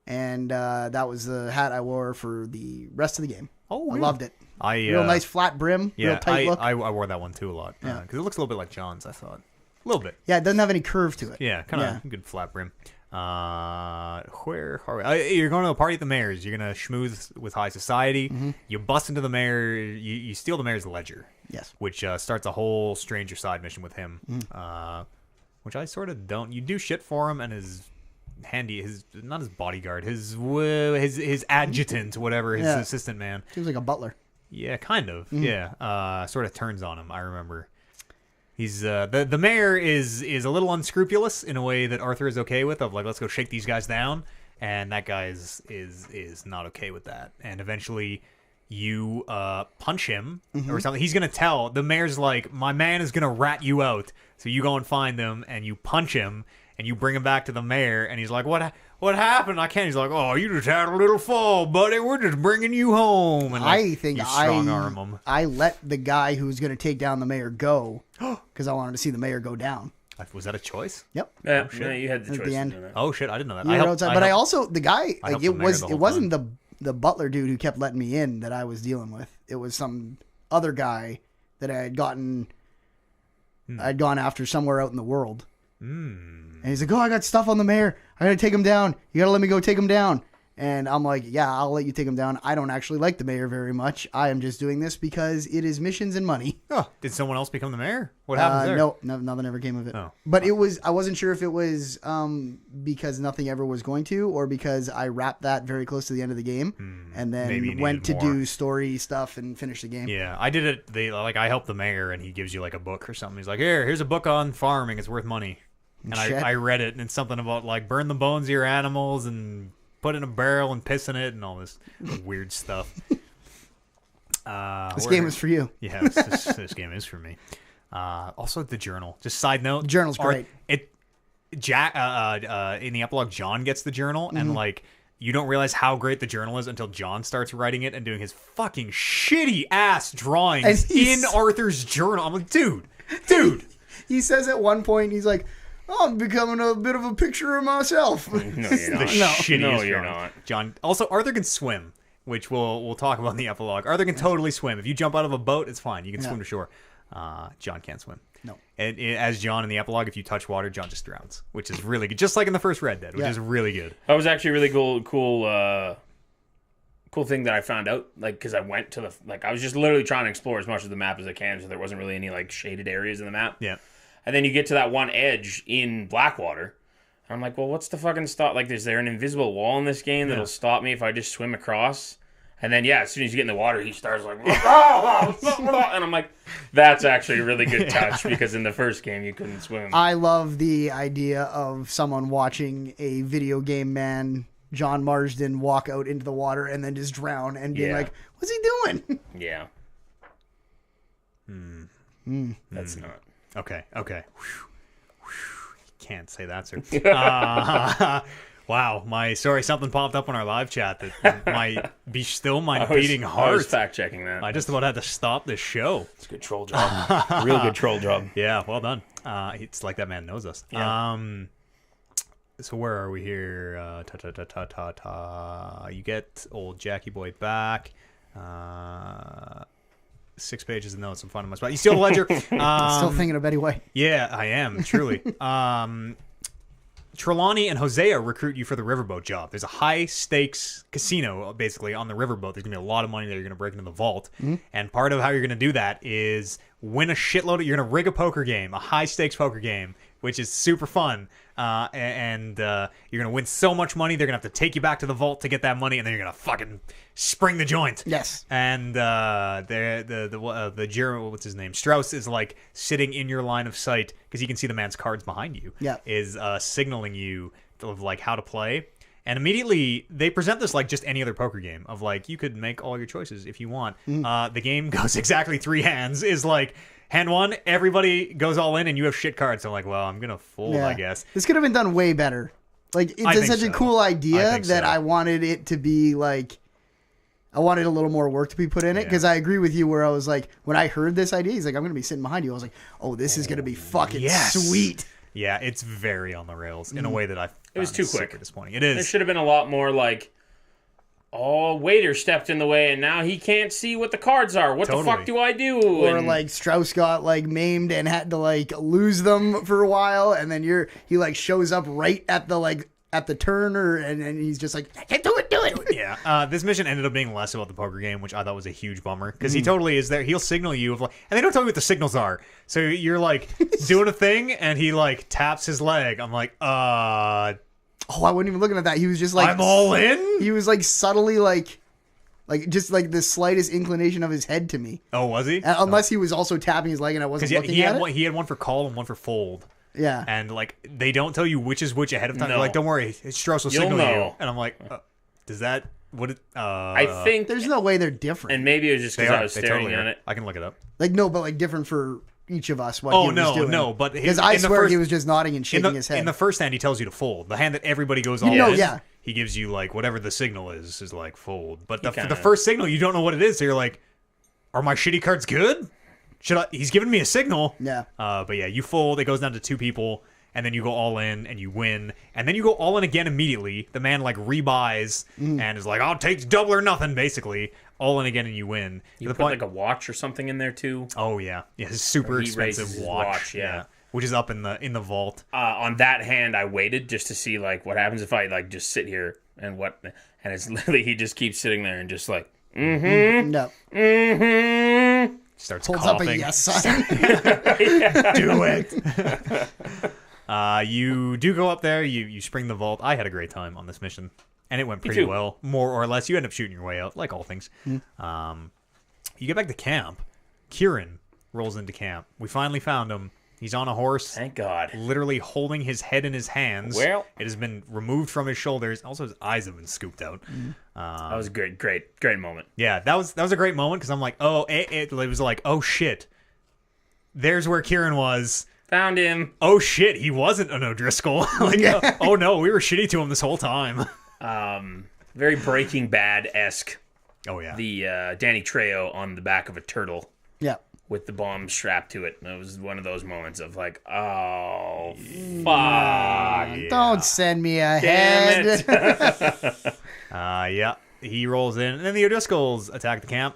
and that was the hat I wore for the rest of the game. Oh, really? I loved it. Real nice flat brim, real tight look. I wore that one too a lot because it looks a little bit like John's. I thought a little bit. Yeah, it doesn't have any curve to it. Yeah, kind of good flat brim. Where are we? You're going to a party at the mayor's. You're going to schmooze with high society. Mm-hmm. You bust into the mayor. You steal the mayor's ledger. Yes. Which starts a whole stranger side mission with him. Which I sort of don't. You do shit for him and his handy, not his bodyguard, his adjutant, whatever, his assistant man. Seems like a butler. Yeah, kind of. Yeah. Sort of turns on him, I remember. He's the mayor is a little unscrupulous in a way that Arthur is okay with, of like, let's go shake these guys down, and that guy is not okay with that. And eventually you punch him or something. He's gonna tell the mayor's like, my man is gonna rat you out, so you go and find him and you punch him and you bring him back to the mayor, and he's like, what happened? I can't. He's like, oh, you just had a little fall, buddy. We're just bringing you home. And I think you strong arm him. I let the guy who's going to take down the mayor go because I wanted to see the mayor go down. Was that a choice? Yep. Yeah, no, you had the At choice the to end. do that. Oh shit, I didn't know that. You were outside, but I also the guy I like helped it the mayor was the it whole wasn't the butler dude who kept letting me in that I was dealing with. It was some other guy that I had gotten. I'd gone after somewhere out in the world. And he's like, oh, I got stuff on the mayor. I gotta take him down. You gotta let me go take him down. And I'm like, yeah, I'll let you take him down. I don't actually like the mayor very much. I am just doing this because it is missions and money. Oh, did someone else become the mayor? What happened there? No, nothing ever came of it. Oh. But it was, I wasn't sure if it was because nothing ever was going to, or because I wrapped that very close to the end of the game and maybe you then went to needed more. do story stuff and finish the game. Yeah, I did it. I helped the mayor, and he gives you like a book or something. He's like, here's a book on farming. It's worth money. And I read it, and it's something about like burn the bones of your animals and put it in a barrel and piss in it and all this weird stuff. This game is for you. Yeah, this game is for me. Also, the journal. Just side note, The journal's great. Jack in the epilogue, John gets the journal, and like you don't realize how great the journal is until John starts writing it and doing his fucking shitty ass drawings in Arthur's journal. I'm like, dude. He says at one point, he's like, oh, I'm becoming a bit of a picture of myself. No, you're not. Shittiest No, you're drawing. not. John. Also, Arthur can swim, which we'll talk about in the epilogue. Arthur can totally swim. If you jump out of a boat, it's fine. You can swim to shore. John can't swim. No. And as John in the epilogue, if you touch water, John just drowns, which is really good. Just like in the first Red Dead, which is really good. That was actually a really cool thing that I found out. Like, because I went to I was just literally trying to explore as much of the map as I can, so there wasn't really any like shaded areas in the map. Yeah. And then you get to that one edge in Blackwater. And I'm like, well, what's the fucking stop? Like, is there an invisible wall in this game that'll stop me if I just swim across? And then, as soon as you get in the water, he starts like, and I'm like, that's actually a really good touch because in the first game, you couldn't swim. I love the idea of someone watching a video game man, John Marsden, walk out into the water and then just drown and being like, what's he doing? Yeah. That's not. Okay. Can't say that, sir. Wow, something popped up on our live chat that might be still my beating heart. I was fact checking that. I just about had to stop this show. It's a good troll job. Real good troll job. Yeah, well done. It's like that man knows us. Yeah. So where are we here? You get old Jackie Boy back. 6 pages of notes. I'm finding my spot. You steal the ledger. Still thinking of Betty White. Yeah, I am, truly. Trelawney and Hosea recruit you for the riverboat job. There's a high-stakes casino, basically, on the riverboat. There's going to be a lot of money that you're going to break into the vault. And part of how you're going to do that is win a shitload. You're going to rig a poker game, a high-stakes poker game, which is super fun. And you're going to win so much money, they're going to have to take you back to the vault to get that money, and then you're going to fucking spring the joint. Yes. And the German, what's his name? Strauss is like sitting in your line of sight because he can see the man's cards behind you. Yeah. Is signaling you of like how to play. And immediately they present this like just any other poker game of like you could make all your choices if you want. The game goes exactly 3 hands. Is like hand 1, everybody goes all in and you have shit cards. So I'm like, well, I'm gonna fold, I guess. This could have been done way better. Like it's such a cool idea that I wanted it to be like. I wanted a little more work to be put in it because I agree with you where I was like, when I heard this idea, he's like, I'm going to be sitting behind you. I was like, oh, this is going to be fucking sweet. Yeah, it's very on the rails in a way that I It was too quick. Disappointing. It is. There should have been a lot more like, oh, waiter stepped in the way and now he can't see what the cards are. What the fuck do I do? Or like Strauss got like maimed and had to like lose them for a while, and then he like shows up right at the like at the turn, and he's just like, do it. Yeah. This mission ended up being less about the poker game, which I thought was a huge bummer because he totally is there. He'll signal you and they don't tell you what the signals are. So you're like doing a thing, and he like taps his leg. I'm like, Oh, I wasn't even looking at that. He was just like, I'm all in. He was like subtly like just like the slightest inclination of his head to me. Oh, was he? Unless he was also tapping his leg and I wasn't looking at it. He had one for call and one for fold. Yeah. And like they don't tell you which is which ahead of time. No. They're like, don't worry, Strauss will You'll signal know. you. And I'm like, does that what? I think There's no way they're different. and maybe it was just They because are. I was They staring totally at are. it. I can look it up. Like no, but like different for each of us. What Oh he was doing. no! But because I in the swear first- he was just nodding and shaking his head. In the first hand, he tells you to fold. The hand that everybody goes all know, in, yeah. he gives you like whatever the signal is like fold. But the kinda- first signal, you don't know what it is. So you're like, are my shitty cards good? Should I? He's giving me a signal. Yeah. But yeah, you fold. It goes down to 2 people, and then you go all in and you win, and then you go all in again immediately. The man like rebuys and is like, I'll take double or nothing, basically. All in again and you win. You To the put point- like a watch or something in there too. Oh yeah, his super He raises expensive his watch. watch, yeah. Which is up in the vault. On that hand, I waited just to see like what happens if I like just sit here and it's literally he just keeps sitting there and just like No. Starts Holds coughing. up a yes sign. Do it. You do go up there. You spring the vault. I had a great time on this mission, and it went pretty too. well, more or less. You end up shooting your way out, like all things. You get back to camp. Kieran rolls into camp. We finally found him. He's on a horse, thank God. literally holding his head in his hands. Well- it has been removed from his shoulders. Also, his eyes have been scooped out. That was a great moment. Yeah, that was a great moment because I'm like, oh, it was like, oh shit. There's where Kieran was. Found him. Oh shit, he wasn't an O'Driscoll. Like, oh no, we were shitty to him this whole time. Very Breaking Bad-esque. Oh yeah. The Danny Trejo on the back of a turtle Yeah. with the bomb strapped to it. And it was one of those moments of like, oh, fuck. Don't send me Damn ahead. it. Yeah. He rolls in, and then the O'Driscolls attack the camp.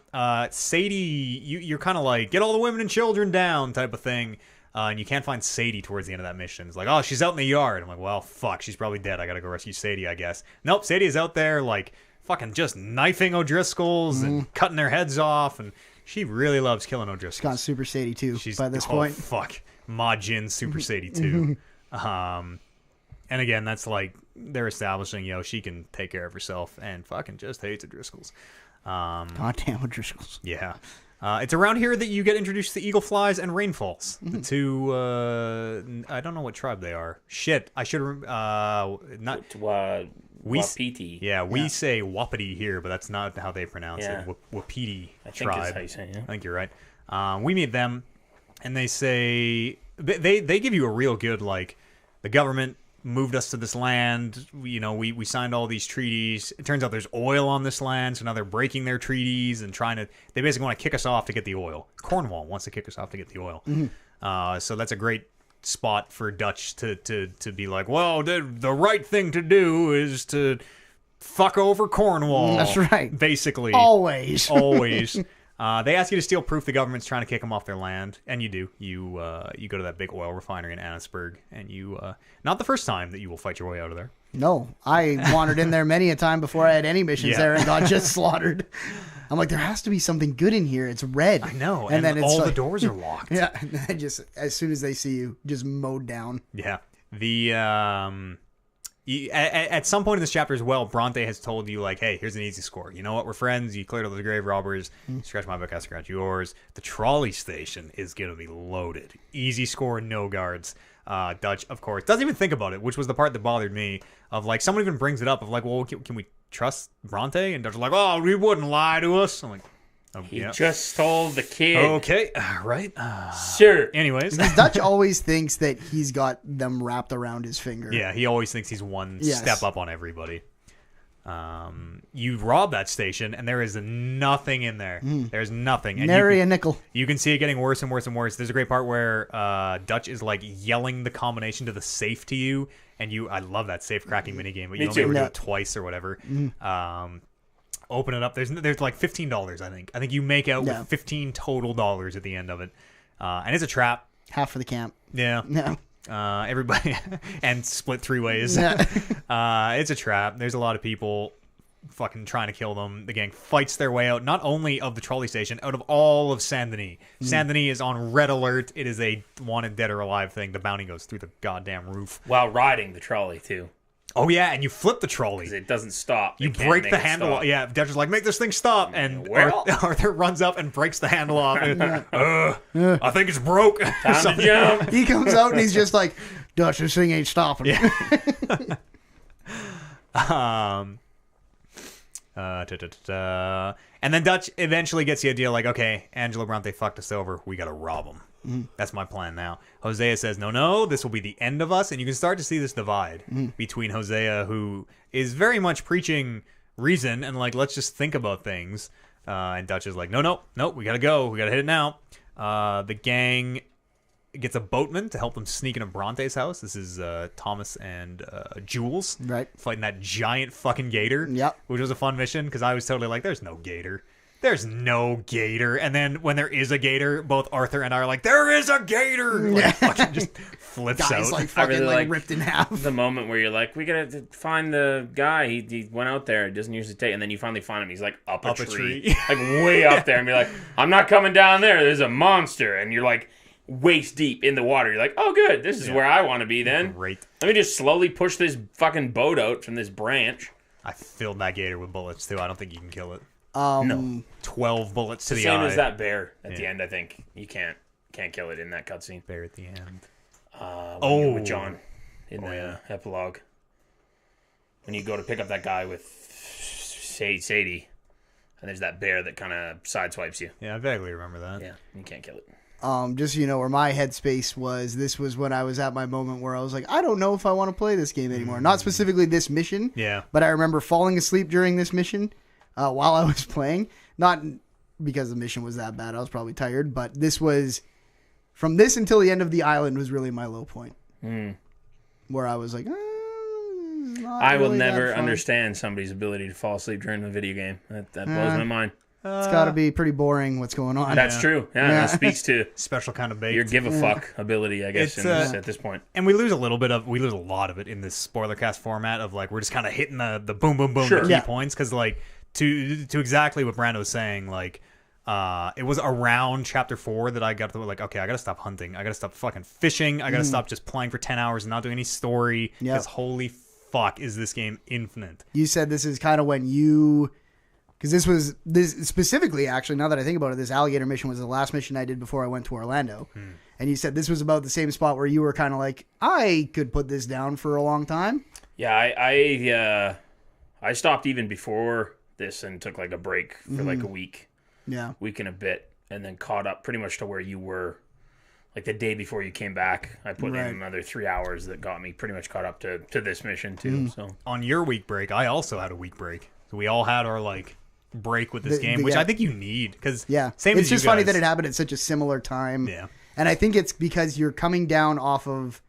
Sadie, you're kind of like, get all the women and children down type of thing. And you can't find Sadie towards the end of that mission. It's like, oh, she's out in the yard. I'm like, well, fuck, she's probably dead. I gotta go rescue Sadie, I guess. Nope, Sadie is out there, like, fucking just knifing O'Driscolls and cutting their heads off, and she really loves killing O'Driscolls. Gone Super Sadie too. By this oh, point. fuck. Ma Jin Super Sadie too. And again, that's like they're establishing, she can take care of herself and fucking just hates O'Driscolls. Goddamn O'Driscolls. Yeah. It's around here that you get introduced to Eagle Flies and Rainfalls. The two, I don't know what tribe they are. Shit, I should not. Wapiti. Yeah, we say Wapiti here, but that's not how they pronounce Yeah. it. Wapiti I think tribe. is how you say it. I think you're right. We meet them, and they say they give you a real good like the government moved us to this land. We signed all these treaties. It turns out there's oil on this land, so now they're breaking their treaties and they basically want to kick us off to get the oil. Cornwall wants to kick us off to get the oil. So that's a great spot for Dutch to be like, well, the right thing to do is to fuck over Cornwall. That's right. Basically. Always. Always. They ask you to steal proof the government's trying to kick them off their land, and you do. You go to that big oil refinery in Annisburg, and you not the first time that you will fight your way out of there. No, I wandered in there many a time before I had any missions there and got just slaughtered. I'm like, there has to be something good in here. It's red. I know, And then it's all like, the doors are locked. Yeah, and then just as soon as they see you, just mowed down. Yeah. The at some point in this chapter as well, Bronte has told you like, hey, here's an easy score. You know what? We're friends. You cleared all the grave robbers. Scratch my back, I scratch yours. The trolley station is gonna be loaded. Easy score, no guards. Dutch, of course, doesn't even think about it, which was the part that bothered me. Of like, someone even brings it up of like, well, can we trust Bronte? And Dutch is like, oh, he wouldn't lie to us. I'm like, oh, He yeah. just told the kid. Okay, right. Sure. Anyways, Dutch always thinks that he's got them wrapped around his finger. yeah, he always thinks he's one Yes. step up on everybody. You rob that station, and there is nothing in there. There's nothing. And Nary a nickel. you can see it getting worse and worse and worse. There's a great part where Dutch is like yelling the combination to the safe to you, and I love that safe cracking minigame, but you Me only too. ever do Yeah. it twice or whatever. Open it up. There's like $15, I think. I think you make out Yeah. with $15 total at the end of it, and it's a trap. Half for the camp. Yeah. No. Everybody and split 3 ways. Yeah. It's a trap. There's a lot of people fucking trying to kill them. The gang fights their way out, not only of the trolley station, out of all of Saint Denis. Saint Denis is on red alert. It is a wanted dead or alive thing. The bounty goes through the goddamn roof. While riding the trolley, too. Oh, yeah, and you flip the trolley. Because it doesn't stop. You break the handle off. Yeah, Dutch is like, make this thing stop. And Arthur runs up and breaks the handle off. And, I think it's broke. Time to jump. He comes out and he's just like, Dutch, this thing ain't stopping. Yeah. And then Dutch eventually gets the idea like, okay, Angelo Bronte fucked us over. We got to rob him. That's my plan now. Hosea says, no, this will be the end of us. And you can start to see this divide between Hosea, who is very much preaching reason and like, let's just think about things. And Dutch is like, no, we got to go. We got to hit it now. The gang gets a boatman to help them sneak into Bronte's house. This is Thomas and Jules, Right. fighting that giant fucking gator. Yep. Which was a fun mission because I was totally like, there's no gator. There's no gator. And then when there is a gator, both Arthur and I are like, there is a gator. Like, fucking just flips Guys out. like fucking really like like ripped in half. The moment where you're like, we gotta find the guy. He went out there. It doesn't usually take. And then you finally find him. He's like up a tree. Like way up there. And you're like, I'm not coming down there. There's a monster. And you're like waist deep in the water. You're like, oh, good. This is where I want to be then. Great. Let me just slowly push this fucking boat out from this branch. I filled that gator with bullets, too. I don't think you can kill it. No. 12 bullets to the Same eye. as that bear at the end, I think. You can't kill it in that cutscene. Bear at the end. With John in the epilogue. When you go to pick up that guy with Sadie, and there's that bear that kind of sideswipes you. Yeah, I vaguely remember that. Yeah, you can't kill it. Just so you know where my headspace was, this was when I was at my moment where I was like, I don't know if I want to play this game anymore. Not specifically this mission, but I remember falling asleep during this mission while I was playing. Not because the mission was that bad. I was probably tired, but this was, from this until the end of the island was really my low point. Where I was like, I will never understand somebody's ability to fall asleep during a video game. That blows my mind. It's got to be pretty boring what's going on. That's true. Yeah, that speaks to Special kind of bait. your give a fuck ability, I guess, at this point. And we lose a lot of it in this spoilercast format of like, we're just kind of hitting the boom, boom, boom, the key points. Because like, to exactly what Brando was saying, like, it was around chapter 4 that I got to like, okay, I got to stop hunting. I got to stop fucking fishing. I got to stop just playing for 10 hours and not doing any story. Because holy fuck, is this game infinite. You said this is kind of when you... Because this specifically, actually, now that I think about it, this alligator mission was the last mission I did before I went to Orlando. And you said this was about the same spot where you were kind of like, I could put this down for a long time. Yeah, I stopped even before this and took like a break for like a week. Yeah. Week and a bit, and then caught up pretty much to where you were. Like the day before you came back, I put in another 3 hours that got me pretty much caught up to this mission too. So on your week break, I also had a week break. So we all had our like break with this game, which I think you need because same. It's just funny that it happened at such a similar time. Yeah, and I think it's because you're coming down off of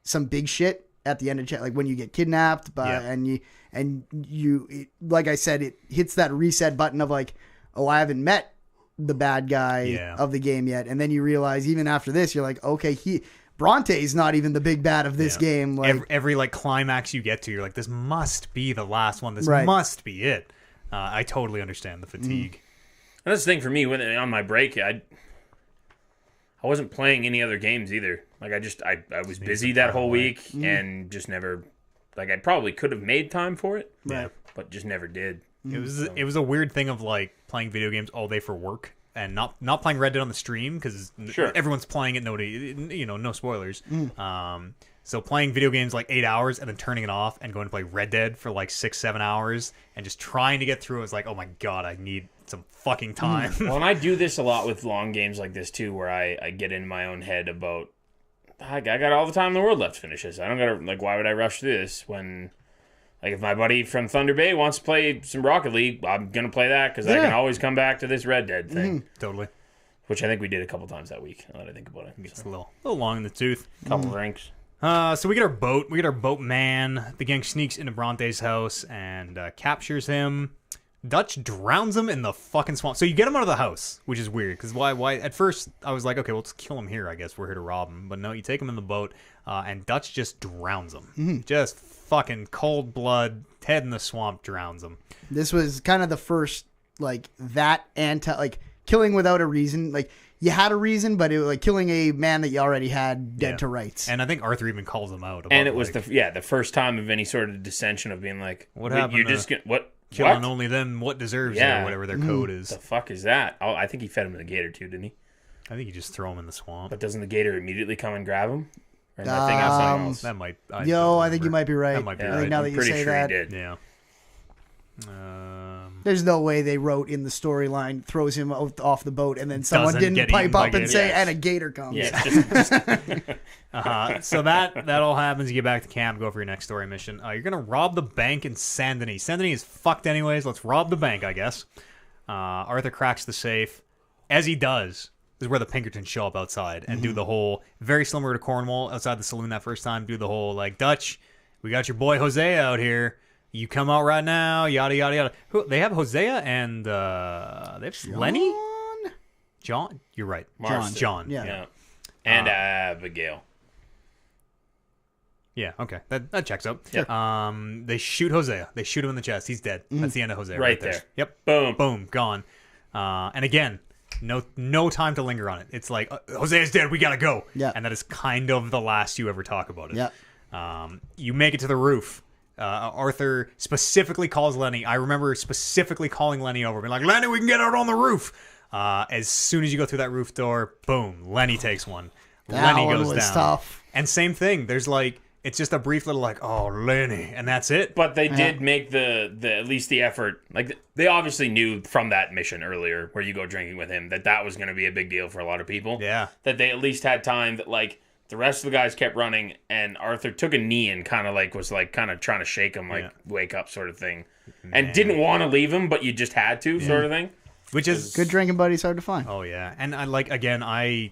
some big shit at the end of like when you get kidnapped, and you like I said, it hits that reset button of like, oh, I haven't met the bad guy of the game yet, and then you realize even after this, you're like, okay, Bronte's not even the big bad of this game. Like every like climax you get to, you're like, this must be the last one. This must be it. I totally understand the fatigue. And that's the thing for me when on my break, I wasn't playing any other games either. Like I was busy that whole week and just never, like I probably could have made time for it, but just never did. It was a weird thing of like playing video games all day for work and not playing Red Dead on the stream because everyone's playing it. Nobody, no spoilers. So playing video games like 8 hours and then turning it off and going to play Red Dead for like 6-7 hours and just trying to get through it was like, oh my god, I need some fucking time. Well, and I do this a lot with long games like this too, where I get in my own head about I got all the time in the world left to finish this. I don't gotta like, why would I rush through this when, like, if my buddy from Thunder Bay wants to play some Rocket League, I'm gonna play that because I can always come back to this Red Dead thing. Totally. Which I think we did a couple times that week. Now that I think about it, it's a little long in the tooth. Couple ranks. So we get our boat. We get our boatman. The gang sneaks into Bronte's house and captures him. Dutch drowns him in the fucking swamp. So you get him out of the house, which is weird. Because why? At first, I was like, okay, well, let's kill him here, I guess. We're here to rob him. But no, you take him in the boat, and Dutch just drowns him. Just fucking cold blood, head in the swamp, drowns him. This was kind of the first, like, killing without a reason. Like, you had a reason, but it was like killing a man that you already had dead to rights. And I think Arthur even calls him out. About, and it was the first time of any sort of dissension of being like, what happened? You're just gonna, what? Killing only them what deserves it, or whatever their code is. The fuck is that? Oh, I think he fed him to the gator too, didn't he? I think you just throw him in the swamp. But doesn't the gator immediately come and grab him? Or am I thinking of something else? That might. I think you might be right. That might be I right. think now I'm that you pretty say sure that, he did. Yeah. There's no way they wrote in the storyline throws him off the boat and then someone Doesn't didn't get pipe eaten by up and gators. say, and a gator comes. Yeah, just So that all happens. You get back to camp, go for your next story mission. You're gonna rob the bank in Saint Denis. Saint Denis is fucked anyways. Let's rob the bank, I guess. Arthur cracks the safe. As he does, this is where the Pinkertons show up outside and do the whole, very similar to Cornwall, outside the saloon that first time, do the whole, like, Dutch, we got your boy Hosea out here. You come out right now, yada, yada, yada. They have Hosea and they have Lenny? John? You're right. John. Yeah. And Abigail. Yeah, okay. That checks out. Yeah. They shoot Hosea. They shoot him in the chest. He's dead. That's the end of Hosea Right there. there. Yep. Boom. Boom. Gone. And again, no time to linger on it. It's like, Hosea's dead. We got to go. Yeah. And that is kind of the last you ever talk about it. Yeah. You make it to the roof. Arthur specifically calls Lenny. I remember specifically calling Lenny over, being like, Lenny, we can get out on the roof. As soon as you go through that roof door, boom, Lenny takes one. Lenny one goes was down. tough. And same thing. There's like, it's just a brief little like, oh, Lenny, and that's it. But they did make the at least the effort. Like, they obviously knew from that mission earlier where you go drinking with him that was going to be a big deal for a lot of people. Yeah. That they at least had time that, like, the rest of the guys kept running, and Arthur took a knee and kind of like was like kind of trying to shake him, like wake up sort of thing, and didn't want to leave him, but you just had to sort of thing. Which is Good drinking buddies hard to find. Oh yeah, and I like again I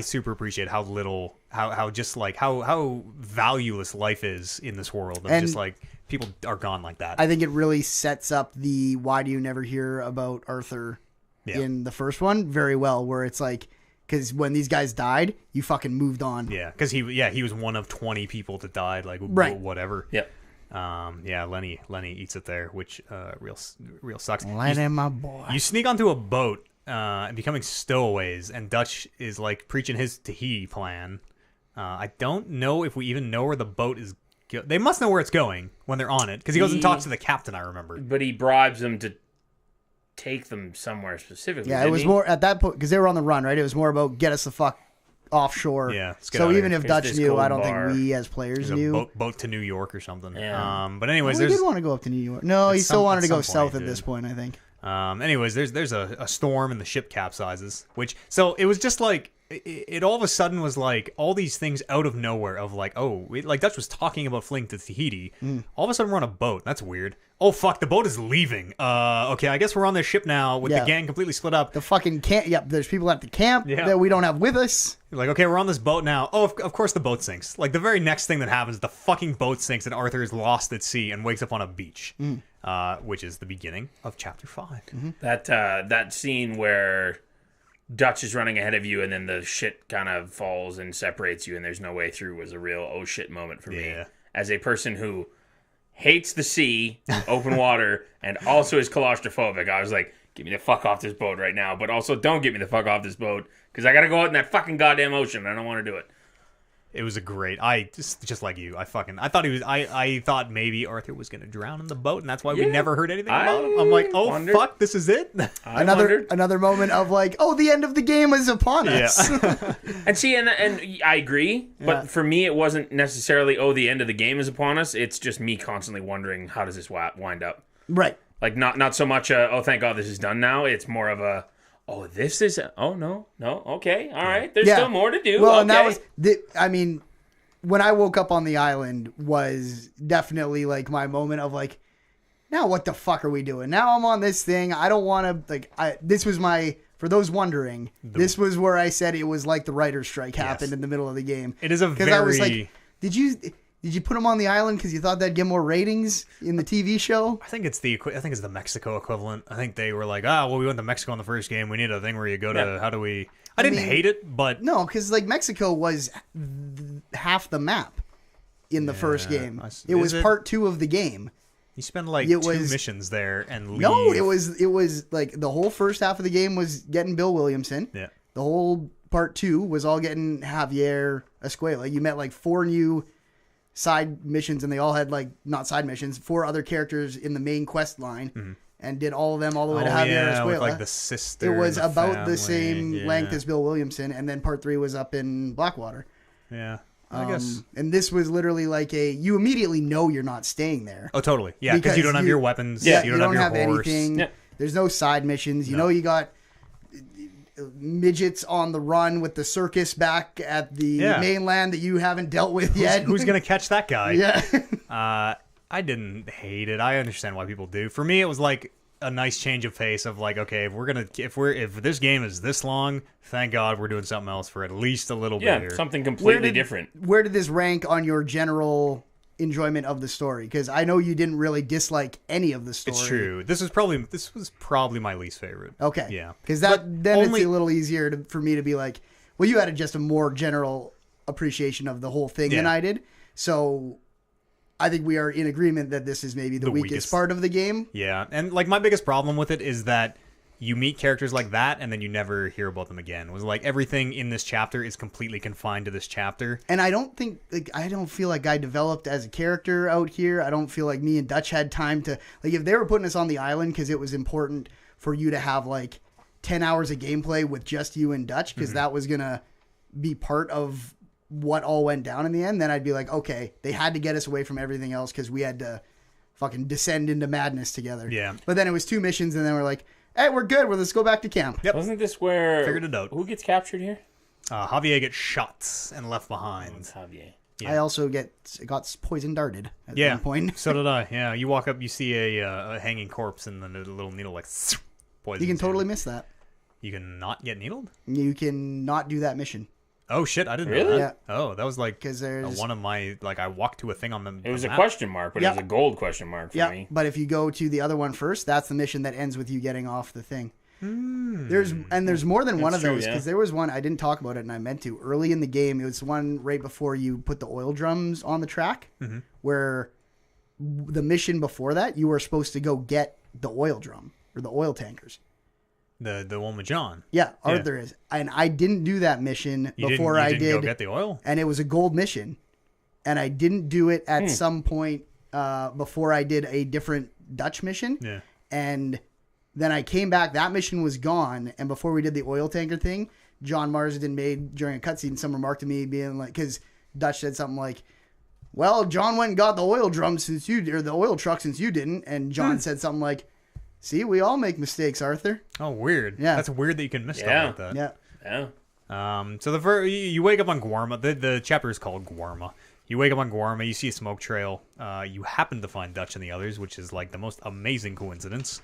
super appreciate how little how just like how valueless life is in this world. Of And just like people are gone like that. I think it really sets up the why do you never hear about Arthur in the first one very well, where it's like, because when these guys died, you fucking moved on. Yeah, because he was one of 20 people that died. Like whatever. Yep. Lenny eats it there, which real sucks. Lenny, my boy. You sneak onto a boat and becoming stowaways, and Dutch is like preaching his Tahiti plan. I don't know if we even know where the boat is. They must know where it's going when they're on it, because he goes and talks to the captain. I remember, But he bribes them to take them somewhere specifically. Yeah, it didn't was he? more at that point because they were on the run, right? It was more about get us the fuck offshore. Yeah, let's get So out of even here. if It's Dutch this knew, cold I don't bar. think we as players there's a knew. boat to New York or something. Yeah. But anyways, We there's did want to go up to New York. No, he still wanted to go south at this point, I think. Anyways, there's a storm and the ship capsizes, so it was just like it all of a sudden was like all these things out of nowhere of like, like Dutch was talking about fleeing to Tahiti. All of a sudden we're on a boat. That's weird. Oh fuck, the boat is leaving. Okay, I guess we're on this ship now with the gang completely split up. The fucking camp. Yep, there's people at the camp Yeah. that we don't have with us. Like, okay, we're on this boat now. Oh, of course the boat sinks. Like the very next thing that happens, the fucking boat sinks and Arthur is lost at sea and wakes up on a beach, which is the beginning of chapter 5. That scene where Dutch is running ahead of you and then the shit kind of falls and separates you and there's no way through was a real oh shit moment for me. Yeah. As a person who hates the sea, open water, and also is claustrophobic, I was like, get me the fuck off this boat right now, but also don't get me the fuck off this boat because I gotta go out in that fucking goddamn ocean. I don't want to do it. It was a great. Just like you. I thought he was. I thought maybe Arthur was gonna drown in the boat, and that's why we never heard anything about him. I'm like, oh wondered. fuck, this is it. Another moment of like, oh, the end of the game is upon us. And see, and I agree, but for me, it wasn't necessarily, oh, the end of the game is upon us. It's just me constantly wondering, how does this wind up? Right. Like, not so much, oh, thank God this is done now. It's more of a, oh, this is, oh, no, okay, all right. There's still more to do. Well, okay. and that was, I mean, when I woke up on the island was definitely like my moment of like, now what the fuck are we doing? Now I'm on this thing. I don't want to, like, this was my, for those wondering, this was where I said it was like the writer's strike happened in the middle of the game. It is a Because I was like, Did you put them on the island because you thought that'd get more ratings in the TV show? I think it's the Mexico equivalent. I think they were like, we went to Mexico in the first game. We need a thing where you go to. How do we? I didn't hate it, but no, because like Mexico was half the map in the first game. It was part 2 of the game. You spend like 2 missions there and leave. No, it was like the whole first half of the game was getting Bill Williamson. Yeah. The whole part 2 was all getting Javier Escuela. You met like 4 new side missions, and they all had like not side missions, 4 other characters in the main quest line, and did all of them all the way to Javier Escuela. With like the sister. It was about family. the same length as Bill Williamson, and then part 3 was up in Blackwater. Yeah. I guess. And this was literally like you immediately know you're not staying there. Oh, totally. Yeah, because you don't have your weapons. Yeah, you don't have your horse. anything. Yeah. There's no side missions. You know, you got midgets on the run with the circus back at the mainland that you haven't dealt with yet. Who's going to catch that guy? Yeah. I didn't hate it. I understand why people do. For me, it was like a nice change of pace of like, okay, if this game is this long, thank God we're doing something else for at least a little bit here. Something completely different. Where did this rank on your general enjoyment of the story? Because I know you didn't really dislike any of the story. It's true. This was probably my least favorite. Okay. Yeah. Because it's a little easier for me to be like, well, you had just a more general appreciation of the whole thing than I did. So I think we are in agreement that this is maybe the weakest part of the game. Yeah. And like my biggest problem with it is that you meet characters like that and then you never hear about them again. It was like everything in this chapter is completely confined to this chapter. And I don't feel like I developed as a character out here. I don't feel like me and Dutch had time to, like, if they were putting us on the island because it was important for you to have like 10 hours of gameplay with just you and Dutch, because that was going to be part of what all went down in the end, then I'd be like, okay, they had to get us away from everything else because we had to fucking descend into madness together. Yeah. But then it was 2 missions and then we're like, hey, we're good. Let's go back to camp. Yep. Wasn't this where... Figured it out. Who gets captured here? Javier gets shot and left behind. It's Javier. Yeah. I also got poison darted at one point. So did I. Yeah, you walk up, you see a hanging corpse, and then a little needle like poison. You can totally miss that. You can not get needled? You can not do that mission. Oh shit! I didn't know Really? that. Yeah. Oh, that was like Because there's one of my I walked to a thing on the. It was a map. question mark, but it was a gold question mark for me. But if you go to the other one first, that's the mission that ends with you getting off the thing. There's more than one of true, those, because there was one I didn't talk about it and I meant to early in the game. It was one right before you put the oil drums on the track, where the mission before that you were supposed to go get the oil drum or the oil tankers. The one with John. Yeah, Arthur is, and I didn't do that mission before I did. Go get the oil, and it was a gold mission, and I didn't do it at some point before I did a different Dutch mission. Yeah, and then I came back. That mission was gone, and before we did the oil tanker thing, John Marsden made during a cutscene some remark to me, being like, because Dutch said something like, "Well, John went and got the oil drum since you, or the oil truck since you didn't," and John said something like, "See, we all make mistakes, Arthur." Oh, weird. Yeah. That's weird that you can miss stuff like that. Yeah. Yeah. So you wake up on Guarma. The chapter is called Guarma. You wake up on Guarma. You see a smoke trail. You happen to find Dutch and the others, which is like the most amazing coincidence.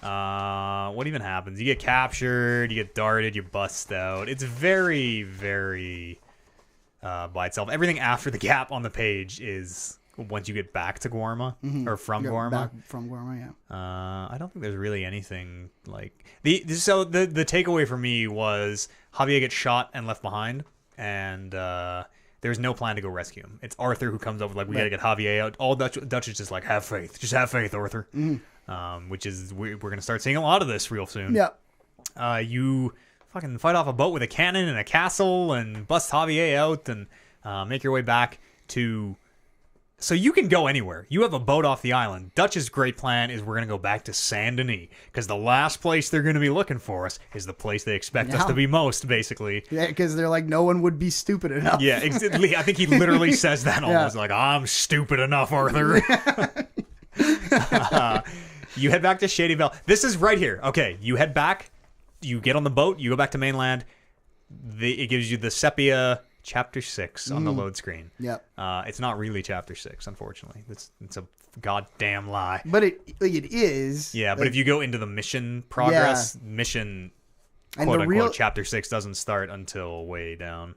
What even happens? You get captured. You get darted. You bust out. It's very, very by itself. Everything after the gap on the page is once you get back to Guarma or from Guarma. Back from Guarma, yeah. I don't think there's really anything like the takeaway for me was Javier gets shot and left behind, and there's no plan to go rescue him. It's Arthur who comes up with like, we gotta get Javier out. All Dutch is just like, have faith, just have faith, Arthur. Which is we're gonna start seeing a lot of this real soon. Yeah. You fucking fight off a boat with a cannon and a castle and bust Javier out and make your way back to. So you can go anywhere. You have a boat off the island. Dutch's great plan is we're going to go back to Saint Denis, because the last place they're going to be looking for us is the place they expect us to be most, basically. Yeah, because they're like, no one would be stupid enough. Yeah, exactly. I think he literally says that almost like, I'm stupid enough, Arthur. You head back to Shady Vale. This is right here. Okay, you head back. You get on the boat. You go back to mainland. It gives you the sepia Chapter 6 on the load screen. Yep. It's not really Chapter 6, unfortunately. It's a goddamn lie. But it is. Yeah, but if you go into the mission progress, mission, And quote the unquote, real- Chapter 6 doesn't start until way down.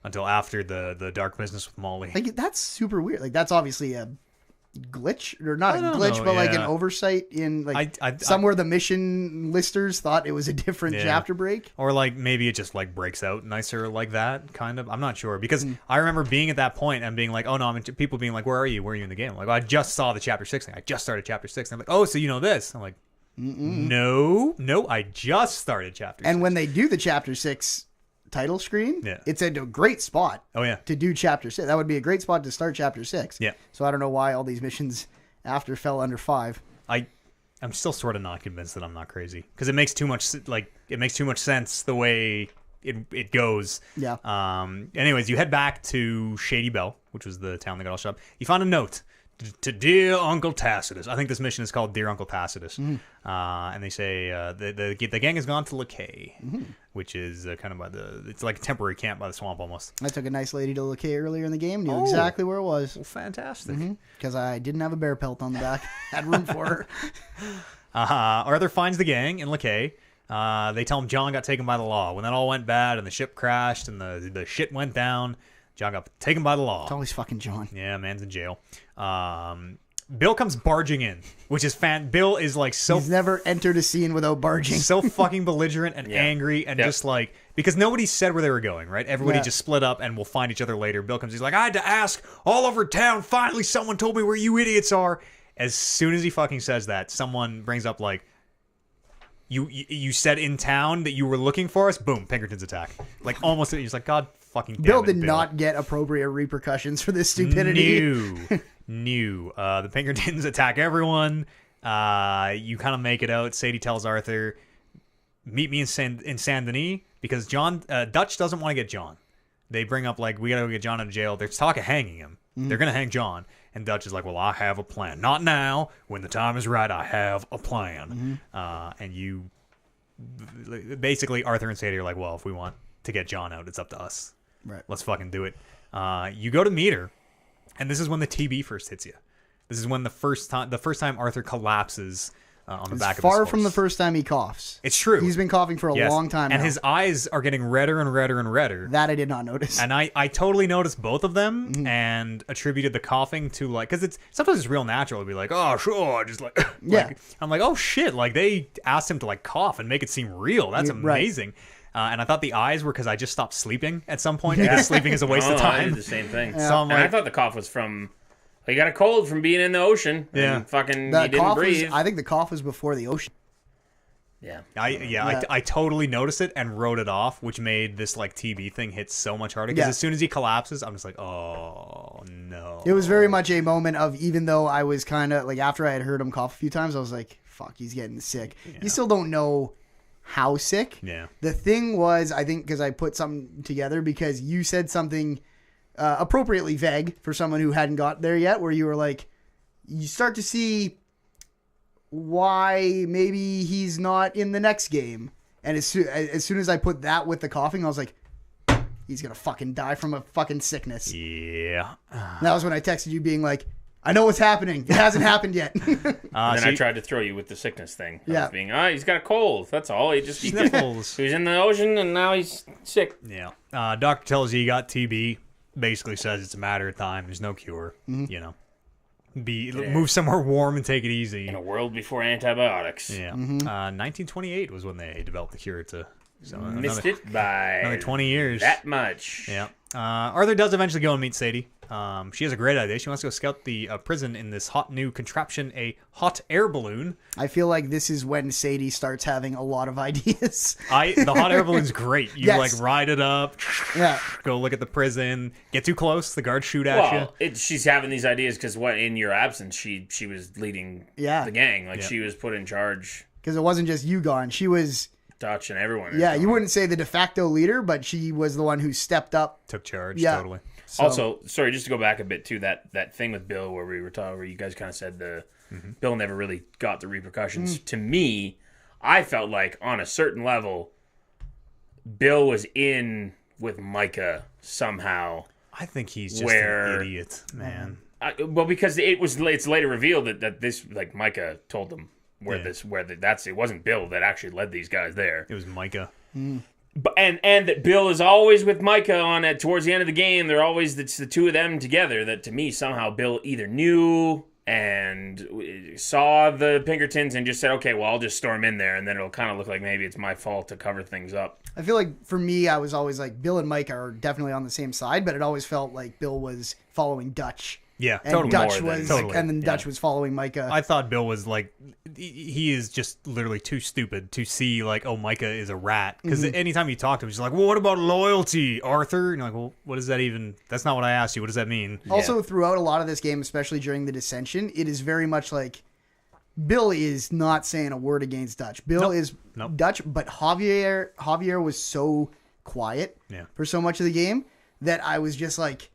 until after the dark business with Molly. Like, that's super weird. Like, that's obviously a glitch, or not a don't glitch, know, but like an yeah. oversight in like I- somewhere the mission listers thought it was a different Yeah. chapter break. Or like maybe it just like breaks out nicer like that, kind of. I'm not sure, because I remember being at that point and being like, "Oh no!" I'm people being like, "Where are you? Where are you in the game?" I'm like, well, I just saw the chapter 6 thing. I just started chapter 6. And I'm like, "Oh, so you know this?" I'm like, No, I just started chapter. And 6. when they do the chapter 6 title screen, Yeah. it's a great spot. Oh yeah, To do chapter 6. That would be a great spot to start chapter 6. Yeah. So I don't know why all these missions after fell under 5. I'm still sort of not convinced that I'm not crazy, because it makes too much sense the way it goes. Yeah. Anyways, you head back to Shady Belle, which was the town that got all shut up. You found a note to Dear Uncle Tacitus. I think this mission is called Dear Uncle Tacitus. And they say the gang has gone to Lakay, which is kind of by it's like a temporary camp by the swamp almost. I took a nice lady to Lakay earlier in the game. Knew Oh. exactly where it was. Well, fantastic. Because I didn't have a bear pelt on the back. Had room for her. Arthur finds the gang in Lakay. They tell him John got taken by the law. When that all went bad and the ship crashed and the shit went down, John got taken by the law. It's always fucking John. Yeah, man's in jail. Bill comes barging in, which is Bill is like He's never entered a scene without barging. so fucking belligerent and Yeah. angry and Yep. just like, because nobody said where they were going, right? Everybody Yeah. just split up and we'll find each other later. Bill comes, he's like, I had to ask all over town. Finally, someone told me where you idiots are. As soon as he fucking says that, someone brings up like, you said in town that you were looking for us. Boom, Pinkerton's attack. Like almost, he's like, God fucking damn Bill it, did not get appropriate repercussions for this stupidity. New. The Pinkertons attack everyone. You kind of make it out. Sadie tells Arthur, meet me in Saint Denis, because Dutch doesn't want to get John. They bring up like, we gotta go get John out of jail. There's talk of hanging him. They're gonna hang John, and Dutch is like, well, I have a plan. Not now. When the time is right, I have a plan. And you basically, Arthur and Sadie are like, well, if we want to get John out, it's up to us. Right. Let's fucking do it. You go to meet her, and this is when the TB first hits you. This is when the first time Arthur collapses on the back of his Far horse. from the first time he coughs. It's true. He's been coughing for a Yes. long time and now. his eyes are getting redder and redder and redder. That I did not notice. And I totally noticed both of them and attributed the coughing to like, because sometimes it's real natural to be like, oh sure, just like, Yeah. like, I'm like, oh shit, like they asked him to like cough and make it seem real. That's Yeah, right. amazing. And I thought the eyes were because I just stopped sleeping at some point because sleeping is a waste of I time. did the same thing. So I'm And I like, thought the cough was from. He got a cold from being in the ocean. Yeah. And fucking, The he didn't cough breathe. I think the cough was before the ocean. Yeah. I totally noticed it and wrote it off, which made this like TB thing hit so much harder. Because Yeah. as soon as he collapses, I'm just like, oh no. It was very much a moment of, even though I was kind of like, after I had heard him cough a few times, I was like, fuck, he's getting sick. You still don't know how sick. Yeah. The thing was, I think, because I put something together, because you said something appropriately vague for someone who hadn't got there yet, where you were like, you start to see why maybe he's not in the next game. And as soon as I put that with the coughing, I was like, he's going to fucking die from a fucking sickness. Yeah. And that was when I texted you being like, I know what's happening. It hasn't happened yet. And then so I tried to throw you with the sickness thing. I Yeah. was being, he's got a cold. That's all. He just Sniffles. he was in the ocean and now he's sick. Yeah. Doctor tells you got TB. Basically says it's a matter of time. There's no cure. You know. Move somewhere warm and take it easy. In a world before antibiotics. Yeah. 1928 was when they developed the cure to. So Missed it by another 20 years. that much. Yeah. Arthur does eventually go and meet Sadie. She has a great idea. She wants to go scout the prison in this hot new contraption, a hot air balloon. I feel like this is when Sadie starts having a lot of ideas. The hot air balloon's great. You Yes. like ride it up, Yeah. go look at the prison, get too close, the guards shoot at you. Well, she's having these ideas because in your absence, she was leading Yeah. the gang. Like Yeah. she was put in charge. Because it wasn't just you gone. She was, Dutch and everyone. is yeah, gone. you wouldn't say the de facto leader, but she was the one who stepped up. Took charge, Yeah. totally. So, Also, sorry, just to go back a bit to that thing with Bill where we were talking, where you guys kind of said Bill never really got the repercussions. To me, I felt like on a certain level, Bill was in with Micah somehow. I think he's just Where- an idiot, man. Well, because it's later revealed that this, like, Micah told them Yeah. it wasn't Bill that actually led these guys there. It was Micah. And that Bill is always with Micah on it towards the end of the game. It's the two of them together. That to me somehow Bill either knew and saw the Pinkertons and just said, okay, well, I'll just storm in there, and then it'll kind of look like maybe it's my fault to cover things up. I feel like for me, I was always like, Bill and Micah are definitely on the same side, but it always felt like Bill was following Dutch. Yeah, And totally. Dutch More than- was, Totally. and then Dutch was following Micah. I thought Bill was like, he is just literally too stupid to see like, oh, Micah is a rat. Because anytime you talk to him, he's like, well, what about loyalty, Arthur? And you're like, well, what does that even? That's not what I asked you. What does that mean? Also, throughout a lot of this game, especially during the dissension, it is very much like Bill is not saying a word against Dutch. Bill is Dutch, but Javier was so quiet for so much of the game that I was just like,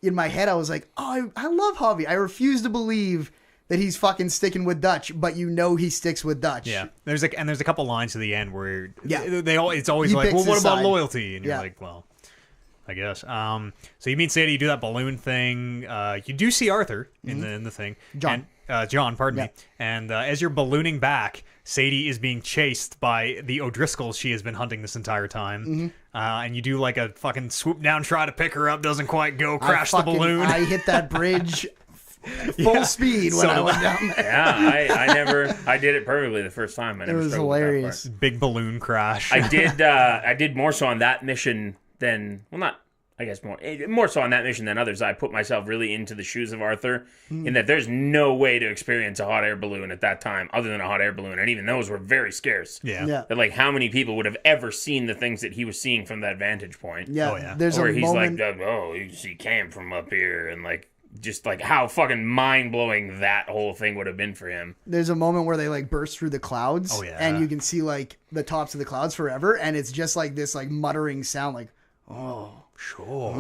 in my head, I was like, oh, I love Javier. I refuse to believe that he's fucking sticking with Dutch, but you know he sticks with Dutch. Yeah, there's a couple lines to the end where it's always He like, picks well, what his about side. loyalty? And you're Yeah. like, well, I guess. So you meet Sadie, you do that balloon thing. You do see Arthur in the thing. John. John, pardon me. And as you're ballooning back, Sadie is being chased by the O'Driscolls she has been hunting this entire time. And you do like a fucking swoop down, try to pick her up, doesn't quite go, crash the balloon. I hit that bridge full speed when so I do went I. down there. Yeah, I did it perfectly the first time. I It never was struggled with that part. hilarious. Big balloon crash. I did more so on that mission than, well, not, I guess more so on that mission than others. I put myself really into the shoes of Arthur in that there's no way to experience a hot air balloon at that time other than a hot air balloon. And even those were very scarce. Yeah. Yeah. That, like, how many people would have ever seen the things that he was seeing from that vantage point? Yeah, Oh, yeah. there's Where a he's moment. like, oh, you can see Cam from up here. And, like, just like how fucking mind-blowing that whole thing would have been for him. There's a moment where they like burst through the clouds, Oh, yeah. and you can see like the tops of the clouds forever, and it's just like this like muttering sound, like, oh. Sure.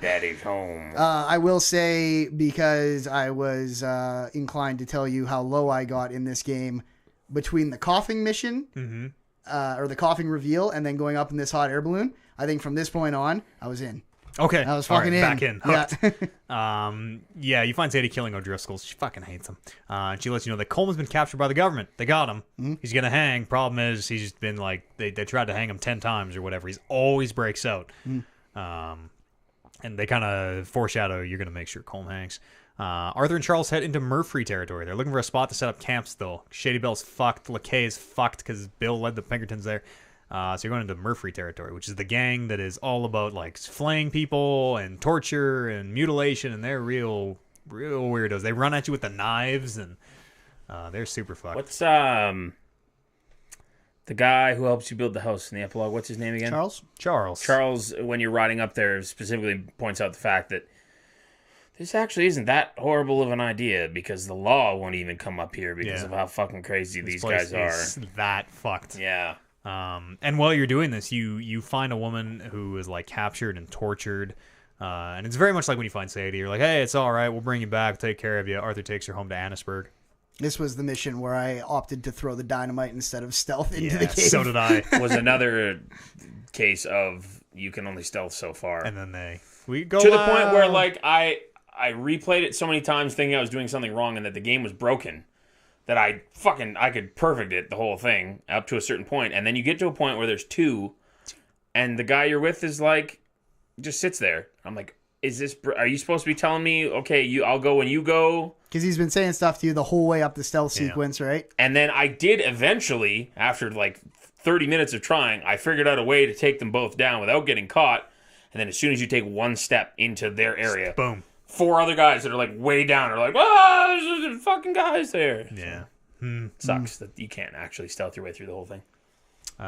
Daddy's home. I will say, because I was inclined to tell you how low I got in this game between the coughing mission or the coughing reveal and then going up in this hot air balloon, I think from this point on, I was in. Okay. I was All fucking right, in. back in. Hooked. Yeah. You find Sadie killing O'Driscoll. She fucking hates him. She lets you know that Coleman's been captured by the government. They got him. He's gonna hang. Problem is, he's been like they tried to hang him 10 times or whatever. He's always breaks out. And they kind of foreshadow you're gonna make sure Coleman hangs. Arthur and Charles head into Murphy territory. They're looking for a spot to set up camp still. Shady Bell's fucked. LeKay is fucked because Bill led the Pinkertons there. So you're going into Murphy territory, which is the gang that is all about like flaying people and torture and mutilation, and they're real weirdos. They run at you with the knives, and they're super fucked. What's the guy who helps you build the house in the epilogue? What's his name again? Charles. Charles, when you're riding up there, specifically points out the fact that this actually isn't that horrible of an idea because the law won't even come up here because of how fucking crazy these guys are. Is that fucked. Yeah. And while you're doing this, you find a woman who is like captured and tortured. And it's very much like when you find Sadie. You're like, hey, it's all right. We'll bring you back. Take care of you. Arthur takes her home to Annisburg. This was the mission where I opted to throw the dynamite instead of stealth into the cave. So did I. Was another case of you can only stealth so far. And then we go to the point where like I replayed it so many times thinking I was doing something wrong and that the game was broken that I could perfect it, the whole thing, up to a certain point. And then you get to a point where there's two and the guy you're with is like, just sits there. I'm like, are you supposed to be telling me, okay, I'll go when you go? Because he's been saying stuff to you the whole way up the stealth sequence, right? And then I did eventually, after like 30 minutes of trying, I figured out a way to take them both down without getting caught. And then as soon as you take one step into their area, boom. 4 other guys that are like way down are like, oh, there's fucking guys there. Yeah. Sucks that you can't actually stealth your way through the whole thing. So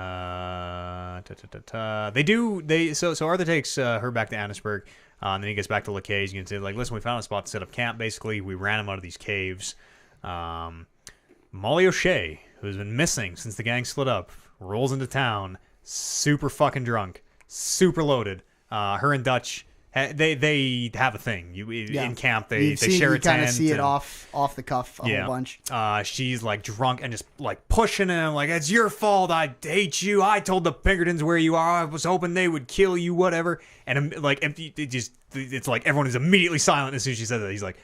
Arthur takes her back to Annisburg, and then he gets back to LeKay's. You can say, like, listen, we found a spot to set up camp. Basically, we ran him out of these caves. Molly O'Shea, who's been missing since the gang split up, rolls into town, super fucking drunk, super loaded. Her and Dutch, they have a thing. In camp, they share a tent. You kind of see it off the cuff a whole bunch. She's like drunk and just like pushing him, like, it's your fault. I hate you. I told the Pinkertons where you are. I was hoping they would kill you, whatever. And like, it's like everyone is immediately silent as soon as she says that. He's like,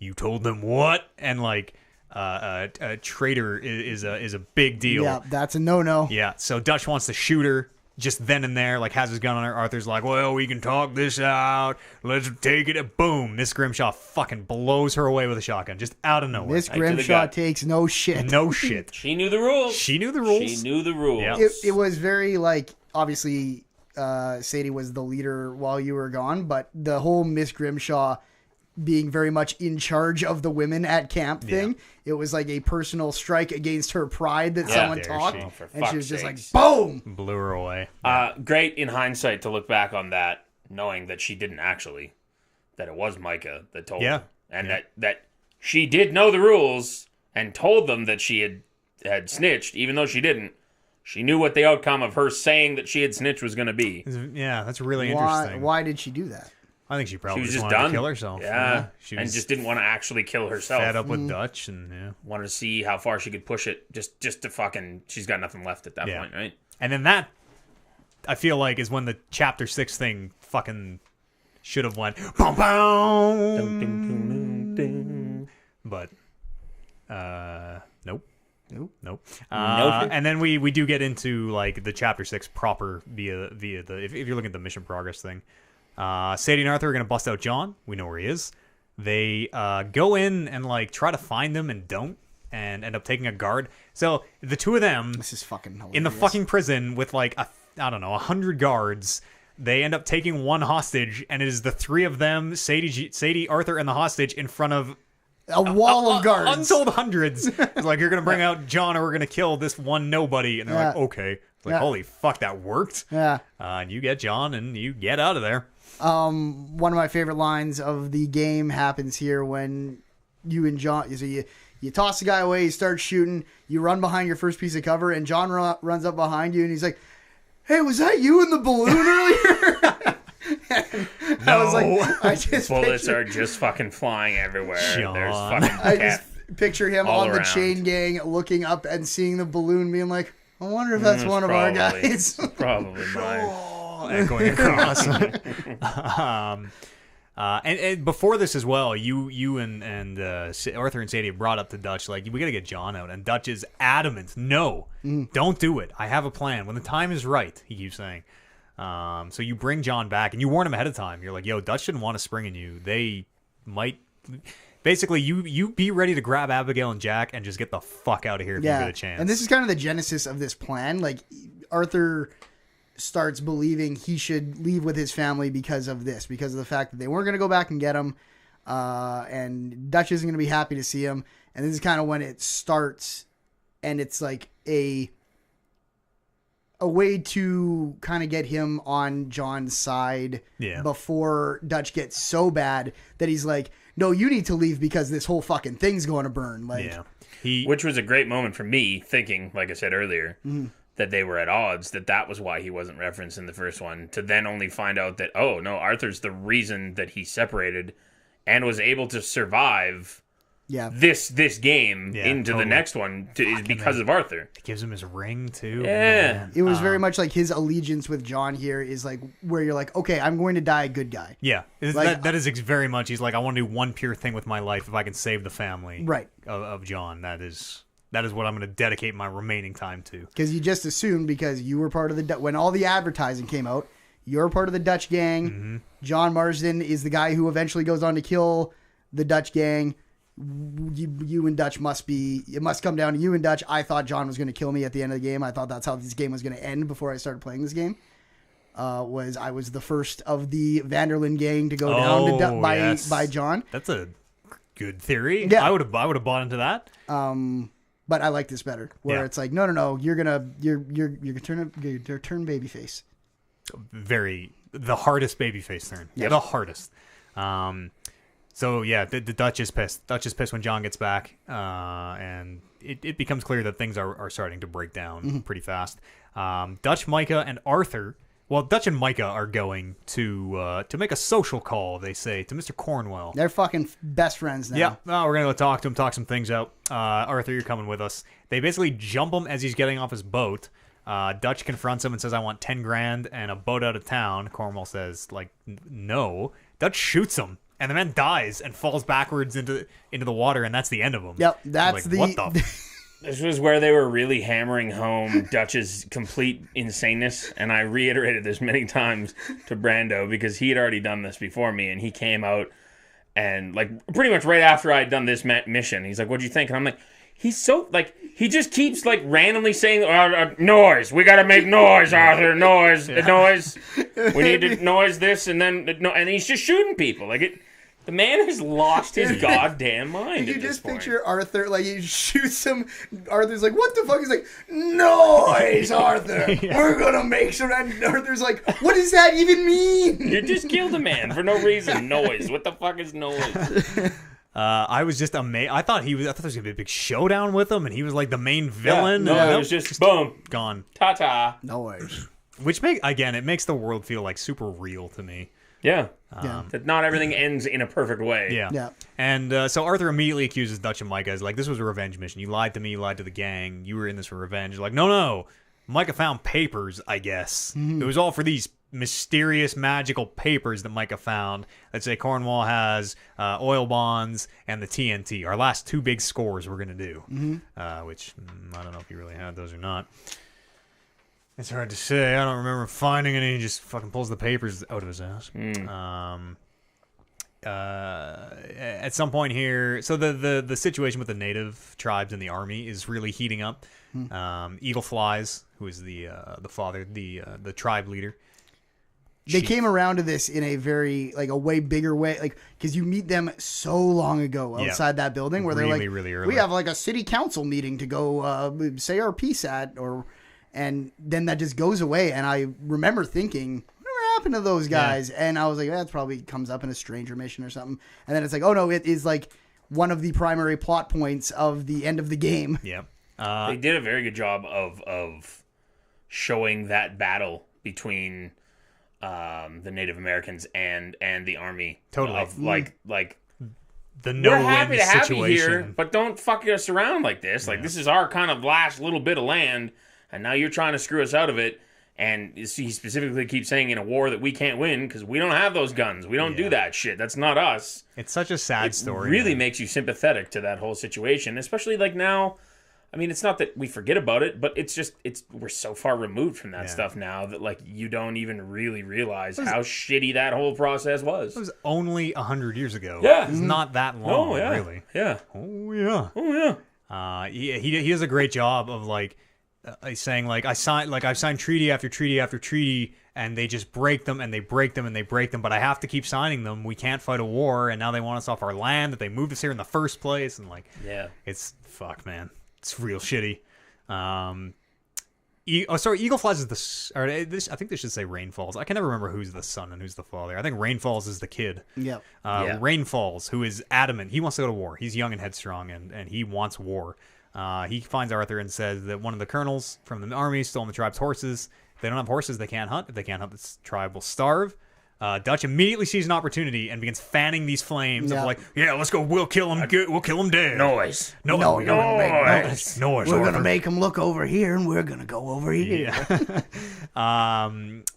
you told them what? And like, a traitor is a big deal. Yeah, that's a no-no. Yeah, so Dutch wants to shoot her just then and there, like has his gun on her. Arthur's like, well, we can talk this out. Let's take it. Boom. Miss Grimshaw fucking blows her away with a shotgun, just out of nowhere. Miss to the Grimshaw gut. takes no shit. No shit. She knew the rules. She knew the rules. She knew the rules. Yeah. It was very, like, obviously, Sadie was the leader while you were gone, but the whole Miss Grimshaw being very much in charge of the women at camp thing, it was like a personal strike against her pride that someone dare talked, she. Oh, for and she was fuck's just like, sakes. boom! Blew her away. Great in hindsight to look back on that, knowing that she didn't actually, that it was Micah that told her. And that she did know the rules and told them that she had snitched, even though she didn't. She knew what the outcome of her saying that she had snitched was going to be. Yeah, that's really interesting. Why did she do that? I think she probably She was just just wanted done. to kill herself. Yeah. She And was just didn't want to actually kill herself. fed up with Dutch, and Wanted to see how far she could push it just to fucking... She's got nothing left at that point, right? And then that, I feel like, is when the Chapter 6 thing fucking should have went, boom, boom. But, nope. Nope. And then we do get into, like, the Chapter 6 proper via the if you're looking at the mission progress thing. Sadie and Arthur are going to bust out John. We know where he is. They go in and, like, try to find him and don't, and end up taking a guard. So the two of them This is fucking hilarious. in the fucking prison with, like, 100 guards. They end up taking one hostage, and it is the three of them, Sadie, Arthur, and the hostage in front of a wall of guards. untold hundreds. It's like, you're going to bring out John or we're going to kill this one nobody. And they're like, okay. It's like, holy fuck, that worked. Yeah. And you get John and you get out of there. One of my favorite lines of the game happens here when you and John, you toss the guy away, you start shooting, you run behind your first piece of cover, and John runs up behind you, and he's like, hey, was that you in the balloon earlier? I was like, I just Bullets are just fucking flying everywhere. John. There's fucking I cat. just picture him all on the around. chain gang looking up and seeing the balloon being like, I wonder if that's one of our probably. guys. Probably mine. Echoing across. And before this as well, you and Arthur and Sadie brought up to Dutch, like, we got to get John out. And Dutch is adamant. No, don't do it. I have a plan. When the time is right, he keeps saying. So you bring John back, and you warn him ahead of time. You're like, yo, Dutch didn't want to spring in you. They might... Basically, you be ready to grab Abigail and Jack and just get the fuck out of here if you get a chance. And this is kind of the genesis of this plan. Like, Arthur starts believing he should leave with his family because of this, because of the fact that they weren't going to go back and get him, and Dutch isn't going to be happy to see him. And this is kind of when it starts, and it's like a way to kind of get him on John's side before Dutch gets so bad that he's like, no, you need to leave because this whole fucking thing's going to burn. Like, Which was a great moment for me, thinking, like I said earlier, that they were at odds, that was why he wasn't referenced in the first one, to then only find out that, oh, no, Arthur's the reason that he separated and was able to survive this game into the next one is because of Arthur. It gives him his ring, too. Yeah. Man. It was very much like his allegiance with John here is like where you're like, okay, I'm going to die a good guy. Yeah, Like, that is very much. He's like, I want to do one pure thing with my life if I can save the family of John. That is what I'm going to dedicate my remaining time to. Because you just assumed because you were part of the when all the advertising came out, you're part of the Dutch gang. Mm-hmm. John Marsden is the guy who eventually goes on to kill the Dutch gang. You and Dutch it must come down to you and Dutch. I thought John was going to kill me at the end of the game. I thought that's how this game was going to end before I started playing this game. I was the first of the Vanderlyn gang to go down by John. That's a good theory. Yeah. I would have bought into that. But I like this better, where it's like, no, you're gonna turn babyface. The hardest babyface turn. Yeah, the hardest. So yeah, the Dutch is pissed. Dutch is pissed when John gets back, and it becomes clear that things are starting to break down pretty fast. Dutch, Micah, and Arthur. Well, Dutch and Micah are going to make a social call, they say, to Mr. Cornwell. They're fucking best friends now. Yeah, we're going to go talk to him, talk some things out. Arthur, you're coming with us. They basically jump him as he's getting off his boat. Dutch confronts him and says, I want 10 grand and a boat out of town. Cornwell says, like, no. Dutch shoots him And the man dies and falls backwards into the water, and that's the end of him. Yep, that's like, what the? This was where they were really hammering home Dutch's complete insaneness, and I reiterated this many times to Brando because he had already done this before me, and he came out and, like, pretty much right after I had done this mission, he's like, what'd you think? And I'm like, he's so, like, he just keeps, like, randomly saying, noise, we gotta make noise, Arthur, noise, noise, we need to noise this, and then, and he's just shooting people, like, the man has lost his goddamn mind. You just picture Arthur, like, he shoots him. Arthur's like, what the fuck? He's like, noise, Arthur. We're going to make some. And Arthur's like, what does that even mean? You just killed a man for no reason. Noise. What the fuck is noise? I was just amazed. I thought there was going to be a big showdown with him, and he was like the main villain. Yeah, no, it was just boom. Gone. Ta-ta. Noise. Which, it makes the world feel, like, super real to me. Yeah. That not everything ends in a perfect way. Yeah. And so Arthur immediately accuses Dutch and Micah as like, this was a revenge mission. You lied to me, you lied to the gang. You were in this for revenge. Like, no. Micah found papers, I guess. It was all for these mysterious, magical papers that Micah found that say Cornwall has oil bonds and the TNT. Our last two big scores we're going to do. Which, I don't know if he really had those or not. It's hard to say. I don't remember finding any. He just fucking pulls the papers out of his ass. At some point here, so the situation with the native tribes and the army is really heating up. Eagle Flies, who is the father, the tribe leader. They came around to this in a very, like, a way bigger way, like, because you meet them so long ago outside that building where they're like, really early. We have like a city council meeting to go say our piece at, and then that just goes away. And I remember thinking, whatever happened to those guys? Yeah. And I was like, that probably comes up in a stranger mission or something. And then it's like, oh no, it is like one of the primary plot points of the end of the game. Yeah. They did a very good job of showing that battle between the Native Americans and the army. Totally. Of like the no-win we're happy to have you situation. here, but don't fuck us around like this. Like, this is our kind of last little bit of land, and now you're trying to screw us out of it. And he specifically keeps saying in a war that we can't win because we don't have those guns. We don't do that shit. That's not us. It's such a sad story. It really makes you sympathetic to that whole situation, especially like now. I mean, it's not that we forget about it, but it's just we're so far removed from that stuff now that like you don't even really realize how shitty that whole process was. It was only 100 years ago. Yeah, it's not that long. Really. Yeah. Oh yeah. Oh yeah. He does a great job of like saying like I've signed treaty after treaty after treaty, and they just break them and they break them and they break them. But I have to keep signing them. We can't fight a war, and now they want us off our land that they moved us here in the first place. And like, it's fuck, man. It's real shitty. Eagle Flies is I think they should say Rainfalls. I can never remember who's the son and who's the father. I think Rainfalls is the kid. Yep. Rainfalls, who is adamant. He wants to go to war. He's young and headstrong, and he wants war. He finds Arthur and says that one of the colonels from the army stole the tribe's horses. If they don't have horses, they can't hunt. If they can't hunt, this tribe will starve. Dutch immediately sees an opportunity and begins fanning these flames of like, let's go. We'll kill him. We'll kill him dead. Noise. We're gonna make him look over here, and we're gonna go over here. Yeah.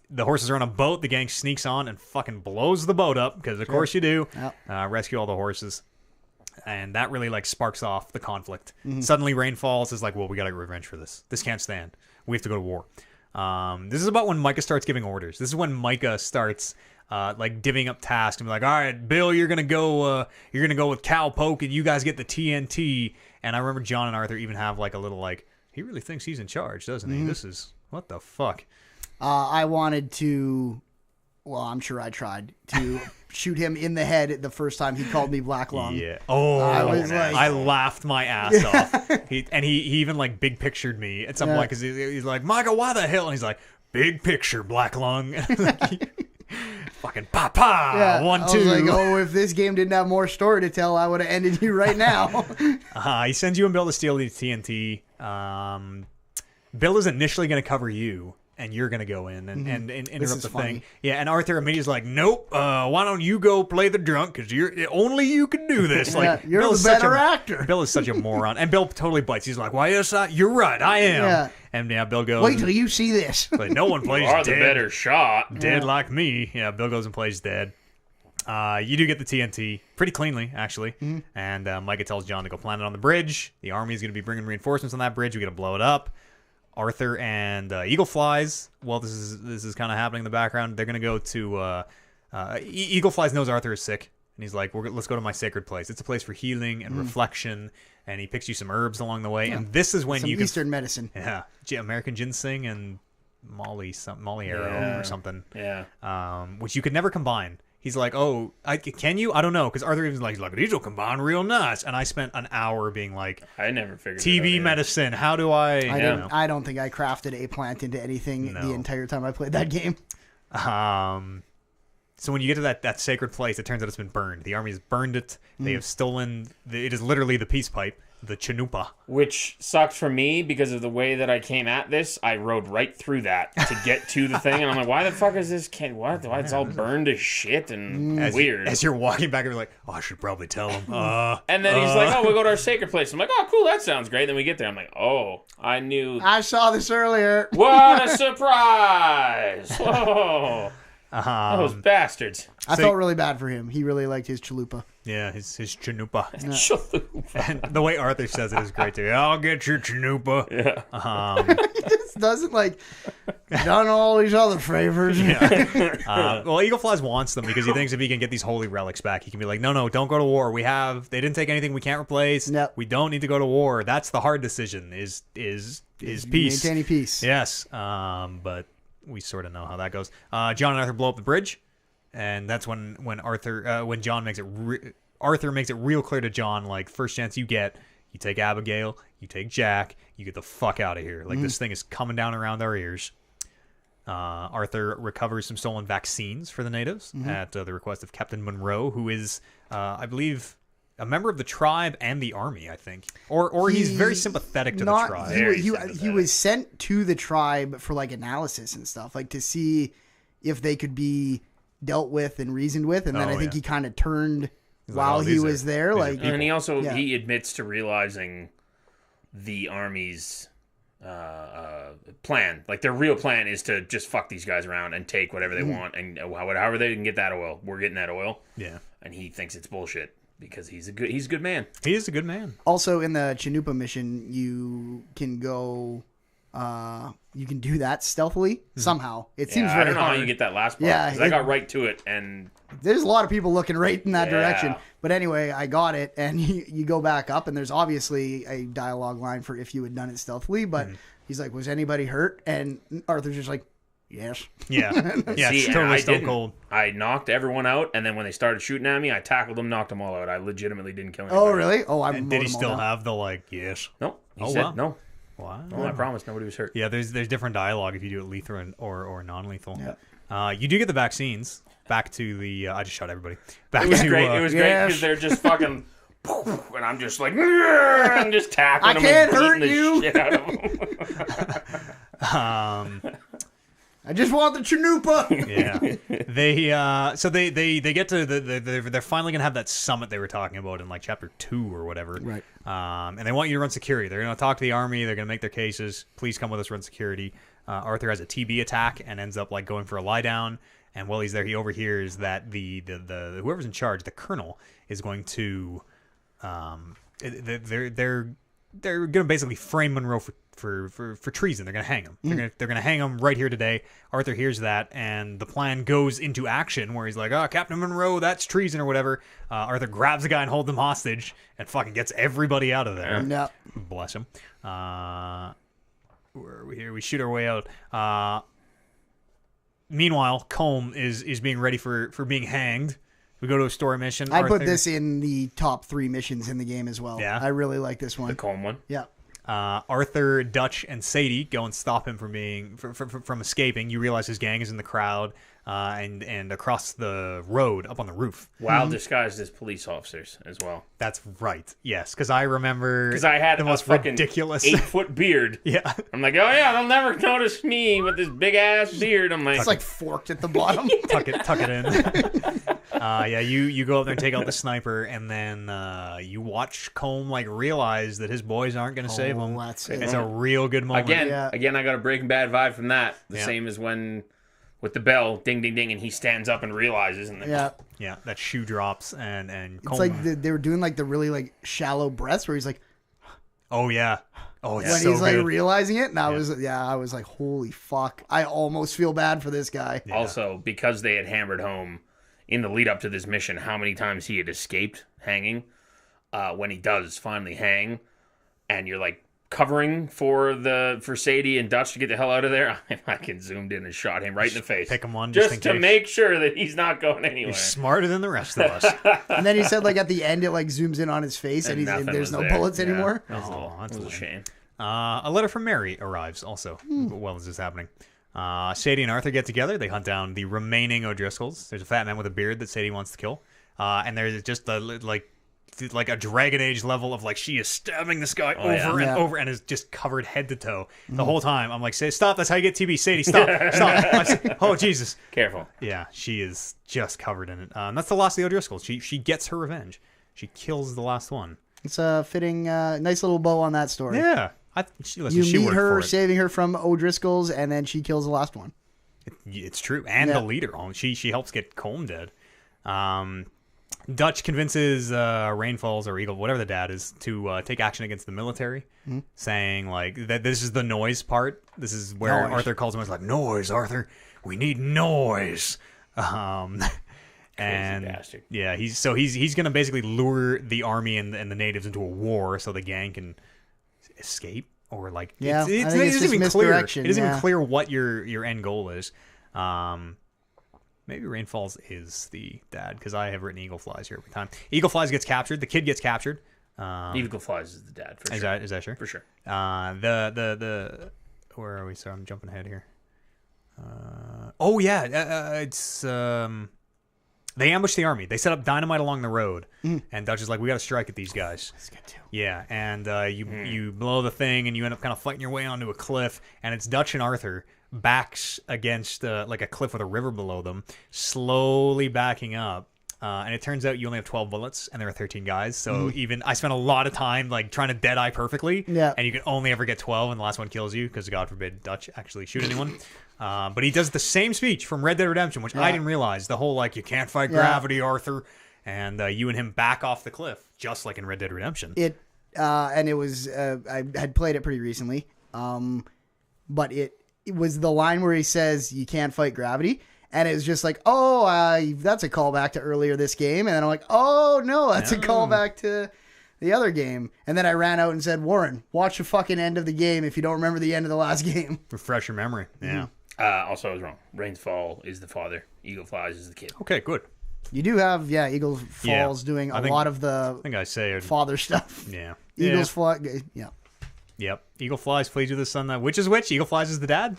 The horses are on a boat. The gang sneaks on and fucking blows the boat up because, of course, you do. Yep. Rescue all the horses, and that really like sparks off the conflict. Suddenly, Rainfalls is like, well, we gotta get revenge for this. This can't stand. We have to go to war. This is about when Micah starts giving orders. This is when Micah starts like divvying up tasks and be like, all right, Bill, you're gonna go with Cowpoke, and you guys get the TNT. And I remember John and Arthur even have like a little like, he really thinks he's in charge, doesn't he? This is what the fuck. I wanted to. Well, I'm sure I tried to shoot him in the head the first time he called me Black Lung. Yeah. Oh, I laughed my ass off. He even like big pictured me at some point because he's like, Micah, why the hell? And he's like, big picture, Black Lung. Fucking papa. Yeah. 1, 2. I was like, oh, if this game didn't have more story to tell, I would have ended you right now. He sends you and Bill to steal the TNT. Bill is initially going to cover you. And you're going to go in and interrupt the thing. Yeah, and Arthur immediately is like, nope, why don't you go play the drunk? Because only you can do this. Like, you're Bill the better actor. Bill is such a moron. And Bill totally bites. He's like, why, yes, you're right, I am. Yeah. And Bill goes, wait till you see this. Like, no one plays you are dead. the better shot. Dead like me. Yeah, Bill goes and plays dead. You do get the TNT pretty cleanly, actually. And Micah tells John to go plant it on the bridge. The army is going to be bringing reinforcements on that bridge. We're going to blow it up. Arthur and Eagle Flies. Well, this is kind of happening in the background. They're going to go to Eagle Flies knows Arthur is sick, and he's like, let's go to my sacred place. It's a place for healing and reflection. And he picks you some herbs along the way. And this is when Some you can Eastern medicine. Yeah, American ginseng and Molly arrow or something. Yeah. Which you could never combine. He's like, oh, can you? I don't know, because Arthur was like, these will combine real nice. And I spent an hour being like, I never figured TB it out medicine. How do I? I don't think I crafted a plant into anything the entire time I played that game. So when you get to that sacred place, it turns out it's been burned. The army has burned it. They have stolen. It is literally the peace pipe, the chanupa. Which sucked for me because of the way that I came at this. I rode right through that to get to the thing, and I'm like, why the fuck is this? Why it's all burned to shit and weird? As you're walking back, you're like, oh, I should probably tell him. And then he's like, oh, we'll go to our sacred place. I'm like, oh, cool, that sounds great. Then we get there. I'm like, oh, I knew. I saw this earlier. What a surprise! Whoa. Those bastards. I felt really bad for him. He really liked his chalupa. Yeah, his chanupa. Chalupa. And the way Arthur says it is great too. I'll get your chanupa. Yeah. He just doesn't done all these other favors. Well, Eagle Flies wants them because he thinks if he can get these holy relics back, he can be like, no, don't go to war. They didn't take anything we can't replace. Yep. We don't need to go to war. That's the hard decision. Is peace. Maintaining peace. Yes. But we sort of know how that goes. John and Arthur blow up the bridge, and that's when John makes it. Arthur makes it real clear to John, like, first chance you get, you take Abigail, you take Jack, you get the fuck out of here. Like, this thing is coming down around our ears. Arthur recovers some stolen vaccines for the natives at the request of Captain Monroe, who is, I believe, a member of the tribe and the army, I think. Or he's very sympathetic to the tribe. He was sent to the tribe for, analysis and stuff, to see if they could be dealt with and reasoned with. And then I think he kind of turned while he was there. And he also, he admits to realizing the army's plan. Their real plan is to just fuck these guys around and take whatever they want. And however they can get that oil, we're getting that oil. Yeah. And he thinks it's bullshit. Because he's a good man. He is a good man. Also, in the Chanupa mission, you can go, you can do that stealthily somehow. It seems very hard. I don't know how you get that last part. Yeah, because I got right to it, and there's a lot of people looking right in that direction. But anyway, I got it, and you go back up, and there's obviously a dialogue line for if you had done it stealthily. But he's like, "Was anybody hurt?" And Arthur's just like, yes. Yeah. Yeah. See, totally stone cold. I knocked everyone out, and then when they started shooting at me, I tackled them, knocked them all out. I legitimately didn't kill anybody. Oh, really? Oh, I'm. And did he still have the yes? No. He said no. Wow. No, I promise nobody was hurt. Yeah, there's different dialogue if you do it lethal or non-lethal. Yeah. You do get the vaccines. Back to the. I just shot everybody. It was great. It was great because they're just fucking. And I'm just like, I'm just tackling them and beating the shit out of them. I just want the chanupa. Yeah, they get to they're finally gonna have that summit they were talking about in chapter 2 or whatever. Right. And they want you to run security. They're gonna talk to the army. They're gonna make their cases. Please come with us, run security. Arthur has a TB attack and ends up going for a lie down. And while he's there, he overhears that the whoever's in charge, the colonel, is going to they're gonna basically frame Monroe for treason. They're gonna hang him. They're gonna hang him right here today. Arthur hears that, and the plan goes into action where he's like, "Oh, Captain Monroe, that's treason or whatever." Arthur grabs the guy and holds him hostage, and fucking gets everybody out of there. Yeah. Bless him. Where are we here? We shoot our way out. Meanwhile, Combe is being ready for being hanged. We go to a story mission. I put this in the top 3 missions in the game as well. Yeah. I really like this one. The Combe one. Yeah. Arthur, Dutch, and Sadie go and stop him from escaping. You realize his gang is in the crowd and across the road up on the roof. While disguised as police officers as well. That's right. Yes, because I remember I had the most ridiculous 8-foot beard. Yeah. I'm like, oh yeah, they'll never notice me with this big ass beard. I'm like, it's forked at the bottom. Tuck it in. You go up there and take out the sniper, and then you watch Combe realize that his boys aren't going to save him. That's it's a real good moment. Again, I got a Breaking Bad vibe from that. The same as when with the bell, ding, ding, ding, and he stands up and realizes, and then Yeah. that shoe drops and It's like they were doing like the really like shallow breaths where he's like, oh yeah, oh it's when so he's like good. realizing it, and I was like, holy fuck, I almost feel bad for this guy. also because they had hammered home in the lead up to this mission how many times he had escaped hanging. When he does finally hang, and you're like covering for Sadie and Dutch to get the hell out of there, I fucking zoomed in and shot him right in the face. Pick him one just in to case. make sure that he's not going anywhere. He's smarter than the rest of us. And then he said like at the end it like zooms in on his face and nothing there's was no there. bullets Yeah. anymore. That's a little, that's a little shame. A letter from Mary arrives also while this is happening. Sadie and Arthur get together. They hunt down the remaining O'Driscolls. There's a fat man with a beard that Sadie wants to kill. And there's just like a Dragon Age level of like she is stabbing this guy over and is just covered head to toe the whole time. I'm like, say stop, that's how you get TB. Sadie, stop. Oh Jesus. Careful. Yeah, she is just covered in it. That's the last of the O'Driscolls. She gets her revenge. She kills the last one. It's a fitting, nice little bow on that story. Yeah. You she meet worked her for it. saving her from O'Driscoll's, and then she kills the last one. It's true. And the leader. She helps get Colm dead. Dutch convinces Rainfalls or Eagle, whatever the dad is, to take action against the military, saying like that this is the noise part. This is where Noise. Arthur calls him. He's like, noise, Arthur. We need noise. And bastard. yeah, he's gonna basically lure the army and the natives into a war so the gang can escape or like Yeah, it I think it's isn't just even clear. It misdirection, isn't even yeah. clear what your end goal is. Maybe Rainfalls is the dad because I have written Eagle Flies here every time. Eagle Flies gets captured. The kid gets captured. Eagle Flies is the dad for Is sure. that sure? For sure. The where are we? Sorry, I'm jumping ahead here. It's they ambush the army. They set up dynamite along the road, and Dutch is like, "We got to strike at these guys." That's good too. Yeah, and you blow the thing, and you end up kind of fighting your way onto a cliff, and it's Dutch and Arthur backs against like a cliff with a river below them, slowly backing up. And it turns out you only have 12 bullets, and there are 13 guys. So even I spent a lot of time like trying to dead eye perfectly. Yeah. And you can only ever get 12, and the last one kills you because God forbid Dutch actually shoot anyone. But he does the same speech from Red Dead Redemption, which I didn't realize. The whole like you can't fight gravity, Arthur, and you and him back off the cliff, just like in Red Dead Redemption. And it was I had played it pretty recently, but it was the line where he says you can't fight gravity, and it was just like, that's a callback to earlier this game, and then I'm like, oh no, that's a callback to the other game, and then I ran out and said, Warren, watch the fucking end of the game if you don't remember the end of the last game. Refresh your memory. Yeah. Also, I was wrong. Rainfall is the father. Eagle Flies is the kid. Okay, good. You do have Eagle Falls doing a lot of the I think I say it. father stuff. Yeah. Eagles Fly, yeah. Yep. Eagle Flies flees with the sun. Which is which? Eagle Flies is the dad?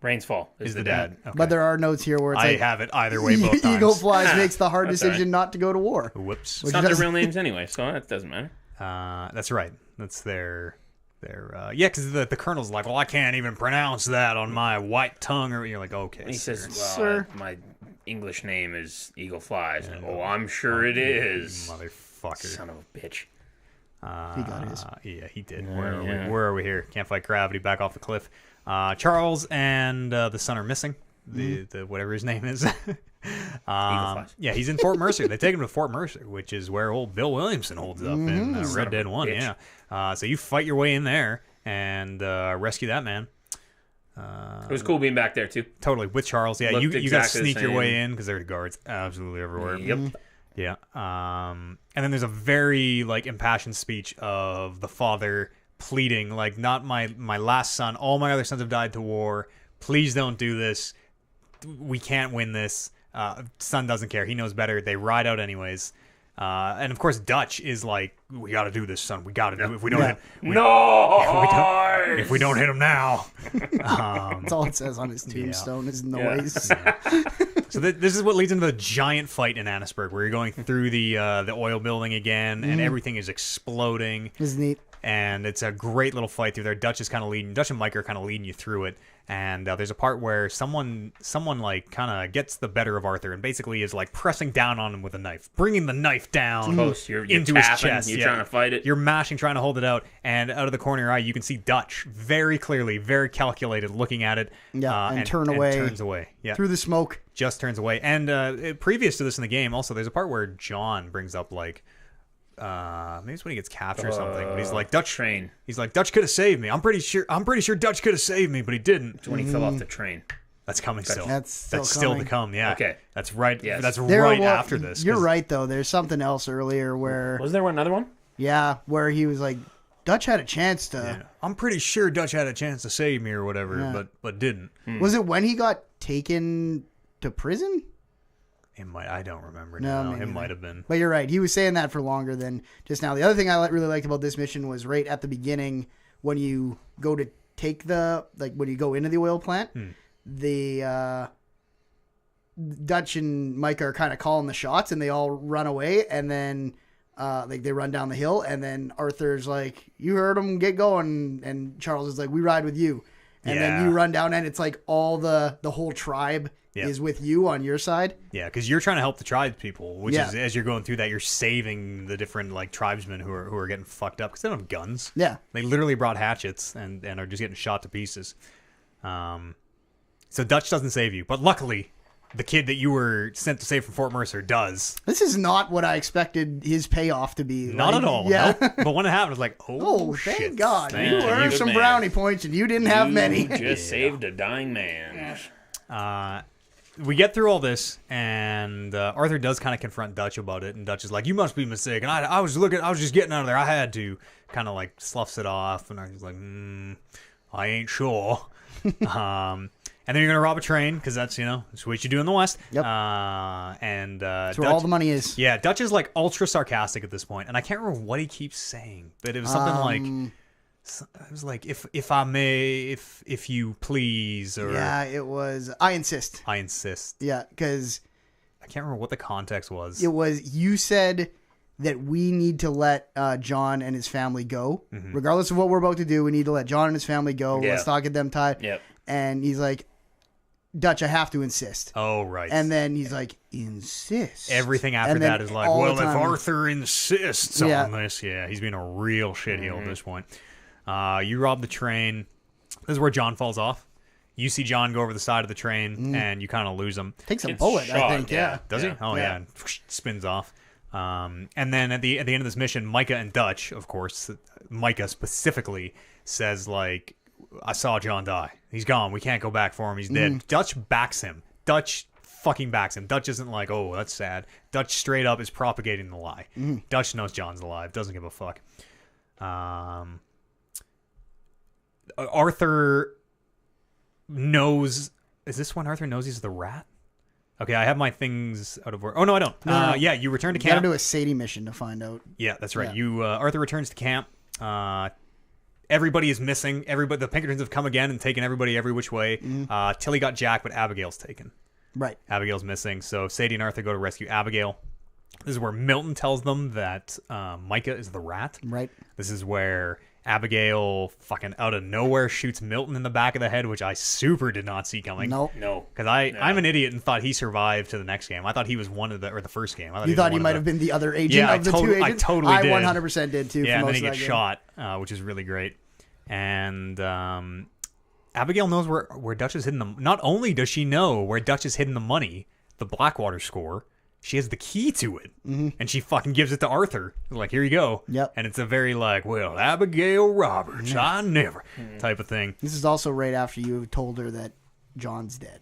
Rain's Fall Is the dad. Okay. But there are notes here where it's I like have it either way both times. Eagle Flies makes the hard That's decision all not to go to war. Whoops. It's not their real names anyway, so that doesn't matter. That's right. That's their because the colonel's like, well, I can't even pronounce that on my white tongue. Or you're like, okay. And he says, well, Sir. my English name is Eagle Flies. And, I'm sure it is. Motherfucker. Son of a bitch. He got his. Yeah, he did. Where are we here? Can't fight gravity. Back off the cliff. Charles and the son are missing. The whatever his name is. Flies. Yeah, he's in Fort Mercer. They take him to Fort Mercer, which is where old Bill Williamson holds up in Red Dead 1. bitch. Yeah. So you fight your way in there and rescue that man. It was cool being back there, too. Totally, with Charles. Yeah, Looked you got to exactly the sneak your same. way in because there are guards absolutely everywhere. Yep. Yeah. And then there's a very like impassioned speech of the father pleading, like, not my last son. All my other sons have died to war. Please don't do this. We can't win this. Son doesn't care. He knows better. They ride out anyways. And of course, Dutch is like, we got to do this, son. We got to do it. If we don't, if we don't hit him now. That's all it says on his tombstone is noise. So this is what leads into the giant fight in Annisburg, where you're going through the oil building again, and everything is exploding. This is neat. And it's a great little fight through there. Dutch and Micah are kind of leading you through it. And there's a part where someone like kind of gets the better of Arthur and basically is like pressing down on him with a knife, bringing the knife down You're into tapping, his chest. You're trying to fight it. You're mashing, trying to hold it out, and out of the corner of your eye, you can see Dutch very clearly, very calculated, looking at it. and turns away. Yeah, through the smoke. just turns away. And previous to this in the game, also there's a part where John brings up like. Maybe it's when he gets captured or something. But he's like, Dutch train. He's like, Dutch could have saved me. I'm pretty sure Dutch could have saved me, but he didn't. It's when he fell off the train. That's coming still. That's still to come. Yeah. Okay. That's right. Yes. That's There right wa- after this. You're 'cause- right though. There's something else earlier where Was there another one? where he was like, Dutch had a chance to. Yeah. I'm pretty sure Dutch had a chance to save me or whatever, Yeah. but didn't. Was it when he got taken to prison? It might. I don't remember No, now. me It neither. might have been. But you're right. He was saying that for longer than just now. The other thing I really liked about this mission was right at the beginning when you go to take when you go into the oil plant, the Dutch and Micah are kind of calling the shots and they all run away and then they run down the hill and then Arthur's like, you heard him, get going. And Charles is like, we ride with you. And then you run down and it's like all the whole tribe is with you on your side. Yeah, because you're trying to help the tribes people, which Yeah. is as you're going through that, you're saving the different like tribesmen who are getting fucked up because they don't have guns. Yeah. They literally brought hatchets and are just getting shot to pieces. So Dutch doesn't save you, but luckily, the kid that you were sent to save from Fort Mercer does. This is not what I expected his payoff to be. Not like, at all. Yeah. Nope. But when it happened, it was like, Oh, shit. thank God. Thank You you. earned Good some man. brownie points and you didn't have many. Just saved a dying man. We get through all this, and Arthur does kind of confront Dutch about it, and Dutch is like, "You must be mistaken. I was just getting out of there. I had to." Kind of like sloughs it off, and Arthur's like, "I ain't sure." And then you're gonna rob a train because that's that's what you do in the West. Yep. And That's where all the money is. Yeah, Dutch is like ultra sarcastic at this point, and I can't remember what he keeps saying, but it was something like. It was like, if I may, if you please, or Yeah, it was. I insist. I insist. Yeah, because I can't remember what the context was. it was you said that we need to let John and his family go, regardless of what we're about to do. We need to let John and his family go. Yeah. Let's not get them tied. Yep. And he's like, Dutch, I have to insist. Oh, right. And then he's like, insist. Everything after And then that is like, all well, the if time- Arthur insists Yeah. on this, he's being a real shitheel at this point. You rob the train. This is where John falls off. You see John go over the side of the train, and you kind of lose him. takes a Gets bullet, I shot, think. Yeah. Does he? Oh, yeah. And spins off. And then at the end of this mission, Micah and Dutch, of course, Micah specifically says, like, I saw John die. He's gone. We can't go back for him. He's dead. Dutch backs him. Dutch fucking backs him. Dutch isn't like, oh, that's sad. Dutch straight up is propagating the lie. Dutch knows John's alive. Doesn't give a fuck. Arthur knows... Is this when Arthur knows he's the rat? Okay, I have my things out of order. Oh, no, I don't. No. Yeah, you return to You gotta camp. do a Sadie mission to find out. Yeah, that's right. Yeah. You Arthur returns to camp. Everybody is missing. The Pinkertons have come again and taken everybody every which way. Tilly got Jack, but Abigail's taken. Right. Abigail's missing. So Sadie and Arthur go to rescue Abigail. This is where Milton tells them that Micah is the rat. Right. This is where Abigail fucking out of nowhere shoots Milton in the back of the head, which I super did not see coming. Nope. No. Because I'm an idiot and thought he survived to the next game. I thought he was one of the first game. You thought he might have been the other agent Yeah, of the two I agents? totally I did. 100% did too. Yeah, for and then most he of gets that shot, which is really great. And Abigail knows where Dutch is hidden the. Not only does she know where Dutch is hidden the money, the Blackwater score, she has the key to it, and she fucking gives it to Arthur. Like, here you go. Yep. And it's a very like, well, Abigail Roberts, I never type of thing. This is also right after you told her that John's dead,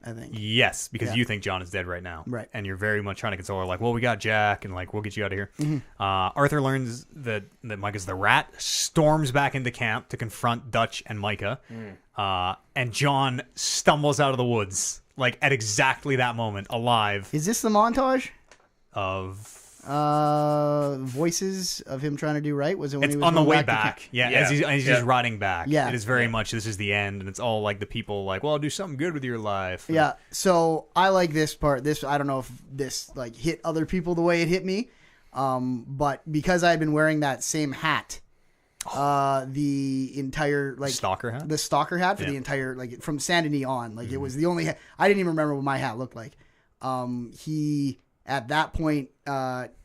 I think. Yes, because Yeah. you think John is dead right now. Right. And you're very much trying to console her, like, well, we got Jack, and, like, we'll get you out of here. Arthur learns that Micah's the rat, storms back into camp to confront Dutch and Micah, and John stumbles out of the woods, like, at exactly that moment, alive, Is this the montage? of... Voices of him trying to do right? Was it when It's he was on the going way to back. camp? Yeah, Yeah. as he's Yeah. just riding back. Yeah. It is very much, this is the end, and it's all, like, the people, like, well, do something good with your life. Yeah, so I like this part. This, I don't know if this like hit other people the way it hit me, but because I had been wearing that same hat the entire Stalker hat? the stalker hat for Yeah. the entire from Saint Denis on. It was the only. I didn't even remember what my hat looked like. He at that point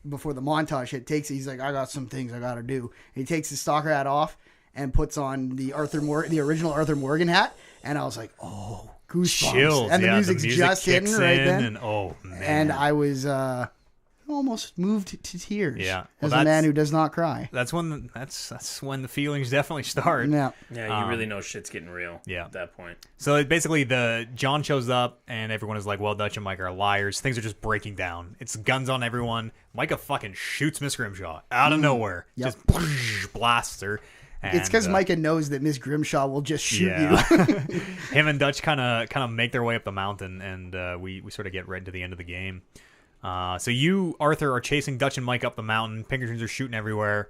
before the montage hit he's like, I got some things I got to do. And he takes his stalker hat off and puts on the original Arthur Morgan hat, and I was like, oh, goosebumps. Chills. And the yeah, music's music just hitting kicks right in then. And, oh, man. And I was almost moved to tears. Yeah. As Well, a man who does not cry. That's when the feelings definitely start. Yeah. Yeah, you really know shit's getting real. Yeah. At that point. So basically, John shows up, and everyone is like, well, Dutch and Micah are liars. Things are just breaking down. It's guns on everyone. Micah fucking shoots Miss Grimshaw out of nowhere. Yep. Just blasts her. And, It's because Micah knows that Miss Grimshaw will just shoot yeah. you. Him and Dutch kind of make their way up the mountain, and we sort of get right to the end of the game. So you, Arthur, are chasing Dutch and Mike up the mountain. Pinkertons are shooting everywhere.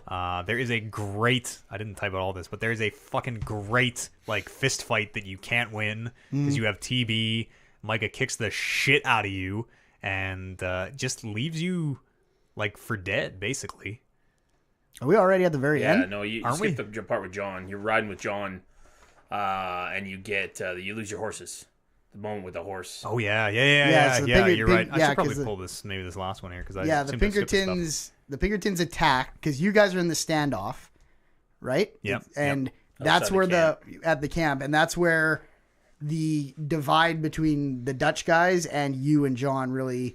There is a great, I didn't type out all this, but there is a fucking great fist fight that you can't win because you have TB. Micah kicks the shit out of you and just leaves you for dead, basically. Are we already at the very Yeah, end? no, you Aren't skip the part with John. You're riding with John, and you get you lose your horses. The moment with the horse. Oh yeah. so the You're right. I should probably because pull this last one here because the Pinkertons attack because you guys are in the standoff, right? Yep. And Yep. that's Outside where the at the camp, and that's where the divide between the Dutch guys and you and John really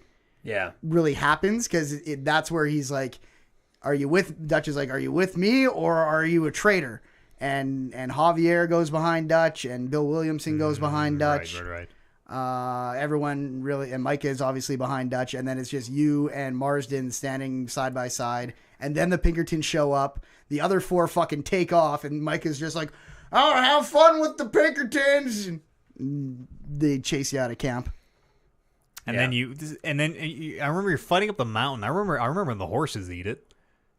happens because that's where he's like, Dutch is like, are you with me or are you a traitor? And Javier goes behind Dutch, and Bill Williamson goes behind Dutch. Right. Everyone really, and Micah is obviously behind Dutch, and then it's just you and Marsden standing side by side, and then the Pinkertons show up. The other four fucking take off, and Micah's just like, "Oh, have fun with the Pinkertons!" And they chase you out of camp. And then I remember you're fighting up the mountain. I remember when the horses eat it.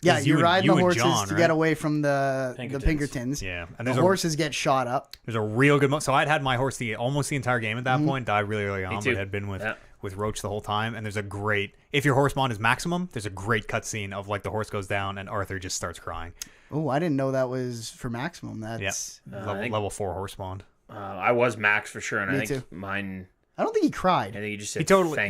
Yeah, you're riding the horses John, to right? get away from the Pinkertons. Yeah, and the horses get shot up. There's a real good. So I'd had my horse almost the entire game at that point. Died really early on, too. but had been with Roach the whole time. And there's a great, if your horse bond is maximum, there's a great cutscene of the horse goes down and Arthur just starts crying. Oh, I didn't know that was for maximum. That's level 4 horse bond. I was max for sure, and Me I think too. mine. I don't think he cried. I think he just said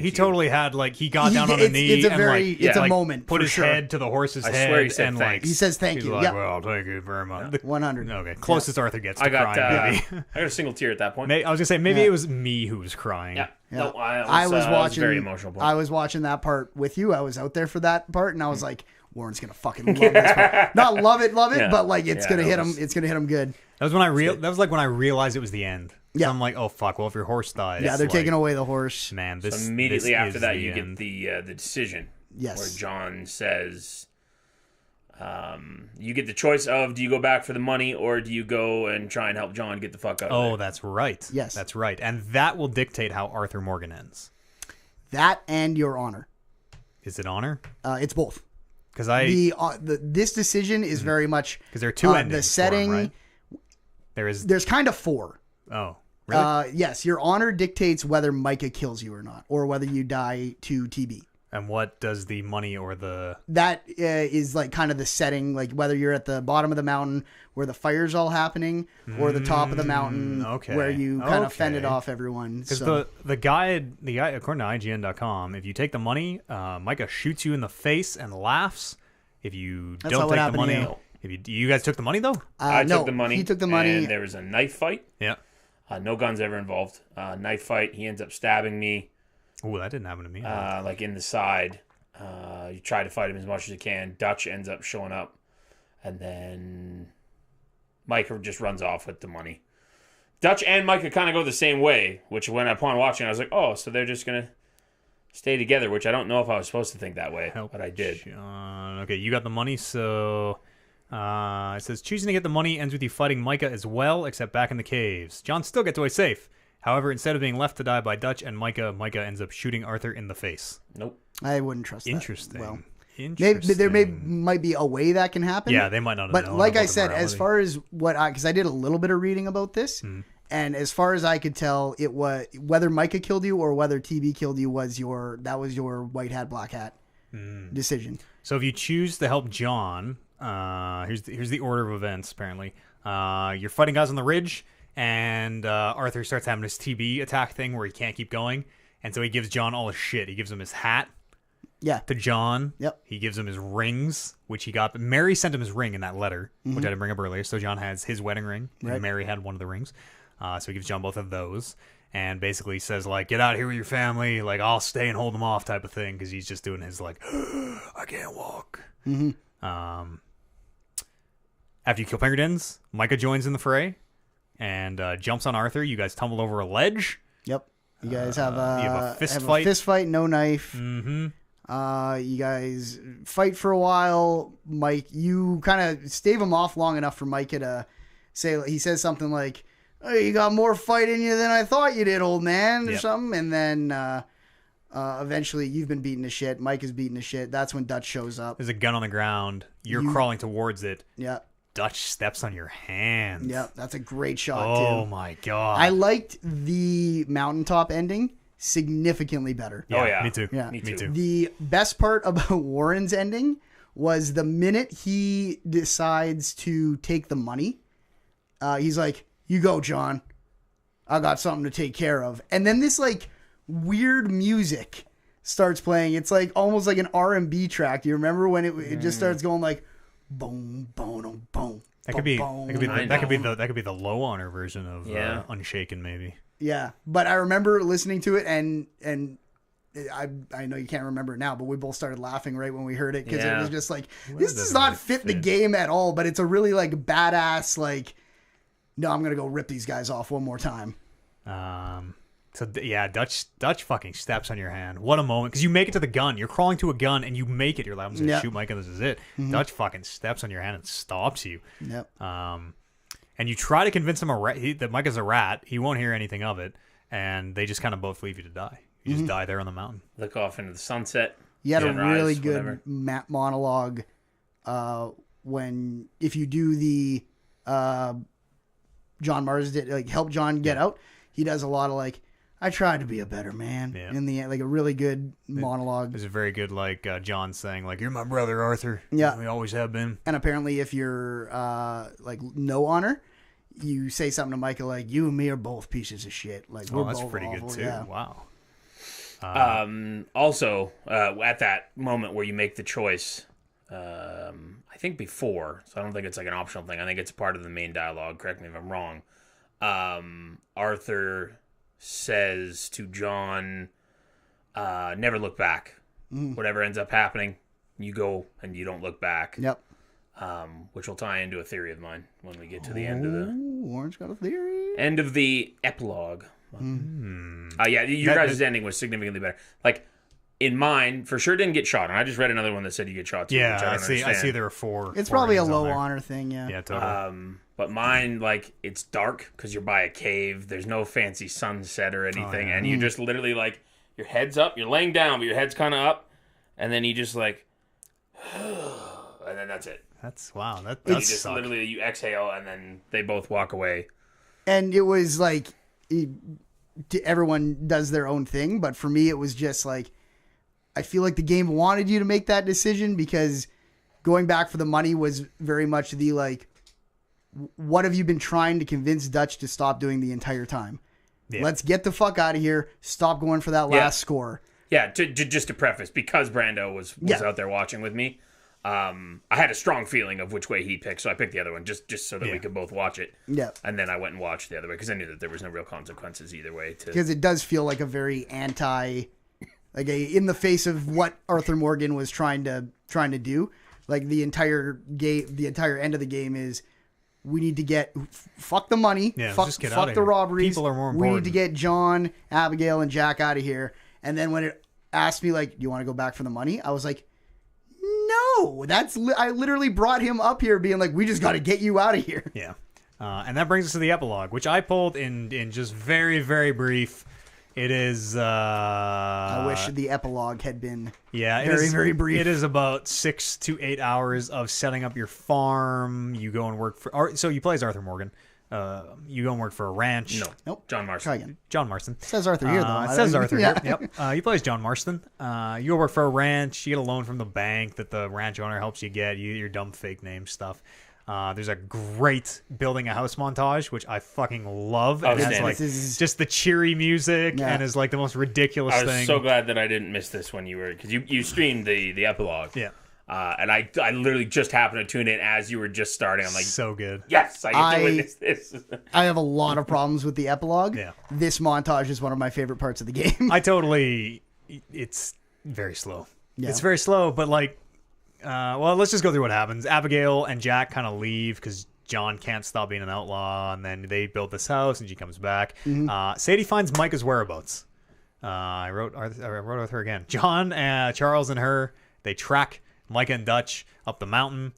He totally had he got down on a knee It's a and very, it's a moment. put for his sure. head to the horse's I head swear he said and thanks. He says thank he's you. like, Yeah, well, thank you very much. 100. Okay, closest Arthur gets to I got crying. Maybe. I got a single tear at that point. I was gonna say maybe it was me who was crying. Yeah. Yeah. No, I was watching. very emotional. I was watching that part with you. I was out there for that part, and I was like, Warren's gonna fucking love this part. Not love it, Yeah. but it's Yeah, gonna that hit was- him. It's gonna hit him good. That was when when I realized it was the end. So Yeah. I'm like, oh fuck. Well, if your horse dies, Yeah, they're taking away the horse. Man, this So immediately this after is that, the you end. get the decision. Yes. Where John says, you get the choice of do you go back for the money or do you go and try and help John get the fuck out of Oh, there? that's right. Yes. That's right. And that will dictate how Arthur Morgan ends. That and your honor. Is it honor? It's both. Because This decision is very much because there are two endings. the setting. For him, right? There is. There's kind of four. Oh, really? Yes, your honor dictates whether Micah kills you or not, or whether you die to TB. And what does the money or the? That is kind of the setting, whether you're at the bottom of the mountain where the fire's all happening, or the top of the mountain where you kind of fended off everyone. Because the guy according to IGN.com, if you take the money, Micah shoots you in the face and laughs. If you That's don't not what take the happened to money, you. if you guys took the money though, I no, took the money. He took the money. And there was a knife fight. yeah. No guns ever involved. Knife fight. He ends up stabbing me. Oh, that didn't happen to me. In the side. You try to fight him as much as you can. Dutch ends up showing up, and then Micah just runs off with the money. Dutch and Micah kind of go the same way, which upon watching, I was like, oh, so they're just gonna stay together, which I don't know if I was supposed to think that way, but I did. Okay, you got the money, so it says choosing to get the money ends with you fighting Micah as well, except back in the caves. John still gets away safe. However, instead of being left to die by Dutch and Micah ends up shooting Arthur in the face. Nope. I wouldn't trust that. Interesting. Well, Interesting. maybe might be a way that can happen. Yeah, they might not have But known like about I the said, as morality. far as because I did a little bit of reading about this, and as far as I could tell, it was whether Micah killed you or whether TB killed you was your white hat, black hat decision. So if you choose to help John, Here's the order of events. Apparently, you're fighting guys on the ridge, and Arthur starts having his TB attack thing where he can't keep going, and so he gives John all his shit. He gives him his hat. Yeah. To John. Yep. He gives him his rings, which he got. Mary sent him his ring in that letter, which I didn't bring up earlier. So John has his wedding ring, and Mary had one of the rings. So he gives John both of those, and basically says, like, get out of here with your family. Like, I'll stay and hold them off type of thing, because he's just doing his, like, I can't walk. After you kill Pinkertons, Micah joins in the fray and jumps on Arthur. You guys tumble over a ledge. Yep. You guys have a fist fight. A fist fight, no knife. Mm-hmm. You guys fight for a while. Mike, you kind of stave him off long enough for Micah to say, he says something like, "Hey, you got more fight in you than I thought you did, old man," or something. And then eventually you've been beaten to shit. Mike is beaten to shit. That's when Dutch shows up. There's a gun on the ground. You're crawling towards it. Yeah. Dutch steps on your hand. Yeah, that's a great shot, Oh, too. my God. I liked the mountaintop ending significantly better. Oh, yeah. Me too. Yeah. Me too. The best part about Warren's ending was the minute he decides to take the money, he's like, "You go, John. I got something to take care of." And then this like weird music starts playing. It's like almost like an R&B track. Do you remember when it just starts going like boom, boom, boom? That could be the low honor version of Yeah. Unshaken, maybe. Yeah, but I remember listening to it, and I know you can't remember it now, but we both started laughing right when we heard it because it was just like, this does not fit the game at all. But it's a really like badass like, no, I'm gonna go rip these guys off one more time. Dutch fucking steps on your hand. What a moment, because you make it to the gun. You're crawling to a gun and you make it. You're like, I'm just gonna shoot Micah. This is it. Dutch fucking steps on your hand and stops you. Yep. And you try to convince him that Micah's a rat. He won't hear anything of it, and they just kind of both leave you to die. You just die there on the mountain. Look off into the sunset. You had a sunrise, really good whatever. monologue if you do the John Mars did, like, help John get out. He does a lot of like, I tried to be a better man in the end, like a really good monologue. There's a very good like John saying like, "You're my brother, Arthur. Yeah, we always have been." And apparently, if you're like no honor, you say something to Micah like, "You and me are both pieces of shit." Like, we're that's both pretty awful. good too. Yeah. Wow. Also, at that moment where you make the choice, I think before, so I don't think it's like an optional thing. I think it's part of the main dialogue. Correct me if I'm wrong. Arthur says to John, never look back. Whatever ends up happening, you go and you don't look back. Yep. Which will tie into a theory of mine when we get to the end of the Warren's got a theory. end of the epilogue. Your guys' ending was significantly better. Like, in mine, for sure didn't get shot. And I just read another one that said you get shot too. Yeah, which I I don't see there are four. It's four probably a rings on low there. honor thing. Yeah. Yeah, totally. But mine, like, it's dark because you're by a cave. There's no fancy sunset or anything. And you just literally, like, your head's up. You're laying down, but your head's kind of up. And then you just, like, and then that's it. That's wow. That You does just suck. literally, you exhale, and then they both walk away. And it was like, everyone does their own thing. But for me, it was just like, I feel like the game wanted you to make that decision because going back for the money was very much the like, what have you been trying to convince Dutch to stop doing the entire time? Yeah. Let's get the fuck out of here. Stop going for that last score. Yeah, just to preface, because Brando was out there watching with me, I had a strong feeling of which way he picked, so I picked the other one just so that we could both watch it. Yeah. And then I went and watched the other way because I knew that there was no real consequences either way. Because it does feel like a very in the face of what Arthur Morgan was trying to do. Like the entire end of the game is, we need to get fuck the money, just get out fuck of the here. robberies. People are more We need important. to get John, Abigail, and Jack out of here. And then when it asked me like, do you want to go back for the money? I was like, no. I literally brought him up here being like, we just got to get you out of here. Yeah. And that brings us to the epilogue, which I pulled in just very, very brief. It is... I wish the epilogue had been very brief. It is about 6 to 8 hours of setting up your farm. You go and work for... So you play as Arthur Morgan. You go and work for a ranch. No. Nope. John Marston. Try again. John Marston. Says Arthur here, though. It says Arthur Yeah. here. Yep. He plays John Marston. You go work for a ranch. You get a loan from the bank that the ranch owner helps you get. You your dumb fake name stuff. There's a great building a house montage, which I fucking love. And it's Outstanding. like This is- just the cheery music Yeah. and is like the most ridiculous I was thing. so glad that I didn't miss this when you were, because you streamed the epilogue. Yeah. And I literally just happened to tune in as you were just starting. I'm like, So good. yes, I get to witness this. I have a lot of problems with the epilogue. Yeah. This montage is one of my favorite parts of the game. It's very slow. Yeah. It's very slow, but like, well, let's just go through what happens. Abigail and Jack kind of leave because John can't stop being an outlaw, and then they build this house, and she comes back. Sadie finds Micah's whereabouts. I wrote with her again. John, Charles, and her, they track Micah and Dutch up the mountain.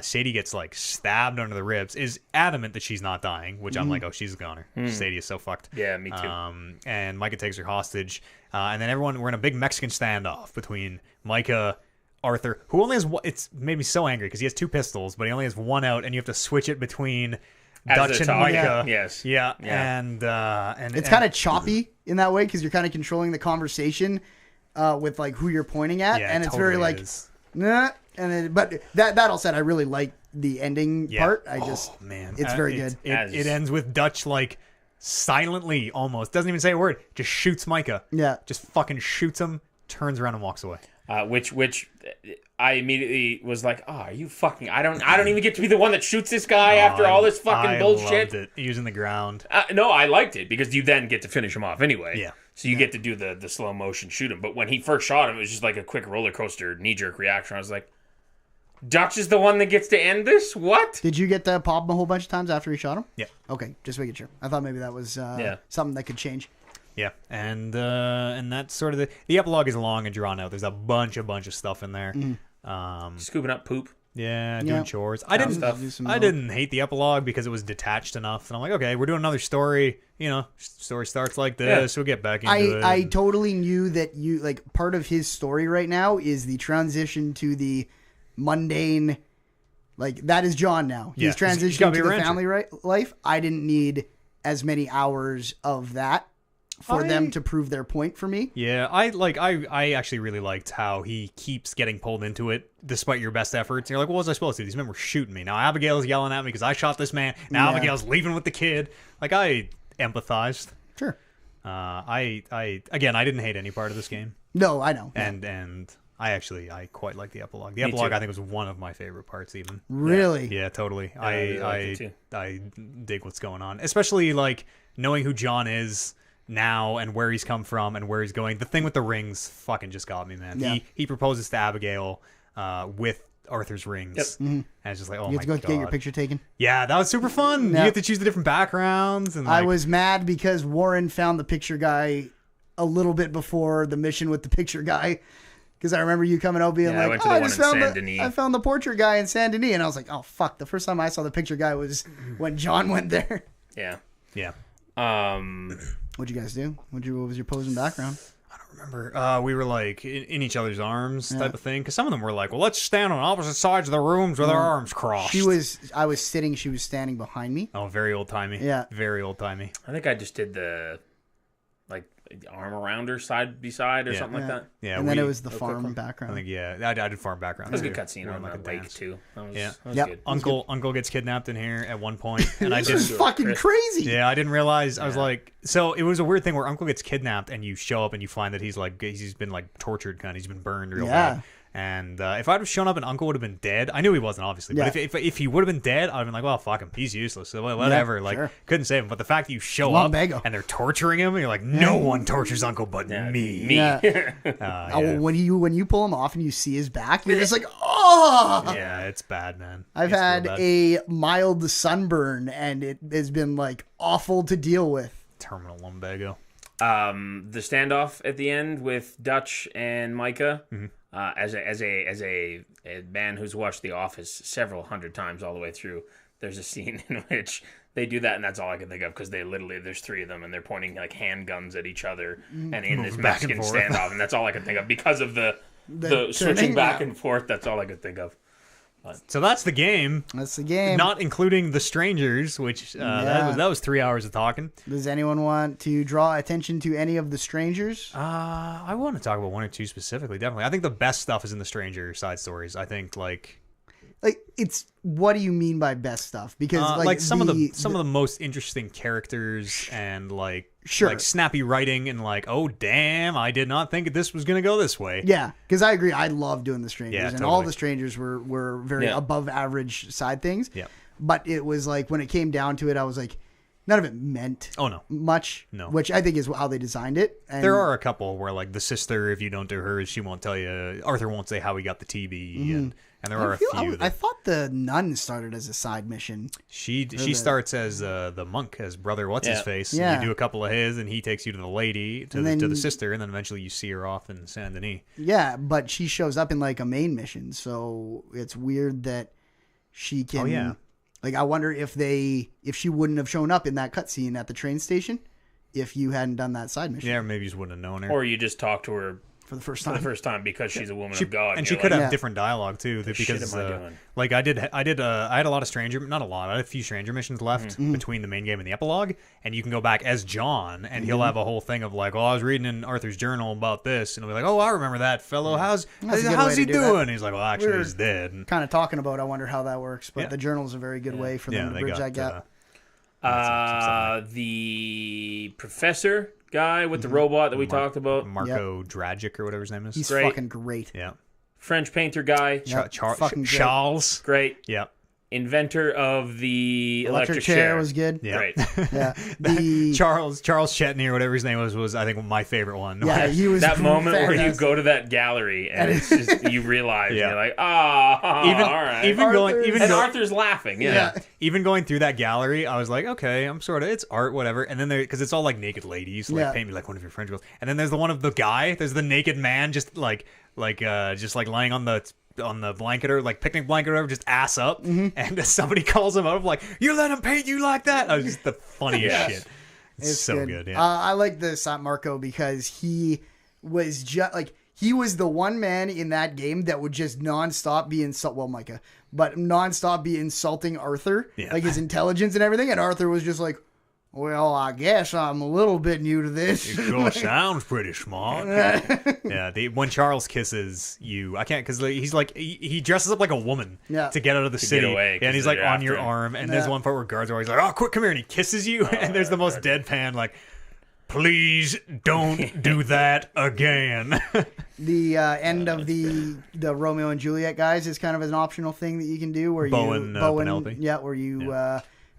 Sadie gets like stabbed under the ribs, is adamant that she's not dying, which I'm like, oh, she's a goner. Sadie is so fucked. Yeah, me too. And Micah takes her hostage. And then we're in a big Mexican standoff between Micah, Arthur, who only has one. It's made me so angry because he has 2 pistols, but he only has one out, and you have to switch it between As Dutch they're and talking. Micah. Yes. Yeah. Yeah. And It's kind of choppy in that way because you're kind of controlling the conversation with like who you're pointing at, yeah, and it it's very totally like, is. nah. And then, but that all said, I really like the ending part. I just, man, it's very good. It ends with Dutch like silently, almost doesn't even say a word, just shoots Micah. Yeah. Just fucking shoots him, turns around and walks away. Which I immediately was like, oh, are you fucking? I don't even get to be the one that shoots this guy after all this fucking bullshit. Loved it. Using the ground. No, I liked it because you then get to finish him off anyway. Yeah. So you get to do the slow motion shoot him. But when he first shot him, it was just like a quick roller coaster knee jerk reaction. I was like, Dutch is the one that gets to end this? What? Did you get to pop him a whole bunch of times after he shot him? Yeah. Okay, just making sure. I thought maybe that was Yeah. something that could change. Yeah, and that's sort of the epilogue is long and drawn out. There's a bunch of stuff in there. Scooping up poop. Yeah, Yeah. doing chores. I didn't. stuff. Do some I didn't hate the epilogue because it was detached enough, and I'm like, okay, we're doing another story. You know, story starts like this. We'll get back into it. I totally knew that you like part of his story right now is the transition to the mundane. Like that is John now. Yeah, He's he's transitioning gotta be to a the rancher. family life. I didn't need as many hours of that for them to prove their point for me. Yeah, I actually really liked how he keeps getting pulled into it despite your best efforts. You're like, what was I supposed to do? These men were shooting me. Now Abigail's yelling at me because I shot this man. Now Yeah. Abigail's leaving with the kid. Like I empathized. Sure. I didn't hate any part of this game, No, I know. and I quite like the epilogue. The Me epilogue too. I think was one of my favorite parts even. Really? Yeah, totally. I really liked it too. I dig what's going on, especially like knowing who John is now and where he's come from and where he's going. The thing with the rings fucking just got me, man. Yeah. He proposes to Abigail with Arthur's rings, Yep. and it's just like, oh You my have to go god, get your picture taken. Yeah, that was super fun. Yeah. You get to choose the different backgrounds, and I like, was mad because Warren found the picture guy a little bit before the mission with the picture guy. Because I remember you coming out being Yeah, I like, went to "Oh, the I one just in found Saint Denis." I found the portrait guy in Saint Denis," and I was like, "Oh fuck!" The first time I saw the picture guy was when John went there. Yeah. yeah. What'd you guys do? What was your pose and background? Remember, we were like in each other's arms type of thing. Because some of them were like, well, let's stand on opposite sides of the rooms with our arms crossed. I was sitting. She was standing behind me. Oh, very old timey. Yeah. Very old timey. I think I just did the arm around her side by side or something like that. Yeah, and then we- it was the quick farm one. background. I think I did farm background. That was a too. good cutscene We were on in, the like, a lake dance. too. That was, Yeah. that was Yep. good. Uncle gets kidnapped in here at one point, and I This is didn't. fucking Chris. crazy. Yeah, I didn't realize. I was like, so it was a weird thing where Uncle gets kidnapped, and you show up and you find that he's been like tortured, kind of. He's been burned real Yeah. bad. And if I'd have shown up and Uncle would have been dead, I knew he wasn't obviously, Yeah. but if he would have been dead, I'd have been like, well, fuck him, he's useless, so whatever. Yeah, like, sure. couldn't save him. But the fact that you show up Lumbago. and they're torturing him, and you're like, no one tortures Uncle but me. Yeah. Yeah. Oh, when you pull him off and you see his back, you're just like, oh. Yeah, it's bad, man. I've It's real had bad. a mild sunburn, and it has been like awful to deal with. terminal lumbago. The standoff at the end with Dutch and Micah, as a man who's watched The Office several hundred times all the way through, there's a scene in which they do that, and that's all I can think of because there's 3 of them, and they're pointing like handguns at each other, and in this back and Mexican forth. standoff, and that's all I can think of because of the The switching turning, back yeah. and forth. That's all I could think of. So that's the game. That's the game. Not including the strangers, which that was 3 hours of talking. Does anyone want to draw attention to any of the strangers? I want to talk about one or two specifically. Definitely, I think the best stuff is in the stranger side stories. I think like it's what do you mean by best stuff? Because some of the most interesting characters and like snappy writing and like, oh damn, I did not think this was gonna go this way. Yeah, because I agree. I love doing the strangers, and totally. all the strangers were very above average side things. Yeah, but it was like when it came down to it, I was like, none of it meant much. No, which I think is how they designed it. And there are a couple where like the sister, if you don't do hers, she won't tell you. Arthur won't say how he got the TB, and there are a few. I thought the nun started as a side mission. She starts as the monk, as brother what's his face. Yeah. And you do a couple of his, and he takes you to the lady, to the sister, and then eventually you see her off in Saint Denis. Yeah, but she shows up in like a main mission, so it's weird that she can. Oh yeah. Like I wonder if she wouldn't have shown up in that cutscene at the train station if you hadn't done that side mission. Yeah, or maybe you just wouldn't have known her. Or you just talk to her for the first time because she's a woman of God. And she could have different dialogue too, because shit am I doing? like I had a lot of not a lot, I had a few stranger missions left between the main game and the epilogue, and you can go back as John, and he'll have a whole thing of like, well, I was reading in Arthur's journal about this, and he'll be like, oh, I remember that fellow. How's he doing? He's like, well, actually, he's dead. And kind of talking about, I wonder how that works, but the journal's a very good way for them to bridge that gap. The professor guy with the robot that we talked about, Marco Dragic or whatever his name is. He's fucking great. Yeah. French painter guy, Charles. Great. Yeah. Inventor of the electric chair was good. Yeah. Great. Yeah. Charles Chetney or whatever his name was I think my favorite one. Yeah, he was that moment fantastic. where you go to that gallery and it's just you realize you're like, all right. Even Arthur's laughing. Yeah. Even going through that gallery, I was like, okay, it's art, whatever. And then because it's all like naked ladies, like paint me like one of your French girls. And then there's the one of the guy. There's the naked man, just like lying on the blanket or like picnic blanket or whatever, just ass up, and somebody calls him out of like, you let him paint you like that. That was just the funniest shit. It's so good. Yeah. I like the Sant Marco because he was just like, he was the one man in that game that would just nonstop be Micah, but nonstop be insulting Arthur, like his intelligence and everything, and Arthur was just like, well, I guess I'm a little bit new to this. It sure sounds pretty smart. Yeah, when Charles kisses you, I can't, because he's like, he dresses up like a woman to get out of the city. Get away, and he's like on your arm, and there's one part where guards are always like, oh, quick, come here, and he kisses you, and there's the most deadpan, like, please don't do that again. The end of the Romeo and Juliet guys is kind of an optional thing that you can do where Bowen, Penelope. Yeah, where you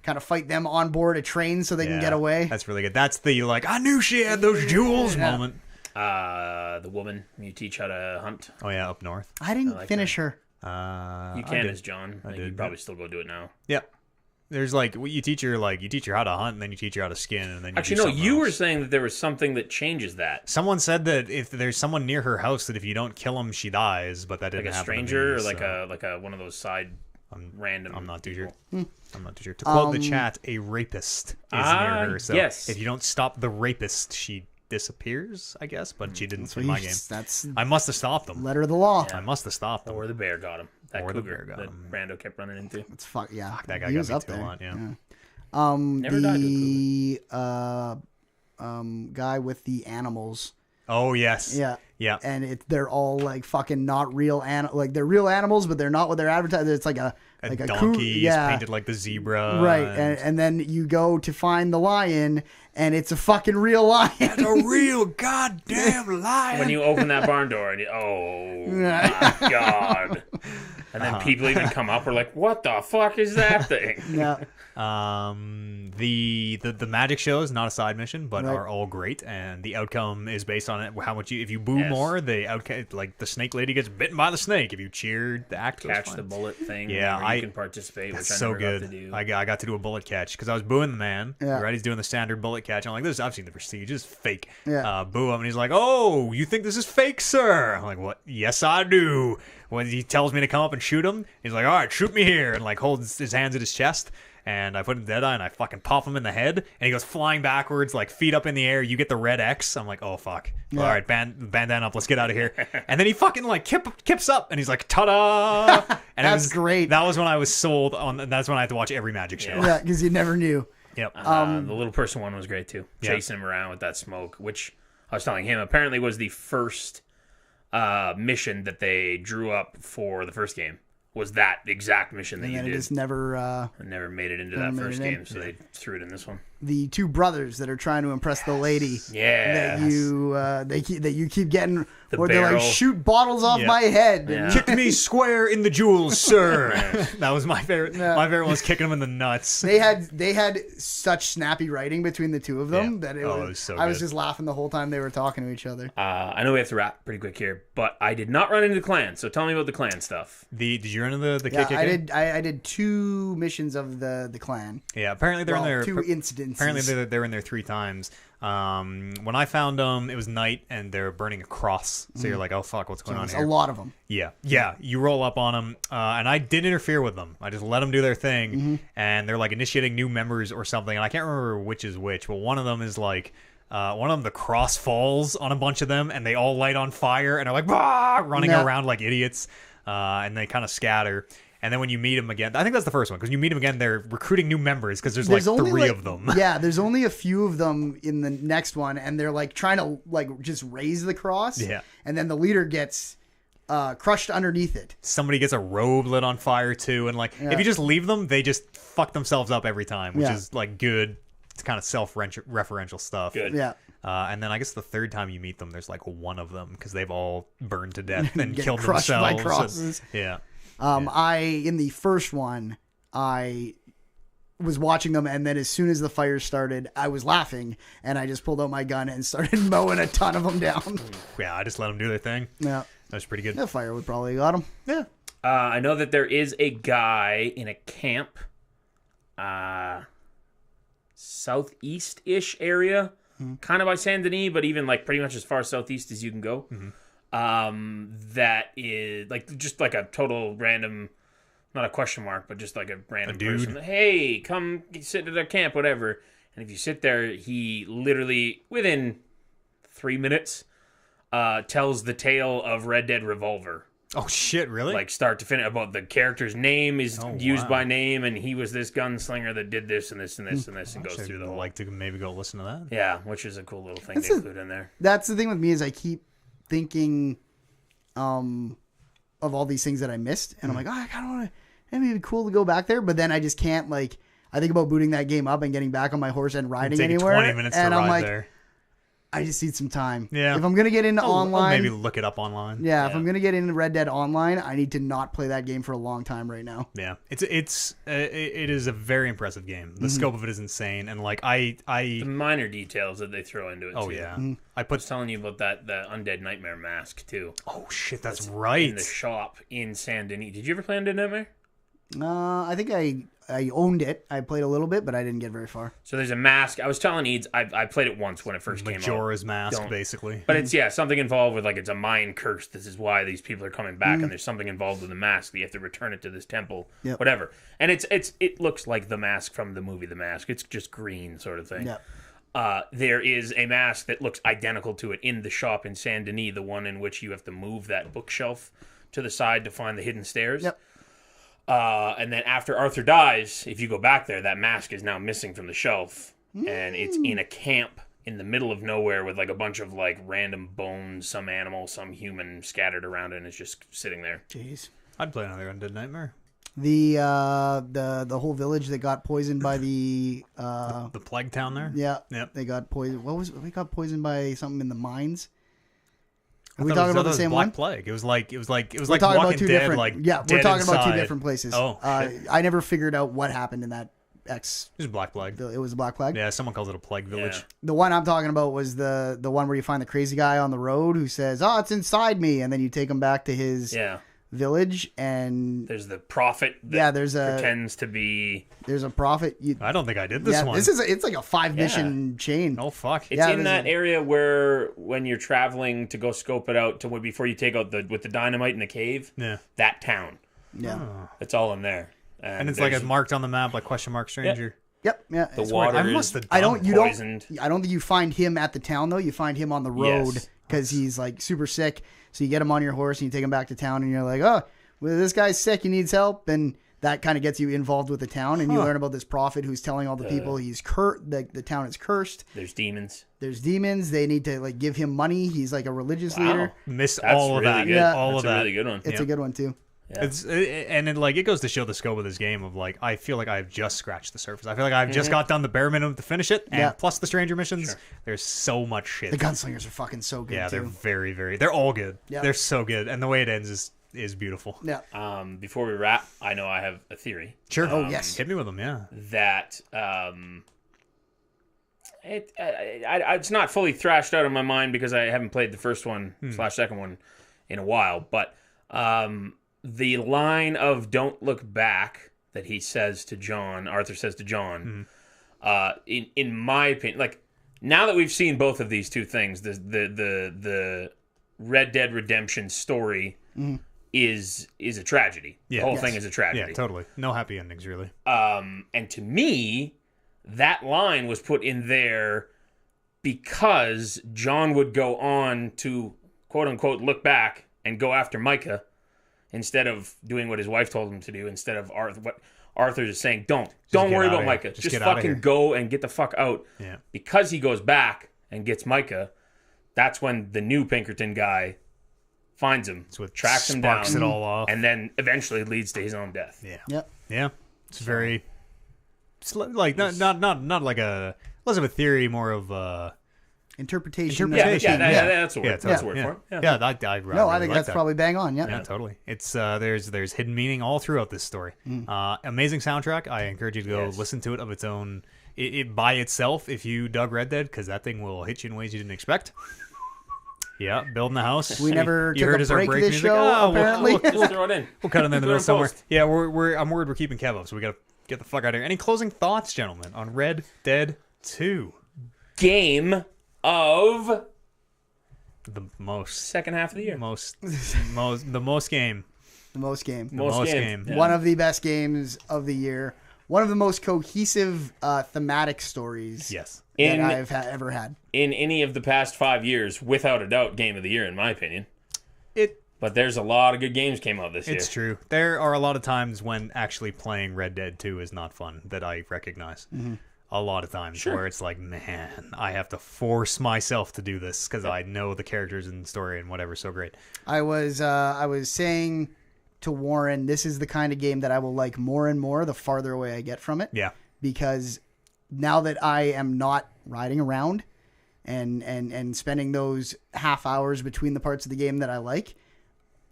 kind of fight them on board a train so they can get away. That's really good. That's the like, I knew she had those jewels moment. The woman you teach how to hunt. Oh yeah, up north. I didn't finish her. You can as John. I think you'd probably still go do it now. Yeah. There's like you teach her how to hunt, and then you teach her how to skin, and then you were saying that there was something that changes that. Someone said that if there's someone near her house, that if you don't kill him, she dies. But that didn't happen. Like a stranger, or like a one of those side random. I'm not too sure. I'm not too sure. To quote the chat, a rapist is near her. So if you don't stop the rapist, she disappears, I guess. But she didn't in my game. I must have stopped them. Letter of the law. I must have stopped them. Or the bear got him. That cougar that Brando kept running into. It's fuck yeah. That guy got me too a lot. Yeah. Never died to guy with the animals. Oh yes. Yeah. And they're all like fucking not real like they're real animals, but they're not what they're advertising. It's like a donkey is painted like the zebra. Right. And then you go to find the lion, and it's a fucking real lion. It's a real goddamn lion. When you open that barn door, and oh my god. And then people even come up, we're like, what the fuck is that thing? Yeah. The magic shows, not a side mission, but are all great, and the outcome is based on it. How much if you boo more, the outcome, like the snake lady gets bitten by the snake. If you cheer, the act goes catch fine. the bullet thing. Yeah, you can participate. That's which so I never good. Got to do. I got to do a bullet catch because I was booing the man. Yeah. Right, he's doing the standard bullet catch. I'm like, this. I've seen the Prestige. This is fake. Yeah. Boo him, and he's like, oh, you think this is fake, sir? I'm like, what? Yes, I do. when he tells me to come up and shoot him, he's like, all right, shoot me here, and like holds his hands at his chest. And I put him Deadeye and I fucking pop him in the head, and he goes flying backwards, like feet up in the air. You get the red X. I'm like, oh fuck! Yeah. All right, bandana up. Let's get out of here. And then he fucking like kips up, and he's like, ta-da! And That's great. That was when I was sold on. That's when I had to watch every magic show. Yeah, because you never knew. Yep. The little person one was great too. Chasing him around with that smoke, which I was telling him apparently was the first mission that they drew up for the first game. Was that exact mission that And you then did? it just never. Never made it into that first game, so they threw it in this one. The two brothers that are trying to impress the lady. Yes. That you keep getting, The or they're like, barrel. shoot bottles off Yeah. my head. Yeah. Kick me square in the jewels, sir. That was my favorite. Yeah. My favorite one was kicking him in the nuts. They had such snappy writing between the two of them Yeah. that it Oh, was, it was so I was good. just laughing the whole time they were talking to each other. I know we have to wrap pretty quick here, but I did not run into the clan, so tell me about the clan stuff. Did you run into the Yeah, KKK? I did 2 missions of the clan. Yeah, apparently they're Well, in there. 2 incidences. Apparently they're in there 3 times. When I found them, it was night and they're burning a cross. So you're like, oh fuck, what's going on There's here? a lot of them. Yeah. You roll up on them, and I didn't interfere with them. I just let them do their thing, and they're like initiating new members or something. And I can't remember which is which, but one of them is like. One of them, the cross falls on a bunch of them, and they all light on fire, and are like, bah! Running Yeah. around like idiots, and they kind of scatter. And then when you meet them again, I think that's the first one, because you meet them again, they're recruiting new members, because there's like only 3 of them. Yeah, there's only a few of them in the next one, and they're like trying to like just raise the cross. Yeah. And then the leader gets crushed underneath it. Somebody gets a robe lit on fire, too, and like, if you just leave them, they just fuck themselves up every time, which Yeah. is like good. It's kind of self-referential stuff. Good. Yeah. And then I guess the third time you meet them, there's like 1 of them, because they've all burned to death and Get killed crushed themselves. by crosses. Yeah. In the first one, I was watching them, and then as soon as the fire started, I was laughing, and I just pulled out my gun and started mowing a ton of them down. Yeah, I just let them do their thing. Yeah, That was pretty good. the fire would probably got them. Yeah. I know that there is a guy in a camp, southeast-ish area, kind of by Saint Denis, but even like pretty much as far southeast as you can go. That is like just like a total random, not a question mark, but just like a random dude. person. Hey, come sit at our camp, whatever. And if you sit there, he literally within 3 minutes tells the tale of Red Dead Revolver. Oh, shit, really? Like start to finish, about the character's name is used wow. by name, and he was this gunslinger that did this and this and this and this, and goes I'd through the whole. like to maybe go listen to that. Yeah, which is a cool little thing That's to a- include in there. That's the thing with me is I keep thinking of all these things that I missed, and I'm like, oh, I kind of want to. It'd be cool to go back there, but then I just can't. Like, I think about booting that game up and getting back on my horse and riding Take anywhere, 20 minutes and to I'm ride like, there. I just need some time. Yeah. If I'm gonna get into I'll online, maybe look it up online. yeah, if I'm gonna get into Red Dead Online, I need to not play that game for a long time right now. Yeah, it is a very impressive game. The scope of it is insane, and like The I minor details that they throw into it. oh too. yeah, I I was put telling you about the Undead Nightmare mask too. oh shit, that's In right. the shop in Saint Denis. Did you ever play Undead Nightmare? I think I owned it. I played a little bit, but I didn't get very far. So there's a mask. I was telling Eads, I played it once when it first came out. Majora's Mask, Don't- basically. But it's something involved with like it's a mind curse. This is why these people are coming back, and there's something involved with the mask. You have to return it to this temple, Yep. whatever. And it looks like the mask from the movie The Mask. It's just green sort of thing. Yeah. There is a mask that looks identical to it in the shop in Saint Denis, the one in which you have to move that bookshelf to the side to find the hidden stairs. Yep. And then after Arthur dies, if you go back there, that mask is now missing from the shelf, and it's in a camp in the middle of nowhere with like a bunch of like random bones, some animal, some human scattered around it, and it's just sitting there. Jeez. I'd play another Undead Nightmare. The whole village that got poisoned by the The plague town there. yeah, Yep. they got poisoned. We got poisoned by something in the mines. Are I we thought it talking was- about I thought the it was same Black one? Plague. It was like We're Walking talking about two Dead. different. Like Yeah, we're dead talking about two inside. different places. Oh, shit. I never figured out what happened in that X. It was Black Plague. It was a Black Plague. Yeah, someone calls it a plague village. Yeah. The one I'm talking about was the one where you find the crazy guy on the road who says, "Oh, it's inside me," and then you take him back to his Yeah. village, and There's the prophet that there's pretends to be... a prophet. I don't think I did this one. It's like a 5 mission chain. Oh, fuck. It's in that area where when you're traveling to go scope it out before you take out with the dynamite in the cave, that town. Yeah. It's all in there. And it's like it's marked on the map, like question mark stranger. Yep. Yeah. The water I must have poisoned. I don't think you find him at the town though. You find him on the road because he's like super sick. So you get him on your horse and you take him back to town, and you're like, oh, well, this guy's sick. He needs help, and that kind of gets you involved with the town, and you learn about this prophet who's telling all the people he's the town is cursed. There's demons. They need to like give him money. He's like a religious leader. Missed That's all of really that. good. Yeah, all That's of that. a really good one. It's a good one too. Yeah. And it goes to show the scope of this game of like, I feel like I've just scratched the surface. I feel like I've just got done the bare minimum to finish it, and plus the stranger missions. There's so much shit. The gunslingers are fucking so good. Yeah, too. they're very, very. They're all good. Yeah. They're so good, and the way it ends is beautiful. Yeah. Before we wrap, I know I have a theory. Sure. Oh yes. Hit me with them. Yeah. That it's not fully thrashed out of my mind because I haven't played the first one / second one in a while, but the line of "Don't look back" that he says to John, Arthur says to John, in my opinion, like now that we've seen both of these two things, the Red Dead Redemption story is a tragedy. Yeah. The whole thing is a tragedy. Yeah, totally. No happy endings, really. And to me, that line was put in there because John would go on to quote unquote look back and go after Micah instead of doing what his wife told him to do. Instead of what Arthur is saying, don't worry about Micah. Just fucking go and get the fuck out. Yeah. Because he goes back and gets Micah, that's when the new Pinkerton guy finds him, tracks him down, sparks it all off, and then eventually leads to his own death. Yeah. Yep. Yeah. It's very. It's like not like a less of a theory, more of a Interpretation. That's the word. That's the word yeah. for it. Yeah, I think that's probably bang on. Yeah. Yeah, totally. It's there's hidden meaning all throughout this story. Amazing soundtrack. I encourage you to go listen to it of its own. It by itself, if you dug Red Dead, because that thing will hit you in ways you didn't expect. Yeah, building the house. We never you took heard a as our break break this music. show, apparently. Just throw it in. We'll cut it in the Throw middle in somewhere. post. Yeah, I'm worried we're keeping Kev up, so we gotta get the fuck out of here. Any closing thoughts, gentlemen, on Red Dead 2? Game of The most second half of the year. the most game. The most game. Most game. Yeah. One of the best games of the year. One of the most cohesive thematic stories Yes. that I've ever had. In any of the past 5 years, without a doubt, game of the year, in my opinion. But there's a lot of good games came out this year. It's true. There are a lot of times when actually playing Red Dead 2 is not fun that I recognize. A lot of times where it's like, man, I have to force myself to do this because I know the characters and story and whatever's so great. I was saying to Warren, this is the kind of game that I will like more and more the farther away I get from it. Yeah. Because now that I am not riding around and spending those half hours between the parts of the game that I like,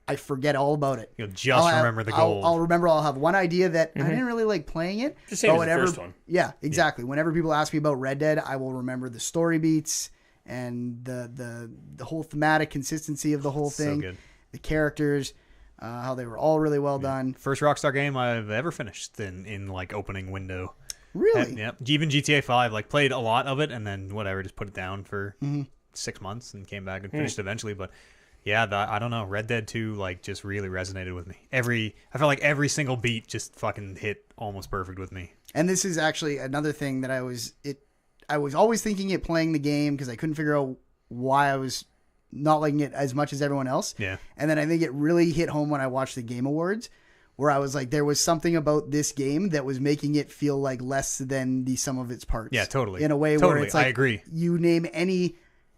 I forget all about it. You'll just remember the gold. I'll remember. I'll have one idea that I didn't really like playing it. The same as the first one. Yeah, exactly. Whenever people ask me about Red Dead, I will remember the story beats and the whole thematic consistency of the whole thing. So good. The characters, how they were all really well done. First Rockstar game I've ever finished in like opening window. Really? Yeah. Even GTA 5, like played a lot of it and then whatever, just put it down for 6 months and came back and finished eventually. But yeah, I don't know. Red Dead 2 like just really resonated with me. I felt like every single beat just fucking hit almost perfect with me. And this is actually another thing that I was always thinking it playing the game because I couldn't figure out why I was not liking it as much as everyone else. Yeah. And then I think it really hit home when I watched the Game Awards, where I was like, there was something about this game that was making it feel like less than the sum of its parts. Yeah, totally. In a way Totally. where it's like, I agree. You name any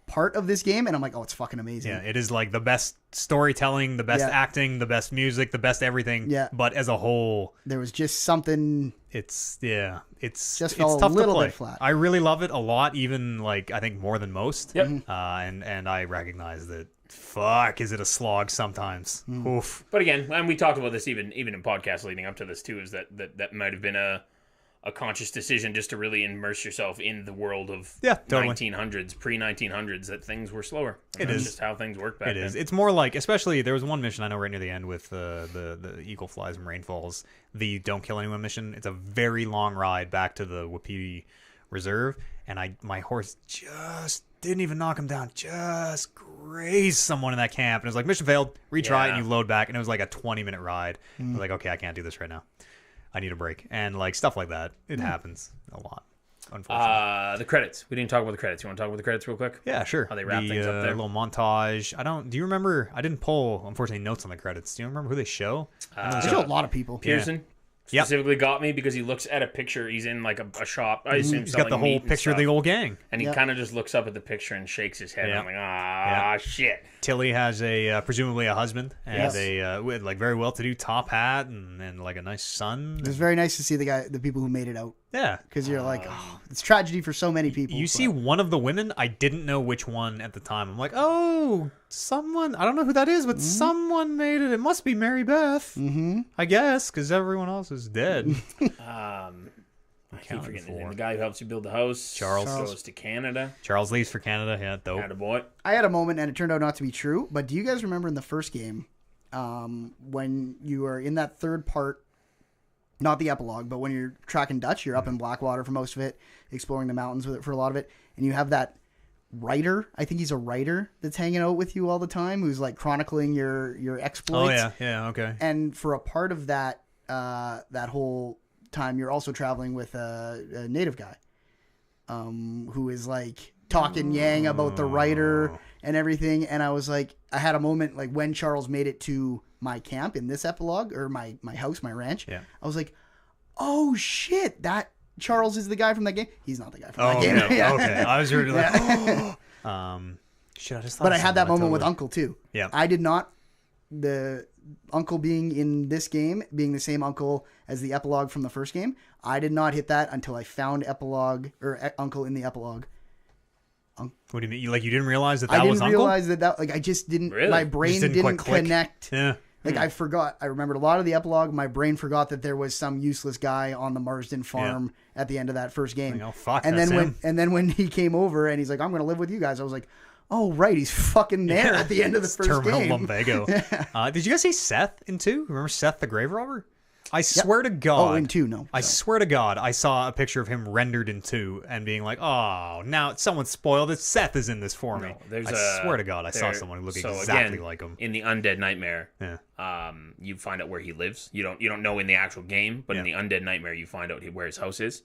part of this game and I'm like, oh, it's fucking amazing. Yeah, it is like the best storytelling, the best acting, the best music, the best everything. Yeah. But as a whole, There was just something. it's Just fell a tough little to play. bit flat. I really love it a lot, even like I think more than most. Yep. And I recognize that. Fuck, is it a slog sometimes? Oof. But again, and we talked about this even in podcasts leading up to this too, is that might have been a a conscious decision just to really immerse yourself in the world of totally. 1900s, pre-1900s, that things were slower. And It that's is. just how things worked back then. It is. It's more like, especially there was one mission I know right near the end with the eagle flies and rainfalls. The don't kill anyone mission. It's a very long ride back to the Wapiti Reserve, and my horse just didn't even knock him down. Just grazed someone in that camp, and it was like mission failed. Retry it, and you load back, and it was like a 20-minute ride. I was like, okay, I can't do this right now. I need a break, and like stuff like that. It happens a lot. Unfortunately. The credits. We didn't talk about the credits. You want to talk about the credits real quick? Yeah, sure. How they wrap things up there. Little montage. Do you remember? I didn't pull, unfortunately, notes on the credits. Do you remember who they show? They show a lot of people. Pearson specifically got me because he looks at a picture. He's in like a shop. I assume He's got the whole picture of the old gang. And he kind of just looks up at the picture and shakes his head. Yep. And I'm like, shit. Tilly has presumably a husband and with like very well-to-do top hat and like a nice son. It was very nice to see the people who made it out. Yeah, because you're like, it's tragedy for so many people. You see one of the women. I didn't know which one at the time. I'm like, oh, someone. I don't know who that is, but someone made it. It must be Mary Beth. I guess because everyone else is dead. I keep forgetting his name. The guy who helps you build the house. Charles goes to Canada. Charles leaves for Canada. Yeah, dope. Attaboy. I had a moment, and it turned out not to be true. But do you guys remember in the first game, when you were in that third part? Not the epilogue, but when you're tracking Dutch, you're up in Blackwater for most of it, exploring the mountains with it for a lot of it, and you have that writer. I think he's a writer that's hanging out with you all the time, who's like chronicling your exploits. Oh yeah, okay. And for a part of that that whole time, you're also traveling with a native guy, who is like talking yang about the writer and everything. And I was like, I had a moment like when Charles made it to my camp in this epilogue, or my house, my ranch. Yeah. I was like, oh shit, that Charles is the guy from that game. He's not the guy from that game. No. Yeah. Okay. I was really like, shit. I just thought. But I had that moment with Uncle too. Yeah. I did not. The uncle being in this game being the same uncle as the epilogue from the first game. I did not hit that until I found epilogue or uncle in the epilogue. What do you mean? Like you didn't realize that I was didn't Uncle? realize that like I just didn't. Really? My brain Just didn't quite click. connect. Yeah. Like I forgot. I remembered a lot of the epilogue. My brain forgot that there was some useless guy on the Marsden farm at the end of that first game. Like, oh fuck! And that's then him. when he came over and he's like, "I'm going to live with you guys," I was like, "Oh right, he's fucking there at the end of the first Terminal game." lumbago. Did you guys see Seth in 2? Remember Seth the grave robber? I swear to God. Oh, in 2, no. I swear to God, I saw a picture of him rendered in 2 and being like, oh, now someone spoiled it. Seth is in this for me. I swear to God, I saw someone who looked exactly like him. In the Undead Nightmare, Yeah. you find out where he lives. You don't know in the actual game, but in the Undead Nightmare, you find out where his house is.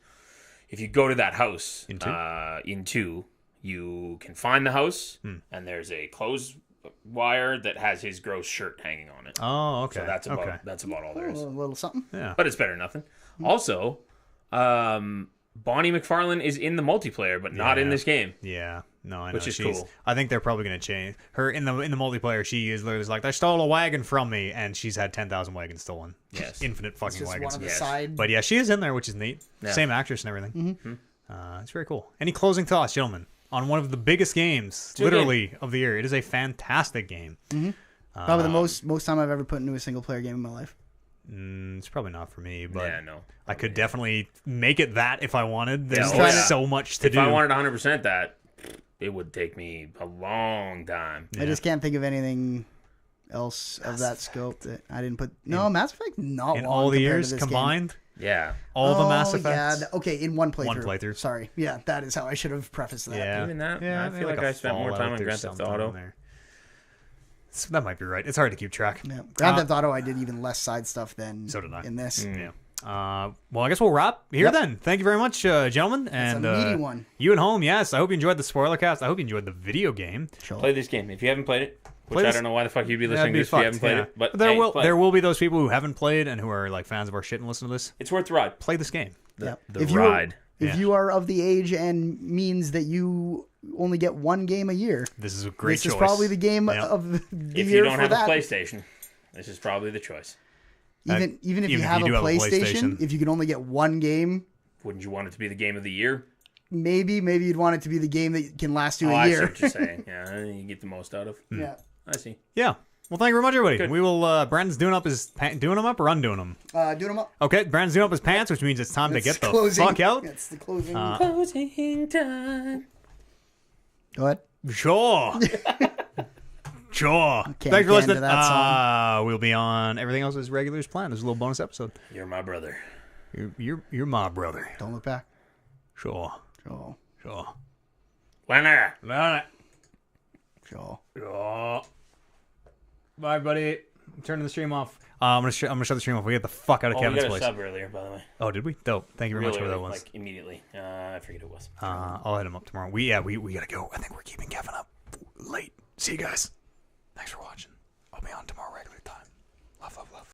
If you go to that house in 2, you can find the house, and there's a clothes wire that has his gross shirt hanging on it. Oh, okay. So that's about all there is. A little something. Yeah. But it's better than nothing. Also, Bonnie McFarlane is in the multiplayer, but not in this game. Yeah. No, I know. Which is cool. I think they're probably going to change her in the multiplayer. She is literally like, they stole a wagon from me, and she's had 10,000 wagons stolen. Yes. Infinite fucking Just wagons. one of the Yes. side. But yeah, she is in there, which is neat. Yeah. Same actress and everything. It's very cool. Any closing thoughts, gentlemen, on one of the biggest games, literally, of the year? It is a fantastic game. Probably the most time I've ever put into a single player game in my life. It's probably not for me, but Yeah, no. I could definitely make it that if I wanted. There's Yeah, so much to do. If I wanted 100% that, it would take me a long time. I just can't think of anything else of that scope that I didn't put. No, Mass Effect not in long all the compared years to this combined, Yeah. all the Mass Yeah, Effects. okay, in one playthrough. One playthrough. Sorry. Yeah, that is how I should have prefaced that. Yeah, Even that? Yeah, I feel like I spent more time on Grand Theft Auto. So that might be right. It's hard to keep track. Yeah. Grand Theft Auto, I did even less side stuff than So did I. in this. Yeah. Well, I guess we'll wrap here Yep. then. Thank you very much, gentlemen. And a meaty one. You at home, yes. I hope you enjoyed the Spoilercast. I hope you enjoyed the video game. Sure. Play this game. If you haven't played it, which Play I this- don't know why the fuck you'd be That'd listening to be this if you haven't fucked, played yeah. it. But there hey, will play. there will be those people who haven't played and who are like fans of our shit and listen to this. It's worth the ride. Play this game. The If ride. If you are of the age and means that you only get one game a year, This is a great this choice. is probably the game Yeah. of the If year you don't for have that. a PlayStation, this is probably the choice. Even if even you if have you a do have a PlayStation, PlayStation. if you can only get one game, Wouldn't you want it to be the game of the year? maybe you'd want it to be the game that can last you Oh, a I see year. what you're saying. Yeah, you get the most out of. Yeah. I see. Yeah. Well, thank you very much, everybody. Good. We will. Brandon's doing them up or undoing them. Doing them up. Okay, Brandon's doing up his pants, which means it's time to get the closing. fuck out. That's the closing. Closing time. Go ahead. Sure. Sure. Can't Thanks for get listening. into that song. We'll be on everything else as regular as planned. There's a little bonus episode. You're my brother. You're my brother. Don't look back. Sure. Sure. Sure. Winner. Sure. Sure. Bye, buddy. I'm turning the stream off. I'm gonna shut the stream off. We get the fuck out of We Kevin's got a place. sub earlier, by the way. Oh, did we? Dope. Thank you very much for that Really, one. like immediately. I forget who it was. I'll hit him up tomorrow. We gotta go. I think we're keeping Kevin up late. See you guys. Thanks for watching. I'll be on tomorrow regular time. Love, love, love.